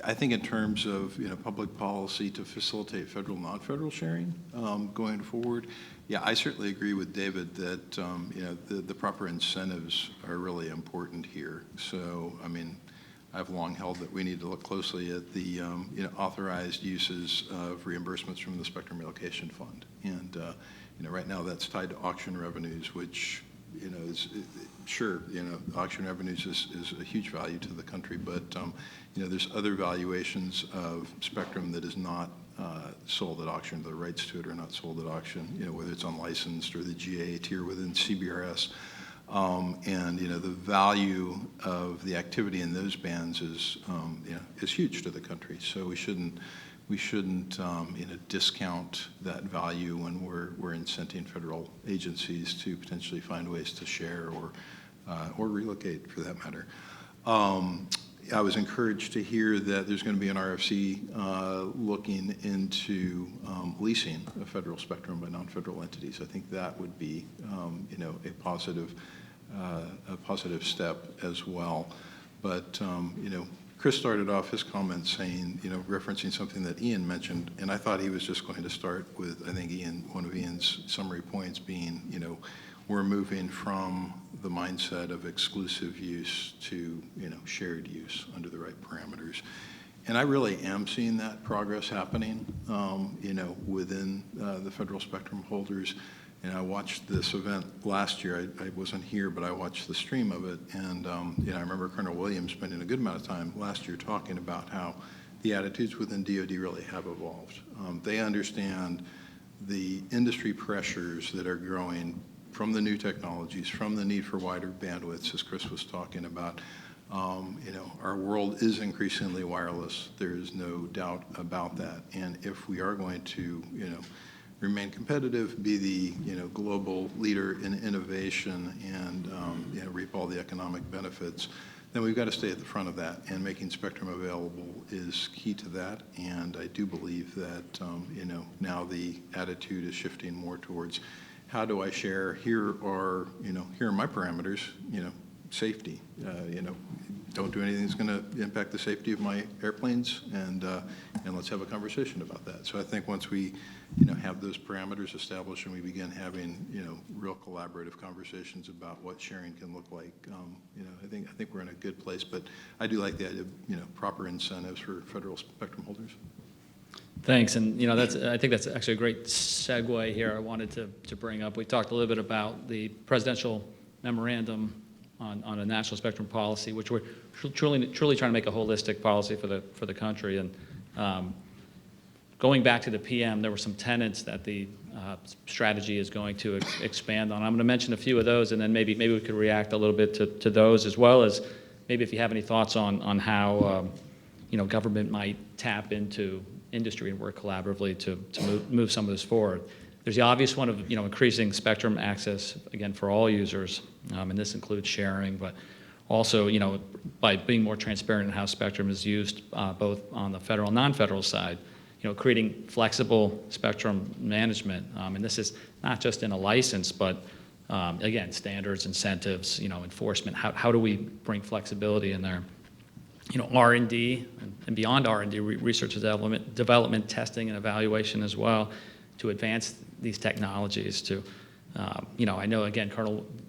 I think in terms of public policy to facilitate federal non-federal sharing going forward, yeah, I certainly agree with David that the proper incentives are really important here. So I mean, I've long held that we need to look closely at the authorized uses of reimbursements from the Spectrum Relocation Fund, and right now that's tied to auction revenues, which is sure auction revenues is a huge value to the country, but there's other valuations of spectrum that is not sold at auction. The rights to it are not sold at auction, whether it's unlicensed or the GA tier within CBRS. And the value of the activity in those bands is huge to the country. So we shouldn't discount that value when we're incenting federal agencies to potentially find ways to share or relocate, for that matter. I was encouraged to hear that there's going to be an RFC looking into leasing of federal spectrum by non-federal entities. I think that would be a positive step as well. But Chris started off his comments saying, referencing something that Ian mentioned, and I thought he was just going to start with, I think one of Ian's summary points being, we're moving from the mindset of exclusive use to, shared use under the right parameters. And I really am seeing that progress happening, within the federal spectrum holders. And I watched this event last year. I wasn't here, but I watched the stream of it. And, I remember Colonel Williams spending a good amount of time last year talking about how the attitudes within DoD really have evolved. They understand the industry pressures that are growing from the new technologies, from the need for wider bandwidths, as Chris was talking about. Our world is increasingly wireless. There is no doubt about that. And if we are going to, remain competitive, be the global leader in innovation, and reap all the economic benefits, then we've got to stay at the front of that. And making spectrum available is key to that. And I do believe that now the attitude is shifting more towards how do I share? Here are my parameters, safety, don't do anything that's going to impact the safety of my airplanes, and let's have a conversation about that. So I think once we, have those parameters established and we begin having, real collaborative conversations about what sharing can look like, I think we're in a good place. But I do like the idea of, proper incentives for federal spectrum holders. Thanks, and I think that's actually a great segue here. I wanted to bring up. We talked a little bit about the presidential memorandum on a national spectrum policy, which we're truly trying to make a holistic policy for the country. And going back to the PM, there were some tenets that the strategy is going to expand on. I'm going to mention a few of those, and then maybe we could react a little bit to those, as well as maybe if you have any thoughts on how government might tap into industry and work collaboratively to move some of this forward. There's the obvious one of increasing spectrum access, again, for all users, and this includes sharing, but also by being more transparent in how spectrum is used, both on the federal and non-federal side, creating flexible spectrum management, and this is not just in a license, but again, standards, incentives, enforcement. How do we bring flexibility in there? R&D and beyond R&D, research and development, testing and evaluation as well, to advance these technologies. To, I know again,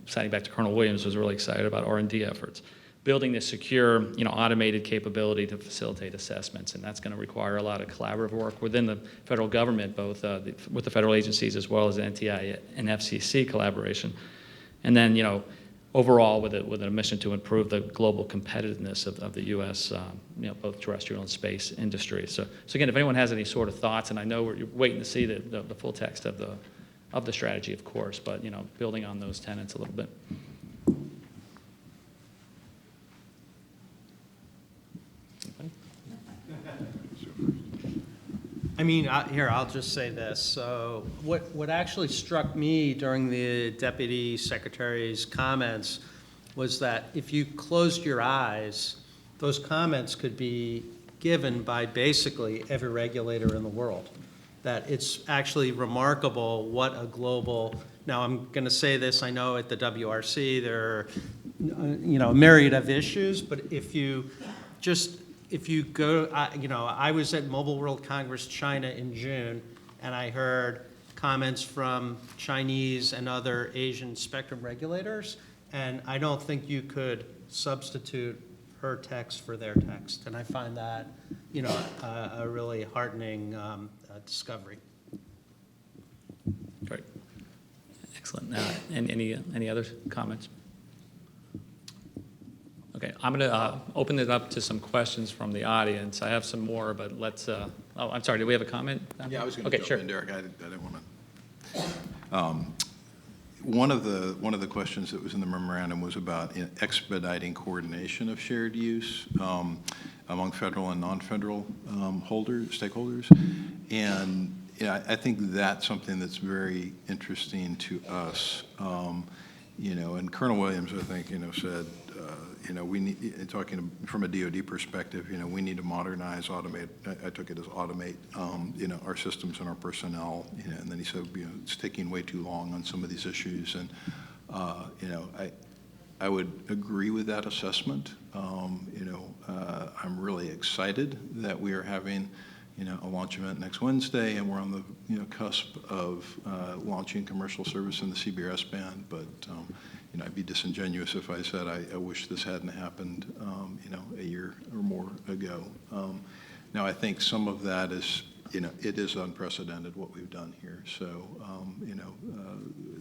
citing back to Colonel Williams, was really excited about R&D efforts, building this secure, automated capability to facilitate assessments, and that's going to require a lot of collaborative work within the federal government, both with the federal agencies as well as NTIA and FCC collaboration, and then overall, with a mission to improve the global competitiveness of the U.S., both terrestrial and space industry. So again, if anyone has any sort of thoughts, and I know you're waiting to see the full text of the strategy, of course, but building on those tenets a little bit. I mean, here, I'll just say this. So what actually struck me during the Deputy Secretary's comments was that if you closed your eyes, those comments could be given by basically every regulator in the world. That it's actually remarkable what a global, now I'm going to say this, I know at the WRC there are, a myriad of issues, but if you go, I was at Mobile World Congress China in June, and I heard comments from Chinese and other Asian spectrum regulators, and I don't think you could substitute her text for their text. And I find that, a really heartening discovery. Great. Excellent. And any other comments? Okay, I'm going to open it up to some questions from the audience. I have some more, but let's, I'm sorry, do we have a comment? Yeah, I was going to jump in, Derek. I didn't want to. One of the questions that was in the memorandum was about expediting coordination of shared use among federal and non-federal stakeholders. And I think that's something that's very interesting to us. And Colonel Williams, I think, said, we need, talking from a DoD perspective, we need to modernize, automate. I took it as automate, our systems and our personnel. And then he said, it's taking way too long on some of these issues. And I would agree with that assessment. I'm really excited that we are having, a launch event next Wednesday, and we're on the, cusp of launching commercial service in the CBRS band. But I'd be disingenuous if I said I wish this hadn't happened, a year or more ago. Now, I think some of that is, it is unprecedented what we've done here. So,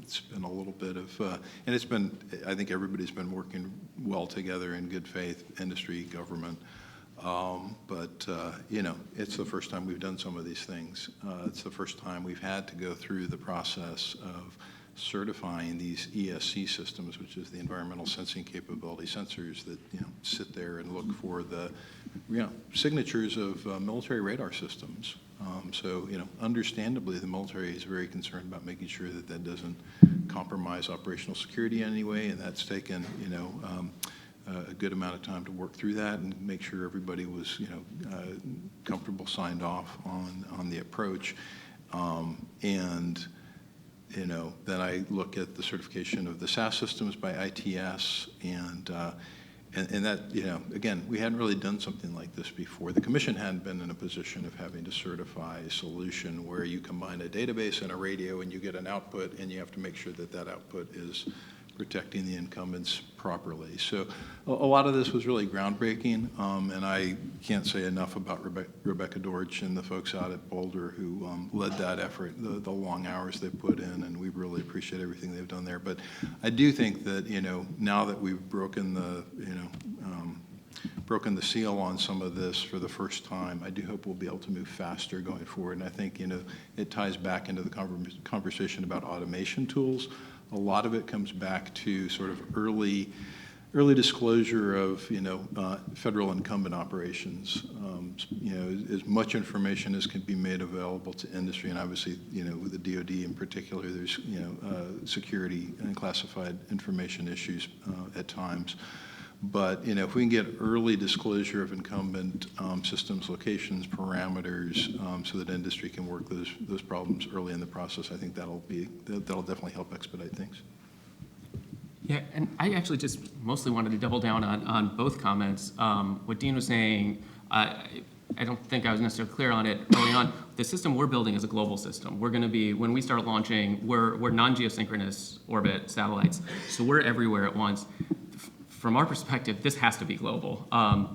it's been a little bit of, and it's been, I think everybody's been working well together in good faith, industry, government. But it's the first time we've done some of these things. It's the first time we've had to go through the process of certifying these ESC systems, which is the environmental sensing capability sensors that sit there and look for the signatures of military radar systems. So understandably, the military is very concerned about making sure that that doesn't compromise operational security in any way, and that's taken a good amount of time to work through that and make sure everybody was comfortable, signed off on the approach. And Then I look at the certification of the SAS systems by ITS, and that, again, we hadn't really done something like this before. The commission hadn't been in a position of having to certify a solution where you combine a database and a radio and you get an output, and you have to make sure that that output is protecting the incumbents properly. So a lot of this was really groundbreaking, and I can't say enough about Rebecca Dorch and the folks out at Boulder who led that effort, the long hours they put in, and we really appreciate everything they've done there. But I do think that, now that we've broken the seal on some of this for the first time, I do hope we'll be able to move faster going forward. And I think, it ties back into the conversation about automation tools. A lot of it comes back to sort of early disclosure of, federal incumbent operations. As much information as can be made available to industry, and obviously, with the DoD in particular, there's, security and classified information issues at times. But, if we can get early disclosure of incumbent systems, locations, parameters, so that industry can work those problems early in the process, I think that'll definitely help expedite things. Yeah, and I actually just mostly wanted to double down on both comments. What Dean was saying, I don't think I was necessarily clear on it early on. The system we're building is a global system. We're going to be, when we start launching, we're non-geosynchronous orbit satellites, so we're everywhere at once. From our perspective, this has to be global.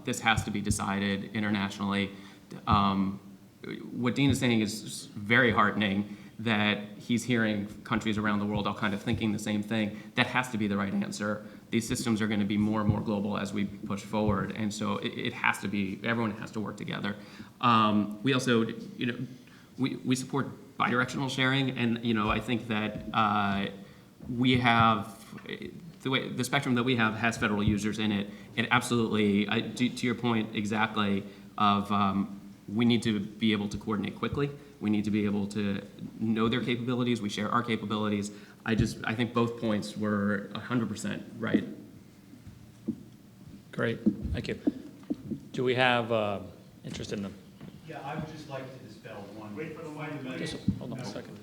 This has to be decided internationally. What Dean is saying is very heartening, that he's hearing countries around the world all kind of thinking the same thing. That has to be the right answer. These systems are going to be more and more global as we push forward, and so it has to be, everyone has to work together. We also, we support bidirectional sharing, and I think that we have, the spectrum that we have has federal users in it. And absolutely, to your point exactly, of we need to be able to coordinate quickly. We need to be able to know their capabilities. We share our capabilities. I think both points were 100% right. Great, thank you. Do we have interest in them? Yeah, I would just like to dispel one. Wait for the mic. Just hold on a second.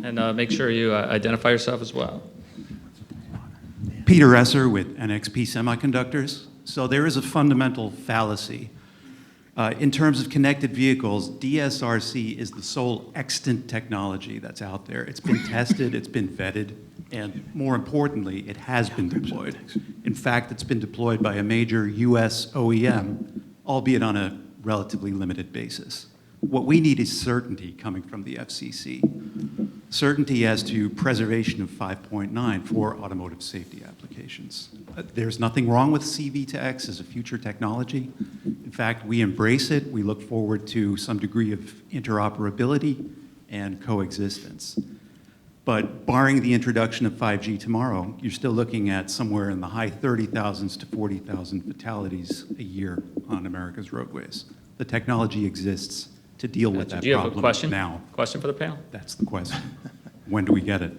And make sure you identify yourself as well. Peter Esser with NXP Semiconductors. So there is a fundamental fallacy. In terms of connected vehicles, DSRC is the sole extant technology that's out there. It's been tested, it's been vetted, and more importantly, it has been deployed. In fact, it's been deployed by a major US OEM, albeit on a relatively limited basis. What we need is certainty coming from the FCC. Certainty as to preservation of 5.9 for automotive safety applications. There's nothing wrong with C-V2X as a future technology. In fact, we embrace it. We look forward to some degree of interoperability and coexistence. But barring the introduction of 5G tomorrow, you're still looking at somewhere in the high 30,000s to 40,000 fatalities a year on America's roadways. The technology exists to deal with that Do you have a problem question? now. Question for the panel? That's the question. When do we get it?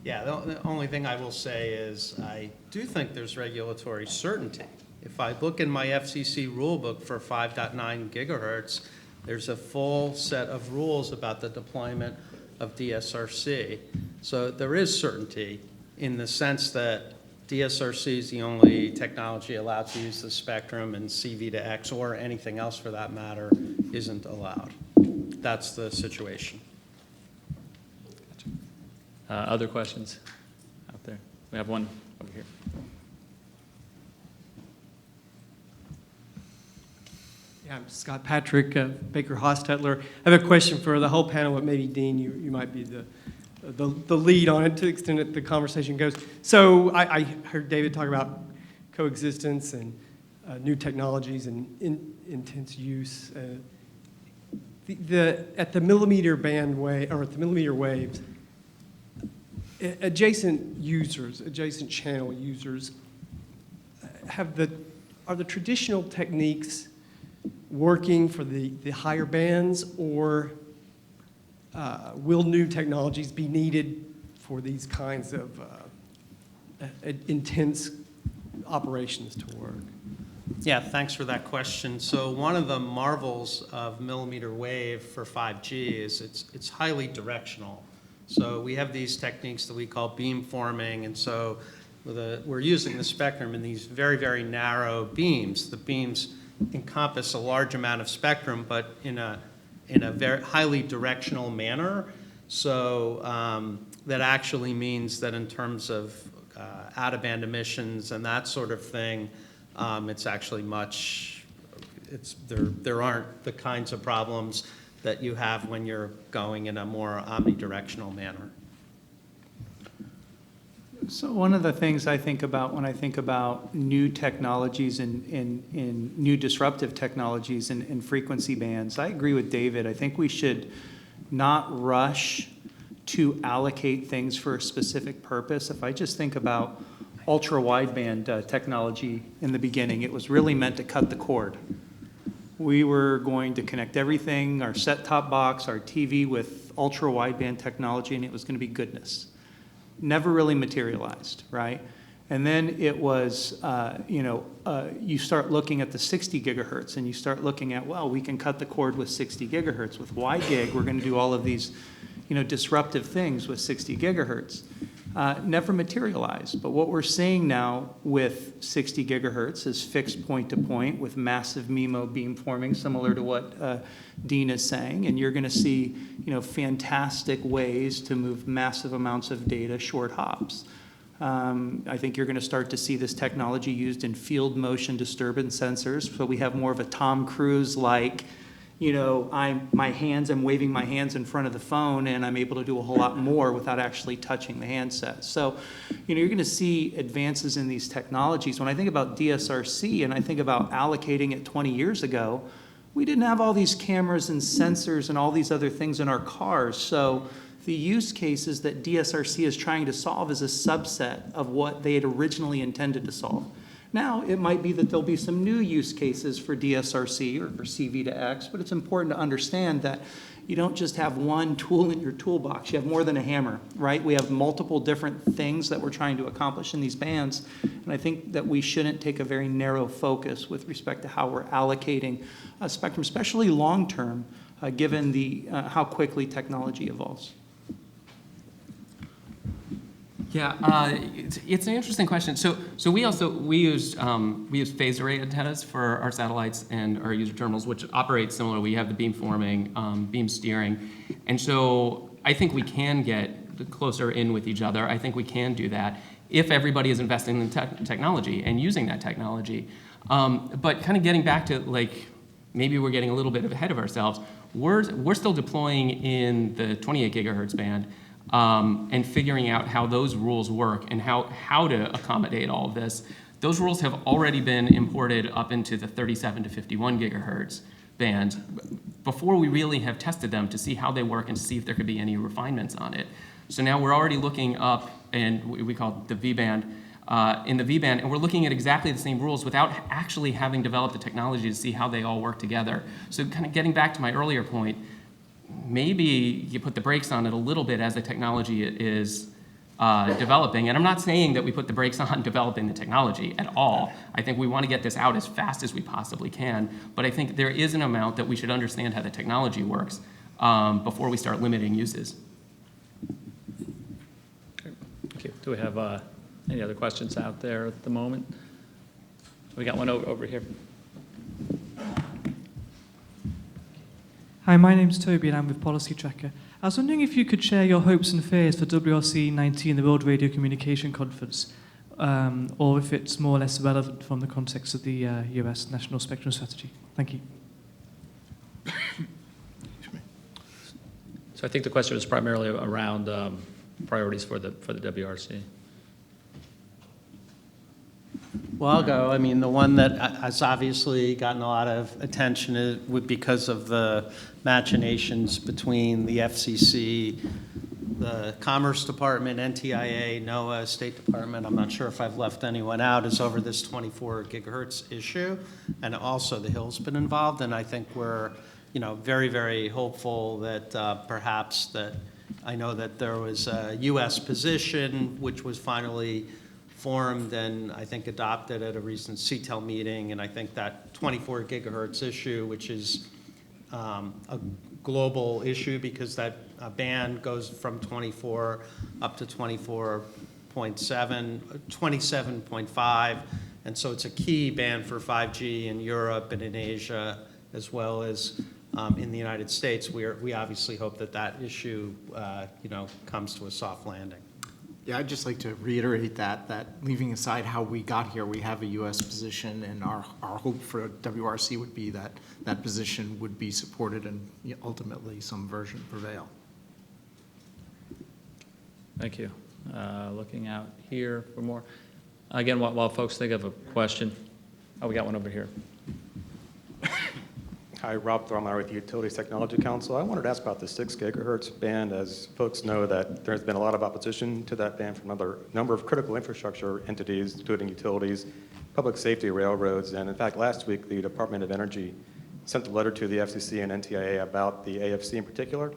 Yeah, the only thing I will say is I do think there's regulatory certainty. If I look in my FCC rulebook for 5.9 gigahertz, there's a full set of rules about the deployment of DSRC. So there is certainty in the sense that DSRC is the only technology allowed to use the spectrum, and C-V2X or anything else for that matter isn't allowed. That's the situation. Other questions out there? We have one over here. Yeah, I'm Scott Patrick, Baker Hostetler. I have a question for the whole panel, but maybe Dean, you might be the lead on it to the extent that the conversation goes. So I heard David talk about coexistence and new technologies and intense use. At the millimeter band or at the millimeter waves, adjacent users, adjacent channel users, are the traditional techniques working for the higher bands, or will new technologies be needed for these kinds of intense operations to work? Yeah, thanks for that question. So one of the marvels of millimeter wave for 5G is it's highly directional. So we have these techniques that we call beamforming, and so we're using the spectrum in these very, very narrow beams. The beams encompass a large amount of spectrum, but in a very highly directional manner. So that actually means that in terms of out-of-band emissions and that sort of thing, it's actually there aren't the kinds of problems that you have when you're going in a more omnidirectional manner. So one of the things I think about when I think about new technologies and new disruptive technologies in frequency bands, I agree with David. I think we should not rush to allocate things for a specific purpose. If I just think about ultra-wideband technology in the beginning, it was really meant to cut the cord. We were going to connect everything, our set-top box, our TV with ultra-wideband technology, and it was going to be goodness. Never really materialized, right? And then it was, you start looking at the 60 gigahertz, and you start looking at, well, we can cut the cord with 60 gigahertz. With WiGig, we're going to do all of these, disruptive things with 60 gigahertz. Never materialized. But what we're seeing now with 60 gigahertz is fixed point-to-point with massive MIMO beamforming, similar to what Dean is saying. And you're going to see, fantastic ways to move massive amounts of data short hops. I think you're going to start to see this technology used in field motion disturbance sensors. So we have more of a Tom Cruise-like, I'm waving my hands in front of the phone, and I'm able to do a whole lot more without actually touching the handset. So, you're going to see advances in these technologies. When I think about DSRC and I think about allocating it 20 years ago, we didn't have all these cameras and sensors and all these other things in our cars. So the use cases that DSRC is trying to solve is a subset of what they had originally intended to solve. Now, it might be that there'll be some new use cases for DSRC or for CV2X, but it's important to understand that you don't just have one tool in your toolbox. You have more than a hammer, right? We have multiple different things that we're trying to accomplish in these bands, and I think that we shouldn't take a very narrow focus with respect to how we're allocating spectrum, especially long-term, given how quickly technology evolves. Yeah, it's an interesting question. So we use phased array antennas for our satellites and our user terminals, which operate similar. We have the beamforming, beam steering, and so I think we can get closer in with each other. I think we can do that if everybody is investing in technology and using that technology. But kind of getting back to maybe we're getting a little bit ahead of ourselves. We're still deploying in the 28 gigahertz band. And figuring out how those rules work and how to accommodate all of this. Those rules have already been imported up into the 37 to 51 gigahertz band before we really have tested them to see how they work and to see if there could be any refinements on it. So now we're already looking up, and we call it the V-band, in the V-band, and we're looking at exactly the same rules without actually having developed the technology to see how they all work together. So kind of getting back to my earlier point, maybe you put the brakes on it a little bit as the technology is developing. And I'm not saying that we put the brakes on developing the technology at all. I think we want to get this out as fast as we possibly can. But I think there is an amount that we should understand how the technology works before we start limiting uses. Thank you. Do we have any other questions out there at the moment? We got one over here. Hi, my name's Toby and I'm with Policy Tracker. I was wondering if you could share your hopes and fears for WRC 19, the World Radio Communication Conference, or if it's more or less relevant from the context of the US National Spectrum Strategy. Thank you. So I think the question is primarily around priorities for the WRC. Well, I'll go. I mean, the one that has obviously gotten a lot of attention is because of the machinations between the FCC, the Commerce Department, NTIA, NOAA, State Department. I'm not sure if I've left anyone out, is over this 24 gigahertz issue. And also the Hill's been involved. And I think we're, very, very hopeful that perhaps that I know that there was a U.S. position which was finally formed and I think adopted at a recent CTEL meeting, and I think that 24 gigahertz issue, which is a global issue because that band goes from 24 up to 24.7, 27.5, and so it's a key band for 5G in Europe and in Asia, as well as in the United States. We obviously hope that that issue, comes to a soft landing. Yeah, I'd just like to reiterate that leaving aside how we got here, we have a U.S. position, and our hope for WRC would be that that position would be supported and ultimately some version prevail. Thank you. Looking out here for more. Again, while folks think of a question. Oh, we got one over here. Hi, Rob Thormeyer with the Utilities Technology Council. I wanted to ask about the 6 gigahertz band. As folks know, that there's been a lot of opposition to that band from a number of critical infrastructure entities, including utilities, public safety, railroads, and in fact, last week, the Department of Energy sent a letter to the FCC and NTIA about the AFC in particular,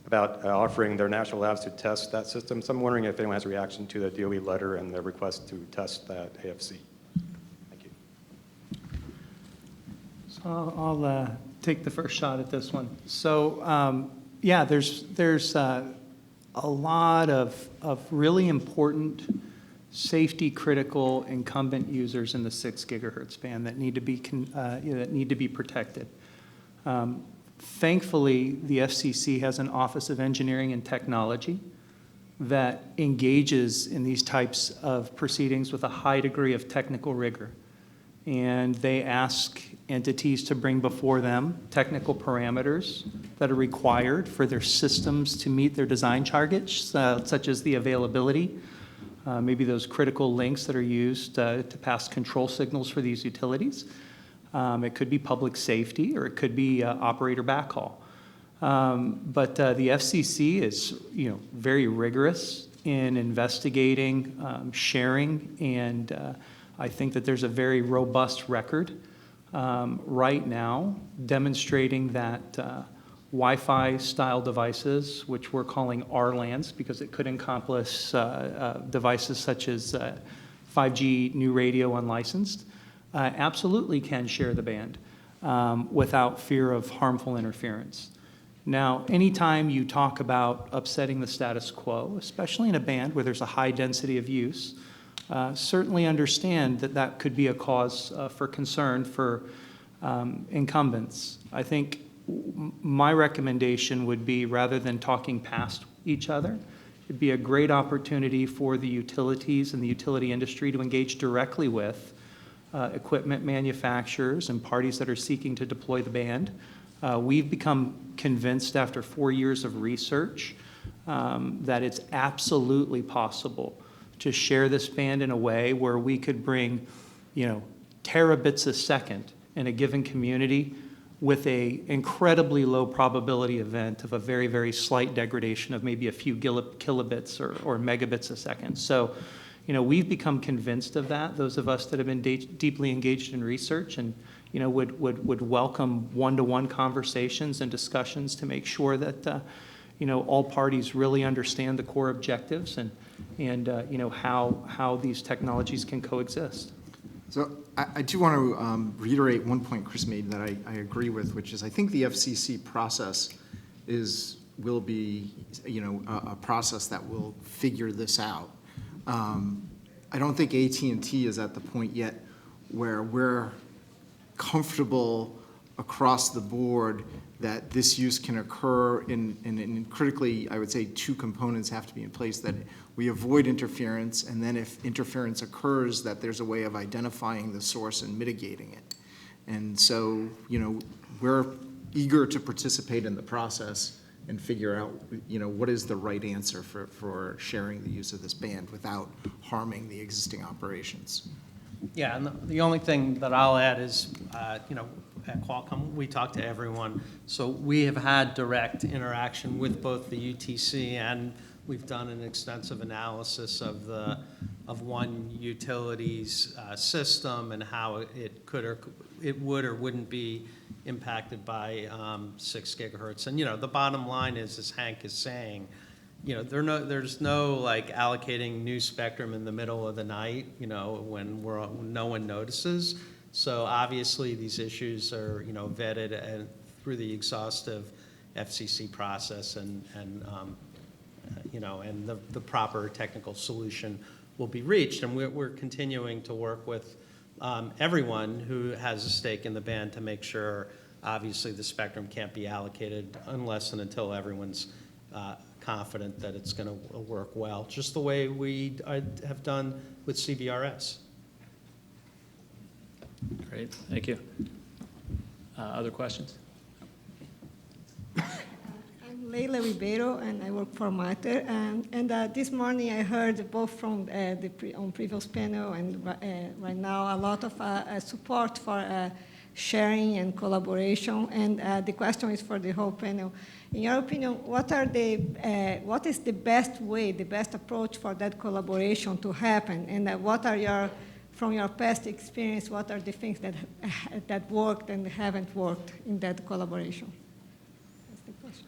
about offering their national labs to test that system. So I'm wondering if anyone has a reaction to the DOE letter and their request to test that AFC. Thank you. So I'll take the first shot at this one. So yeah, there's a lot of really important safety critical incumbent users in the 6 gigahertz band that need to be protected. Thankfully, the FCC has an Office of Engineering and Technology that engages in these types of proceedings with a high degree of technical rigor. And they ask entities to bring before them technical parameters that are required for their systems to meet their design targets, such as the availability, maybe those critical links that are used to pass control signals for these utilities. It could be public safety, or it could be operator backhaul. But the FCC is, very rigorous in investigating, sharing, and I think that there's a very robust record right now demonstrating that Wi-Fi style devices, which we're calling RLANs because it could encompass devices such as 5G new radio unlicensed, absolutely can share the band without fear of harmful interference. Now, anytime you talk about upsetting the status quo, especially in a band where there's a high density of use, certainly understand that that could be a cause for concern for incumbents. I think my recommendation would be, rather than talking past each other, it'd be a great opportunity for the utilities and the utility industry to engage directly with equipment manufacturers and parties that are seeking to deploy the band. We've become convinced after 4 years of research that it's absolutely possible to share this band in a way where we could bring, terabits a second in a given community with a incredibly low probability event of a very, very slight degradation of maybe a few kilobits or megabits a second. So, we've become convinced of that, those of us that have been deeply engaged in research, and, would welcome one-to-one conversations and discussions to make sure that, all parties really understand the core objectives and how these technologies can coexist. So I do want to reiterate one point Chris made that I agree with, which is I think the FCC process will be a process that will figure this out. I don't think AT&T is at the point yet where we're comfortable across the board that this use can occur in critically, I would say, 2 components have to be in place, that we avoid interference, and then if interference occurs, that there's a way of identifying the source and mitigating it. And so, we're eager to participate in the process and figure out, what is the right answer for sharing the use of this band without harming the existing operations. Yeah, and the only thing that I'll add is, at Qualcomm, we talk to everyone. So we have had direct interaction with both the UTC, and we've done an extensive analysis of one utility's system and how it would or wouldn't be impacted by 6 gigahertz. And the bottom line is, as Hank is saying, there's no like allocating new spectrum in the middle of the night, when no one notices. So obviously these issues are, vetted and through the exhaustive FCC process and the proper technical solution will be reached. And we're continuing to work with everyone who has a stake in the band to make sure, obviously, the spectrum can't be allocated unless and until everyone's confident that it's going to work well, just the way we have done with CBRS. Great, thank you. Other questions? I'm Leila Ribeiro, and I work for Matter. And this morning I heard both from on previous panel and right now a lot of support for sharing and collaboration. And the question is for the whole panel. In your opinion, what is the best way, the best approach for that collaboration to happen? And what are from your past experience, what are the things that worked and haven't worked in that collaboration? That's the question.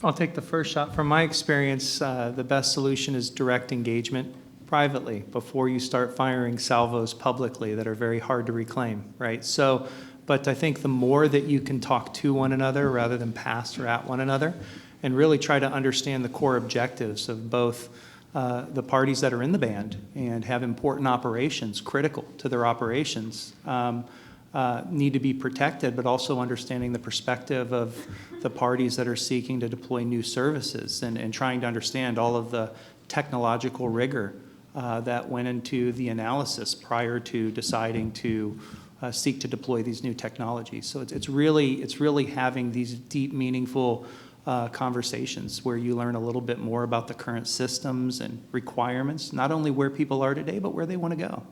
I'll take the first shot. From my experience, the best solution is direct engagement privately before you start firing salvos publicly that are very hard to reclaim, right? So, but I think the more that you can talk to one another rather than past or at one another, and really try to understand the core objectives of both the parties that are in the band and have important operations, critical to their operations, need to be protected, but also understanding the perspective of the parties that are seeking to deploy new services and trying to understand all of the technological rigor that went into the analysis prior to deciding to seek to deploy these new technologies. So it's really having these deep, meaningful conversations where you learn a little bit more about the current systems and requirements, not only where people are today, but where they want to go.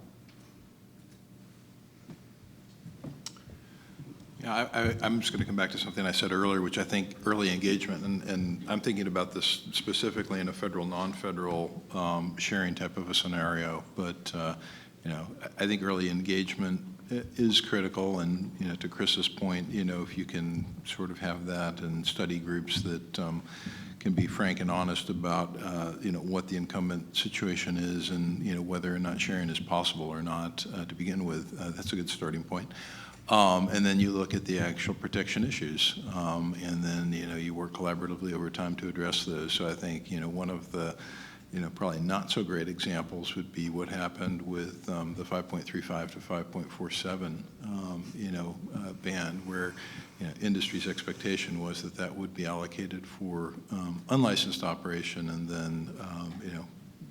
Yeah, I'm just going to come back to something I said earlier, which I think early engagement, and I'm thinking about this specifically in a federal, non-federal sharing type of a scenario, but I think early engagement is critical, and to Chris's point, if you can sort of have that and study groups that can be frank and honest about what the incumbent situation is and whether or not sharing is possible or not to begin with, that's a good starting point. And then you look at the actual protection issues, and then you work collaboratively over time to address those. So I think one of the probably not so great examples would be what happened with the 5.35 to 5.47 band, where industry's expectation was that that would be allocated for unlicensed operation, and then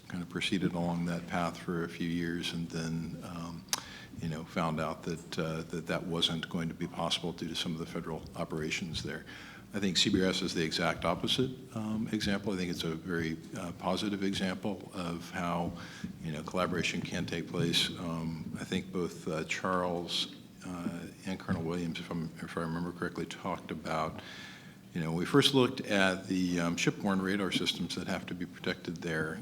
kind of proceeded along that path for a few years, and then found out that that wasn't going to be possible due to some of the federal operations there. I think CBRS is the exact opposite example. I think it's a very positive example of how collaboration can take place. I think both Charles and Colonel Williams, if I remember correctly, talked about when we first looked at the shipborne radar systems that have to be protected there,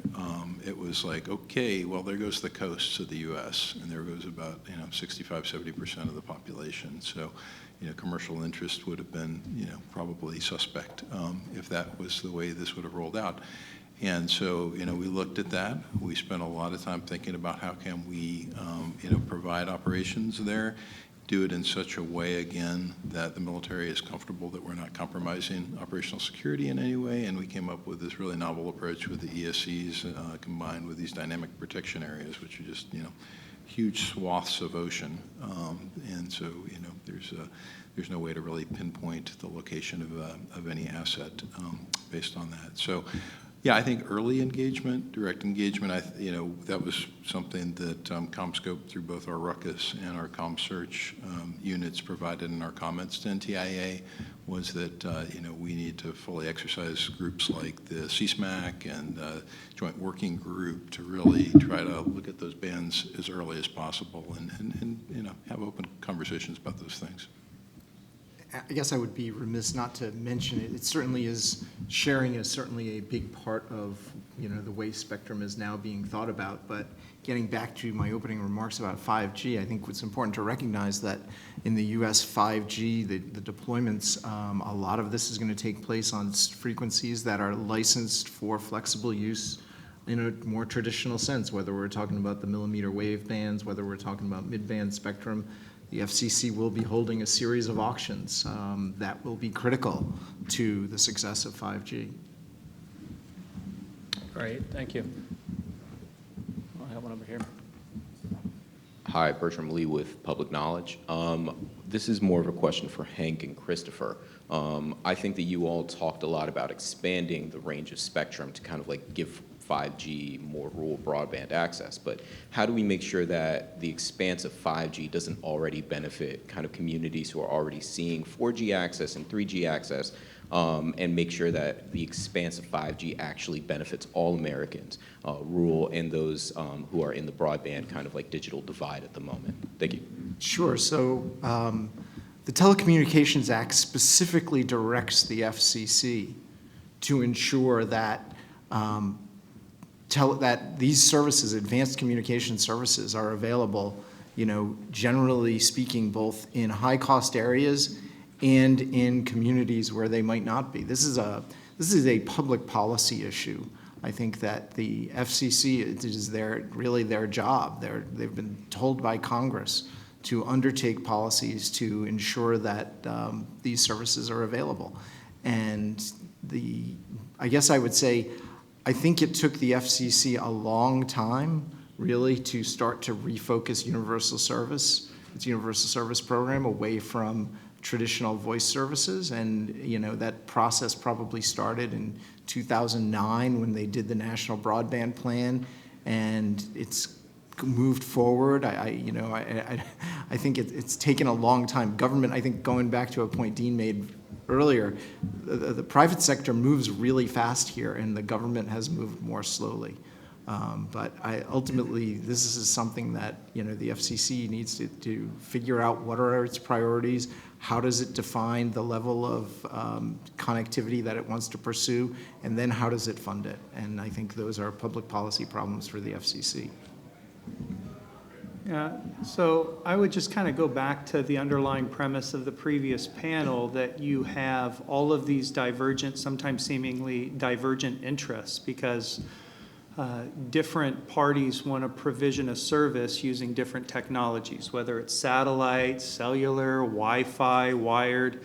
it was like, okay, well, there goes the coasts of the U.S., and there goes about 65–70% of the population. So commercial interest would have been probably suspect if that was the way this would have rolled out. And so we looked at that. We spent a lot of time thinking about how can we provide operations there, do it in such a way, again, that the military is comfortable that we're not compromising operational security in any way, and we came up with this really novel approach with the ESCs combined with these dynamic protection areas, which are just huge swaths of ocean, and so there's no way to really pinpoint the location of any asset based on that. So, yeah, I think early engagement, direct engagement, that was something that CommScope through both our Ruckus and our CommSearch units provided in our comments to NTIA, was that we need to fully exercise groups like the CSMAC and Joint Working Group to really try to look at those bands as early as possible and have open conversations about those things. I guess I would be remiss not to mention it. It certainly is, sharing is certainly a big part of, the way spectrum is now being thought about. But getting back to my opening remarks about 5G, I think it's important to recognize that in the U.S. 5G, the deployments, a lot of this is going to take place on frequencies that are licensed for flexible use in a more traditional sense, whether we're talking about the millimeter wave bands, whether we're talking about mid-band spectrum. The FCC will be holding a series of auctions that will be critical to the success of 5G. Great, thank you. I'll have one over here. Hi, Bertram Lee with Public Knowledge. This is more of a question for Hank and Christopher. I think that you all talked a lot about expanding the range of spectrum to kind of like give 5G more rural broadband access, but how do we make sure that the expanse of 5G doesn't already benefit kind of communities who are already seeing 4G access and 3G access, and make sure that the expanse of 5G actually benefits all Americans, rural and those who are in the broadband kind of like digital divide at the moment? Thank you. Sure. So the Telecommunications Act specifically directs the FCC to ensure that that these services, advanced communication services, are available, generally speaking, both in high-cost areas and in communities where they might not be. This is a public policy issue. I think that the FCC, it is really their job. They've been told by Congress to undertake policies to ensure that these services are available. And I guess I would say, I think it took the FCC a long time, really, to start to refocus universal service, its universal service program, away from traditional voice services. And that process probably started in 2009 when they did the National Broadband Plan, and it's moved forward. I think it's taken a long time. Government, I think, going back to a point Dean made earlier, the private sector moves really fast here, and the government has moved more slowly. But ultimately, this is something that the FCC needs to figure out. What are its priorities? How does it define the level of connectivity that it wants to pursue? And then how does it fund it? And I think those are public policy problems for the FCC. Yeah, so I would just kind of go back to the underlying premise of the previous panel, that you have all of these divergent, sometimes seemingly divergent interests, because different parties want to provision a service using different technologies, whether it's satellite, cellular, Wi-Fi, wired.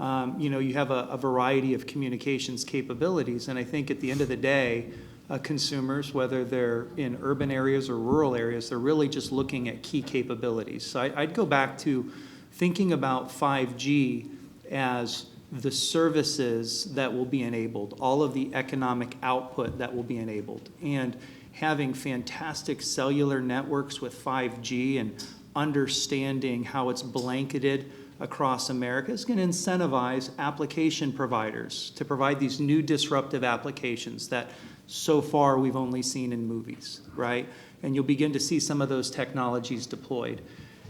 You have a variety of communications capabilities, and I think at the end of the day, consumers, whether they're in urban areas or rural areas, they're really just looking at key capabilities. So I'd go back to thinking about 5G as the services that will be enabled, all of the economic output that will be enabled, and having fantastic cellular networks with 5G and understanding how it's blanketed across America is going to incentivize application providers to provide these new disruptive applications that so far we've only seen in movies, right? And you'll begin to see some of those technologies deployed.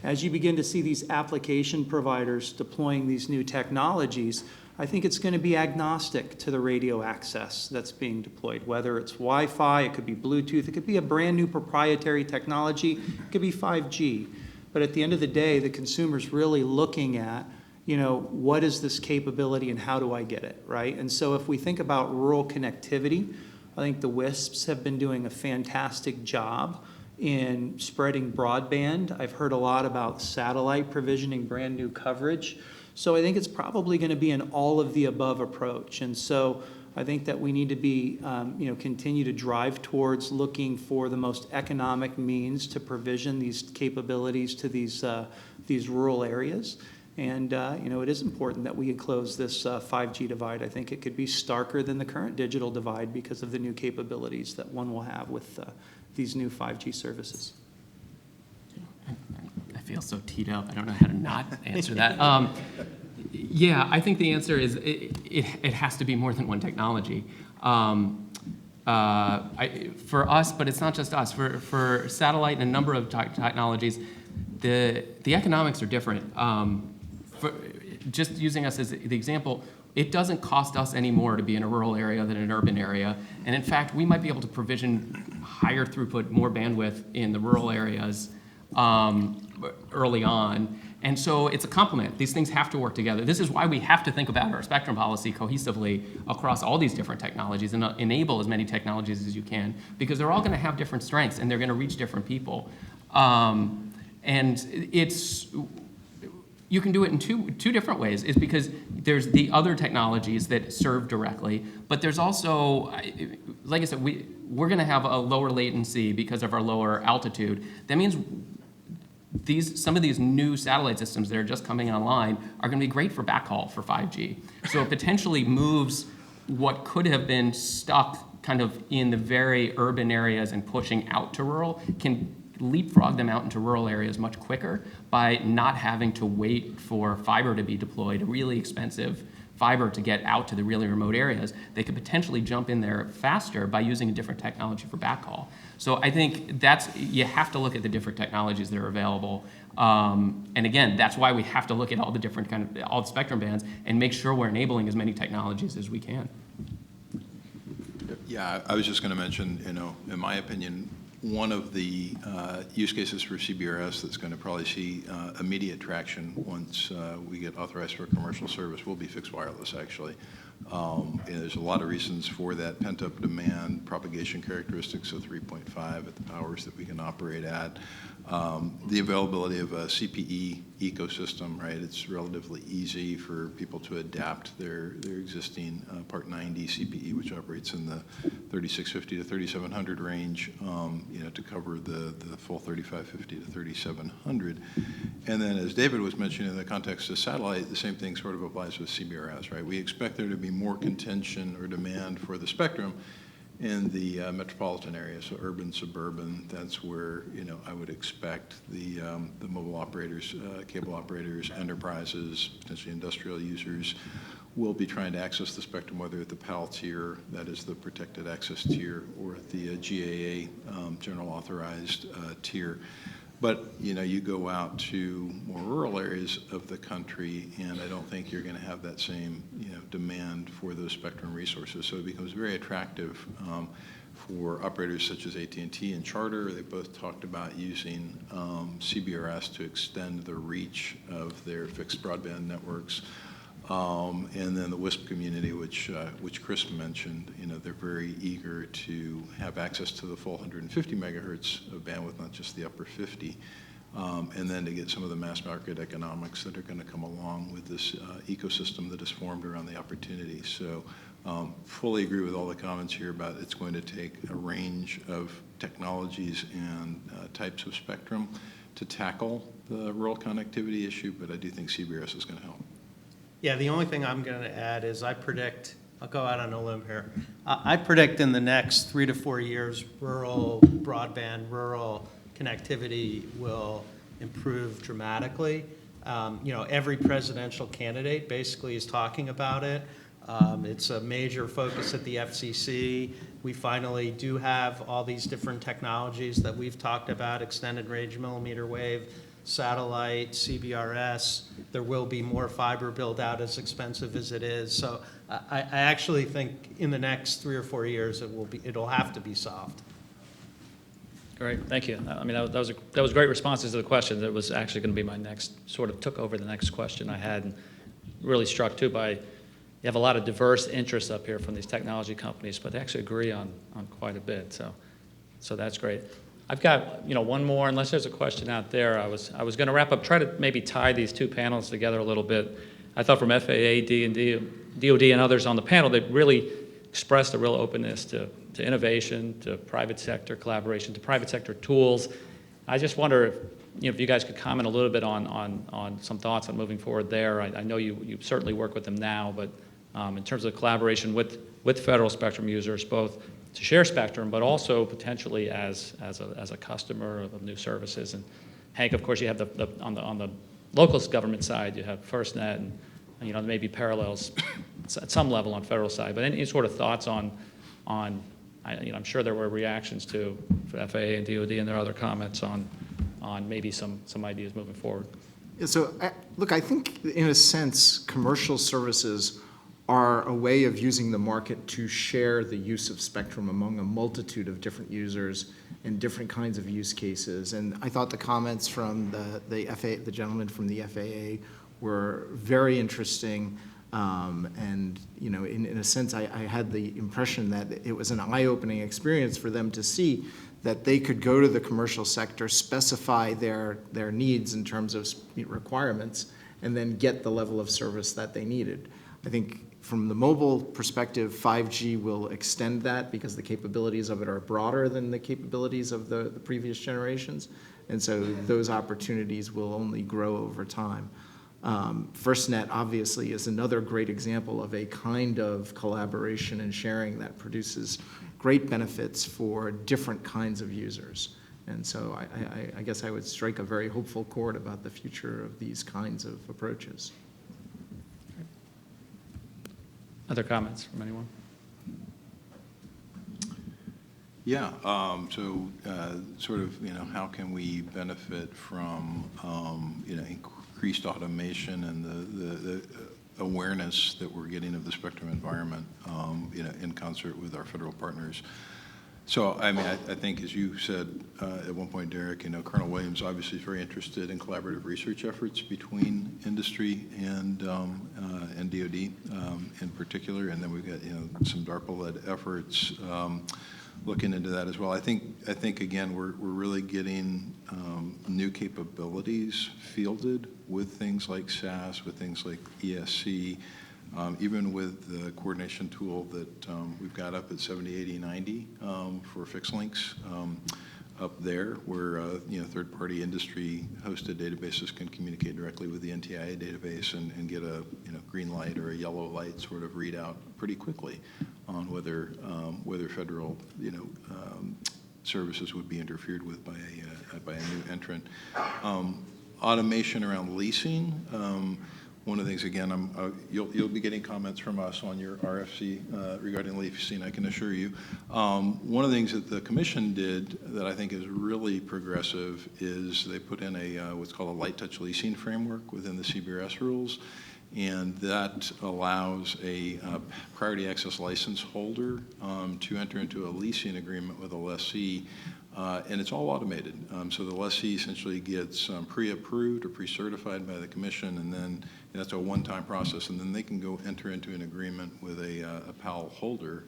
As you begin to see these application providers deploying these new technologies, I think it's going to be agnostic to the radio access that's being deployed, whether it's Wi-Fi, it could be Bluetooth, it could be a brand new proprietary technology, it could be 5G. But at the end of the day, the consumer's really looking at, what is this capability and how do I get it, right? And so if we think about rural connectivity, I think the WISPs have been doing a fantastic job in spreading broadband. I've heard a lot about satellite provisioning brand new coverage. So I think it's probably going to be an all of the above approach. And so I think that we need to be, continue to drive towards looking for the most economic means to provision these capabilities to these rural areas. And, it is important that we close this 5G divide. I think it could be starker than the current digital divide because of the new capabilities that one will have with these new 5G services. I feel so teed up. I don't know how to not answer that. Yeah, I think the answer is it has to be more than one technology. For us, but it's not just us. For satellite and a number of technologies, the economics are different. just using us as the example, it doesn't cost us any more to be in a rural area than an urban area. And in fact, we might be able to provision higher throughput, more bandwidth in the rural areas early on. And so it's a complement. These things have to work together. This is why we have to think about our spectrum policy cohesively across all these different technologies and enable as many technologies as you can, because they're all going to have different strengths and they're going to reach different people. And you can do it in two different ways. Is because there's the other technologies that serve directly, but there's also, like I said, we're going to have a lower latency because of our lower altitude. That means some of these new satellite systems that are just coming online are going to be great for backhaul for 5G. So it potentially moves what could have been stuck kind of in the very urban areas and pushing out to rural, can leapfrog them out into rural areas much quicker by not having to wait for fiber to be deployed, really expensive fiber to get out to the really remote areas. They could potentially jump in there faster by using a different technology for backhaul. So I think you have to look at the different technologies that are available. And again, that's why we have to look at all the different all the spectrum bands and make sure we're enabling as many technologies as we can. Yeah, I was just going to mention, in my opinion, one of the use cases for CBRS that's going to probably see immediate traction once we get authorized for commercial service will be fixed wireless, actually. And there's a lot of reasons for that: pent-up demand, propagation characteristics of 3.5 at the powers that we can operate at, the availability of a CPE ecosystem, right? It's relatively easy for people to adapt their existing Part 90 CPE, which operates in the 3650 to 3700 range, to cover the full 3550 to 3700. And then, as David was mentioning, in the context of satellite, the same thing sort of applies with CBRS, right? We expect there to be more contention or demand for the spectrum in the metropolitan area, so urban, suburban. That's where I would expect the mobile operators, cable operators, enterprises, potentially industrial users will be trying to access the spectrum, whether at the PAL tier, that is the protected access tier, or at the GAA, general authorized tier. But you go out to more rural areas of the country, and I don't think you're going to have that same demand for those spectrum resources. So it becomes very attractive for operators such as AT&T and Charter. They both talked about using CBRS to extend the reach of their fixed broadband networks. And then the WISP community, which Chris mentioned, they're very eager to have access to the full 150 megahertz of bandwidth, not just the upper 50, and then to get some of the mass market economics that are going to come along with this ecosystem that is formed around the opportunity. So fully agree with all the comments here about it's going to take a range of technologies and types of spectrum to tackle the rural connectivity issue, but I do think CBRS is going to help. Yeah, the only thing I'm going to add is I'll go out on a limb here. I predict in the next 3 to 4 years, rural broadband, rural connectivity will improve dramatically. Every presidential candidate basically is talking about it. It's a major focus at the FCC. We finally do have all these different technologies that we've talked about: extended range millimeter wave, satellite, CBRS. There will be more fiber build out, as expensive as it is. So I actually think in the next 3 or 4 years it'll have to be solved. Great, thank you. I mean, that was great responses to the question. That was actually going to be my next, sort of took over the next question I had, and really struck too by, you have a lot of diverse interests up here from these technology companies, but they actually agree on quite a bit. So that's great. I've got one more, unless there's a question out there. I was going to wrap up, try to maybe tie these two panels together a little bit. I thought from FAA, D&D, DoD, and others on the panel, they really expressed a real openness to innovation, to private sector collaboration, to private sector tools. I just wonder if you guys could comment a little bit on some thoughts on moving forward there. I know you certainly work with them now, but in terms of collaboration with federal spectrum users, both to share spectrum, but also potentially as a customer of new services. And Hank, of course, you have on the local government side, you have FirstNet, and maybe parallels at some level on federal side. But any sort of thoughts on I'm sure there were reactions to FAA and DoD and their other comments on maybe some ideas moving forward. So, look, I think in a sense, commercial services are a way of using the market to share the use of spectrum among a multitude of different users and different kinds of use cases. And I thought the comments from the gentleman from the FAA were very interesting. And, you know, in a sense, I had the impression that it was an eye-opening experience for them to see that they could go to the commercial sector, specify their needs in terms of requirements, and then get the level of service that they needed. I think from the mobile perspective, 5G will extend that because the capabilities of it are broader than the capabilities of the previous generations. And so those opportunities will only grow over time. FirstNet obviously is another great example of a kind of collaboration and sharing that produces great benefits for different kinds of users. And so I guess I would strike a very hopeful chord about the future of these kinds of approaches. Other comments from anyone? Yeah, sort of, you know, how can we benefit from, you know, increased automation and the awareness that we're getting of the spectrum environment, you know, in concert with our federal partners. So, I mean, I think, as you said at one point, Derek, you know, Colonel Williams obviously is very interested in collaborative research efforts between industry and DoD in particular, and then we've got, you know, some DARPA-led efforts looking into that as well. I think again, we're really getting new capabilities fielded with things like SAS, with things like ESC, even with the coordination tool that we've got up at 70, 80, 90 for fixed links up there, where you know, third-party industry-hosted databases can communicate directly with the NTIA database and get a, you know, green light or a yellow light sort of readout pretty quickly on whether federal, you know, services would be interfered with by a new entrant. Automation around leasing. One of the things, again, you'll be getting comments from us on your RFC regarding leasing, I can assure you. One of the things that the commission did that I think is really progressive is they put in a what's called a light touch leasing framework within the CBRS rules, and that allows a priority access license holder to enter into a leasing agreement with a lessee. And it's all automated. So the lessee essentially gets pre-approved or pre-certified by the commission, and then that's a one-time process, and then they can go enter into an agreement with a PAL holder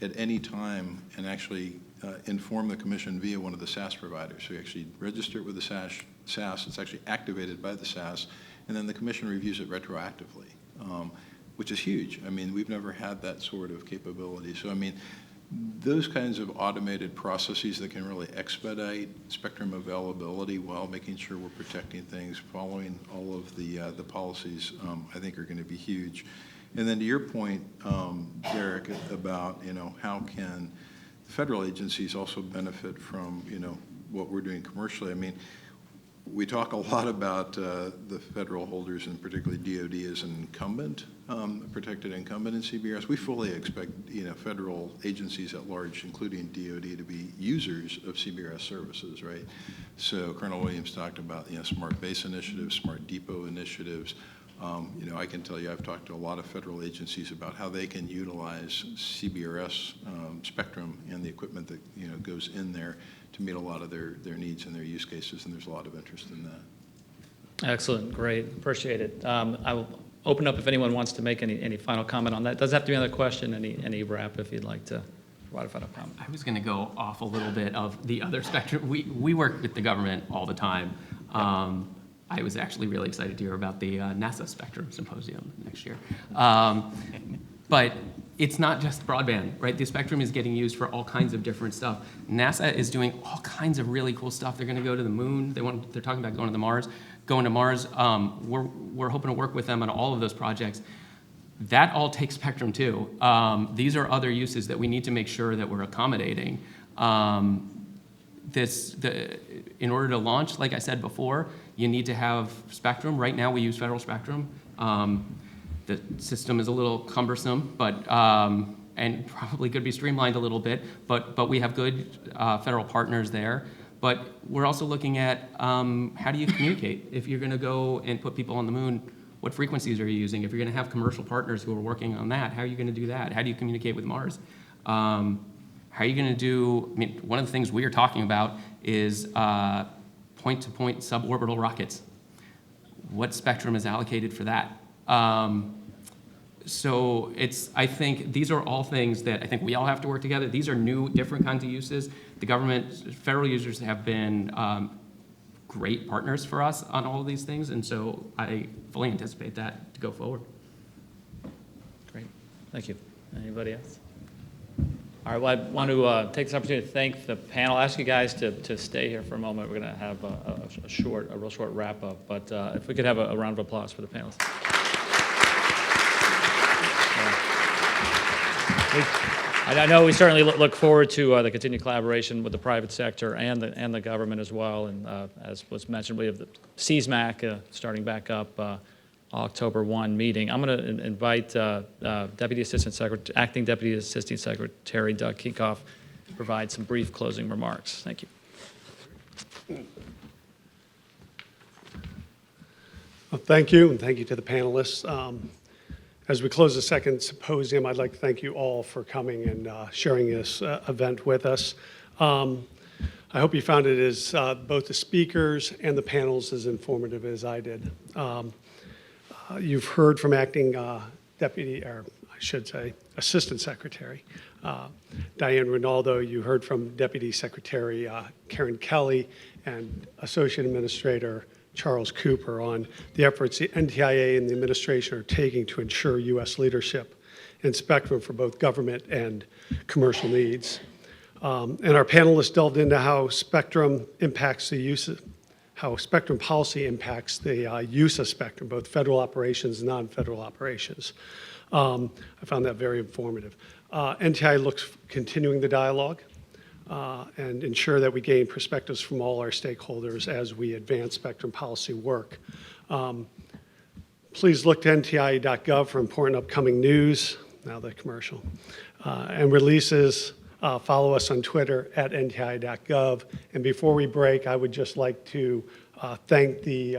at any time and actually inform the commission via one of the SAS providers. So you actually register it with the SAS, it's actually activated by the SAS, and then the commission reviews it retroactively, which is huge. I mean, we've never had that sort of capability. So, I mean, those kinds of automated processes that can really expedite spectrum availability while making sure we're protecting things, following all of the policies, I think are going to be huge. And then to your point, Derek, about, you know, how can federal agencies also benefit from, you know, what we're doing commercially. I mean, we talk a lot about the federal holders, and particularly DoD as an incumbent, protected incumbent in CBRS. We fully expect, you know, federal agencies at large, including DoD, to be users of CBRS services, right? So Colonel Williams talked about, you know, smart base initiatives, smart depot initiatives. You know, I can tell you I've talked to a lot of federal agencies about how they can utilize CBRS spectrum and the equipment that, you know, goes in there to meet a lot of their needs and their use cases, and there's a lot of interest in that. Excellent, great, appreciate it. I will open up if anyone wants to make any final comment on that. Doesn't have to be another question, any wrap if you'd like to provide a final comment. I was going to go off a little bit of the other spectrum. We work with the government all the time. I was actually really excited to hear about the NASA Spectrum Symposium next year. But it's not just broadband, right? The spectrum is getting used for all kinds of different stuff. NASA is doing all kinds of really cool stuff. They're going to go to the moon. They're talking about going to Mars. We're hoping to work with them on all of those projects. That all takes spectrum too. These are other uses that we need to make sure that we're accommodating. In order to launch, like I said before, you need to have spectrum. Right now we use federal spectrum. The system is a little cumbersome, but and probably could be streamlined a little bit, but we have good federal partners there. But we're also looking at how do you communicate? If you're going to go and put people on the moon, what frequencies are you using? If you're going to have commercial partners who are working on that, how are you going to do that? How do you communicate with Mars? How are you going to do, I mean, one of the things we are talking about is point-to-point suborbital rockets. What spectrum is allocated for that? So I think these are all things that I think we all have to work together. These are new, different kinds of uses. The government, federal users have been great partners for us on all of these things, and so I fully anticipate that to go forward. Great, thank you. Anybody else? All right, well, I want to take this opportunity to thank the panel. Ask you guys to stay here for a moment. We're going to have a real short wrap up, but if we could have a round of applause for the panelists. I know we certainly look forward to the continued collaboration with the private sector and the government as well. And as was mentioned, we have the CSMAC starting back up October 1 meeting. I'm going to invite Acting Deputy Assistant Secretary Doug Keekoff to provide some brief closing remarks. Thank you. Well, thank you, and thank you to the panelists. As we close the second symposium, I'd like to thank you all for coming and sharing this event with us. I hope you found it as both the speakers and the panels as informative as I did. You've heard from Acting Deputy, or I should say, Assistant Secretary Diane Rinaldo. You heard from Deputy Secretary Karen Kelly and Associate Administrator Charles Cooper on the efforts the NTIA and the administration are taking to ensure U.S. leadership in spectrum for both government and commercial needs. And our panelists delved into how spectrum impacts the use of, how spectrum policy impacts the use of spectrum, both federal operations and non-federal operations. I found that very informative. NTIA looks continuing the dialogue and ensure that we gain perspectives from all our stakeholders as we advance spectrum policy work. Please look to ntia.gov for important upcoming news, now the commercial, and releases. Follow us on Twitter at ntia.gov. And before we break, I would just like to thank the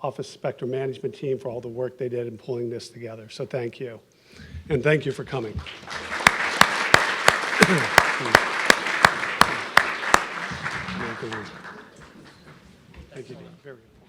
Office of Spectrum Management team for all the work they did in pulling this together. So thank you. And thank you for coming. Thank you, Dean. Very good.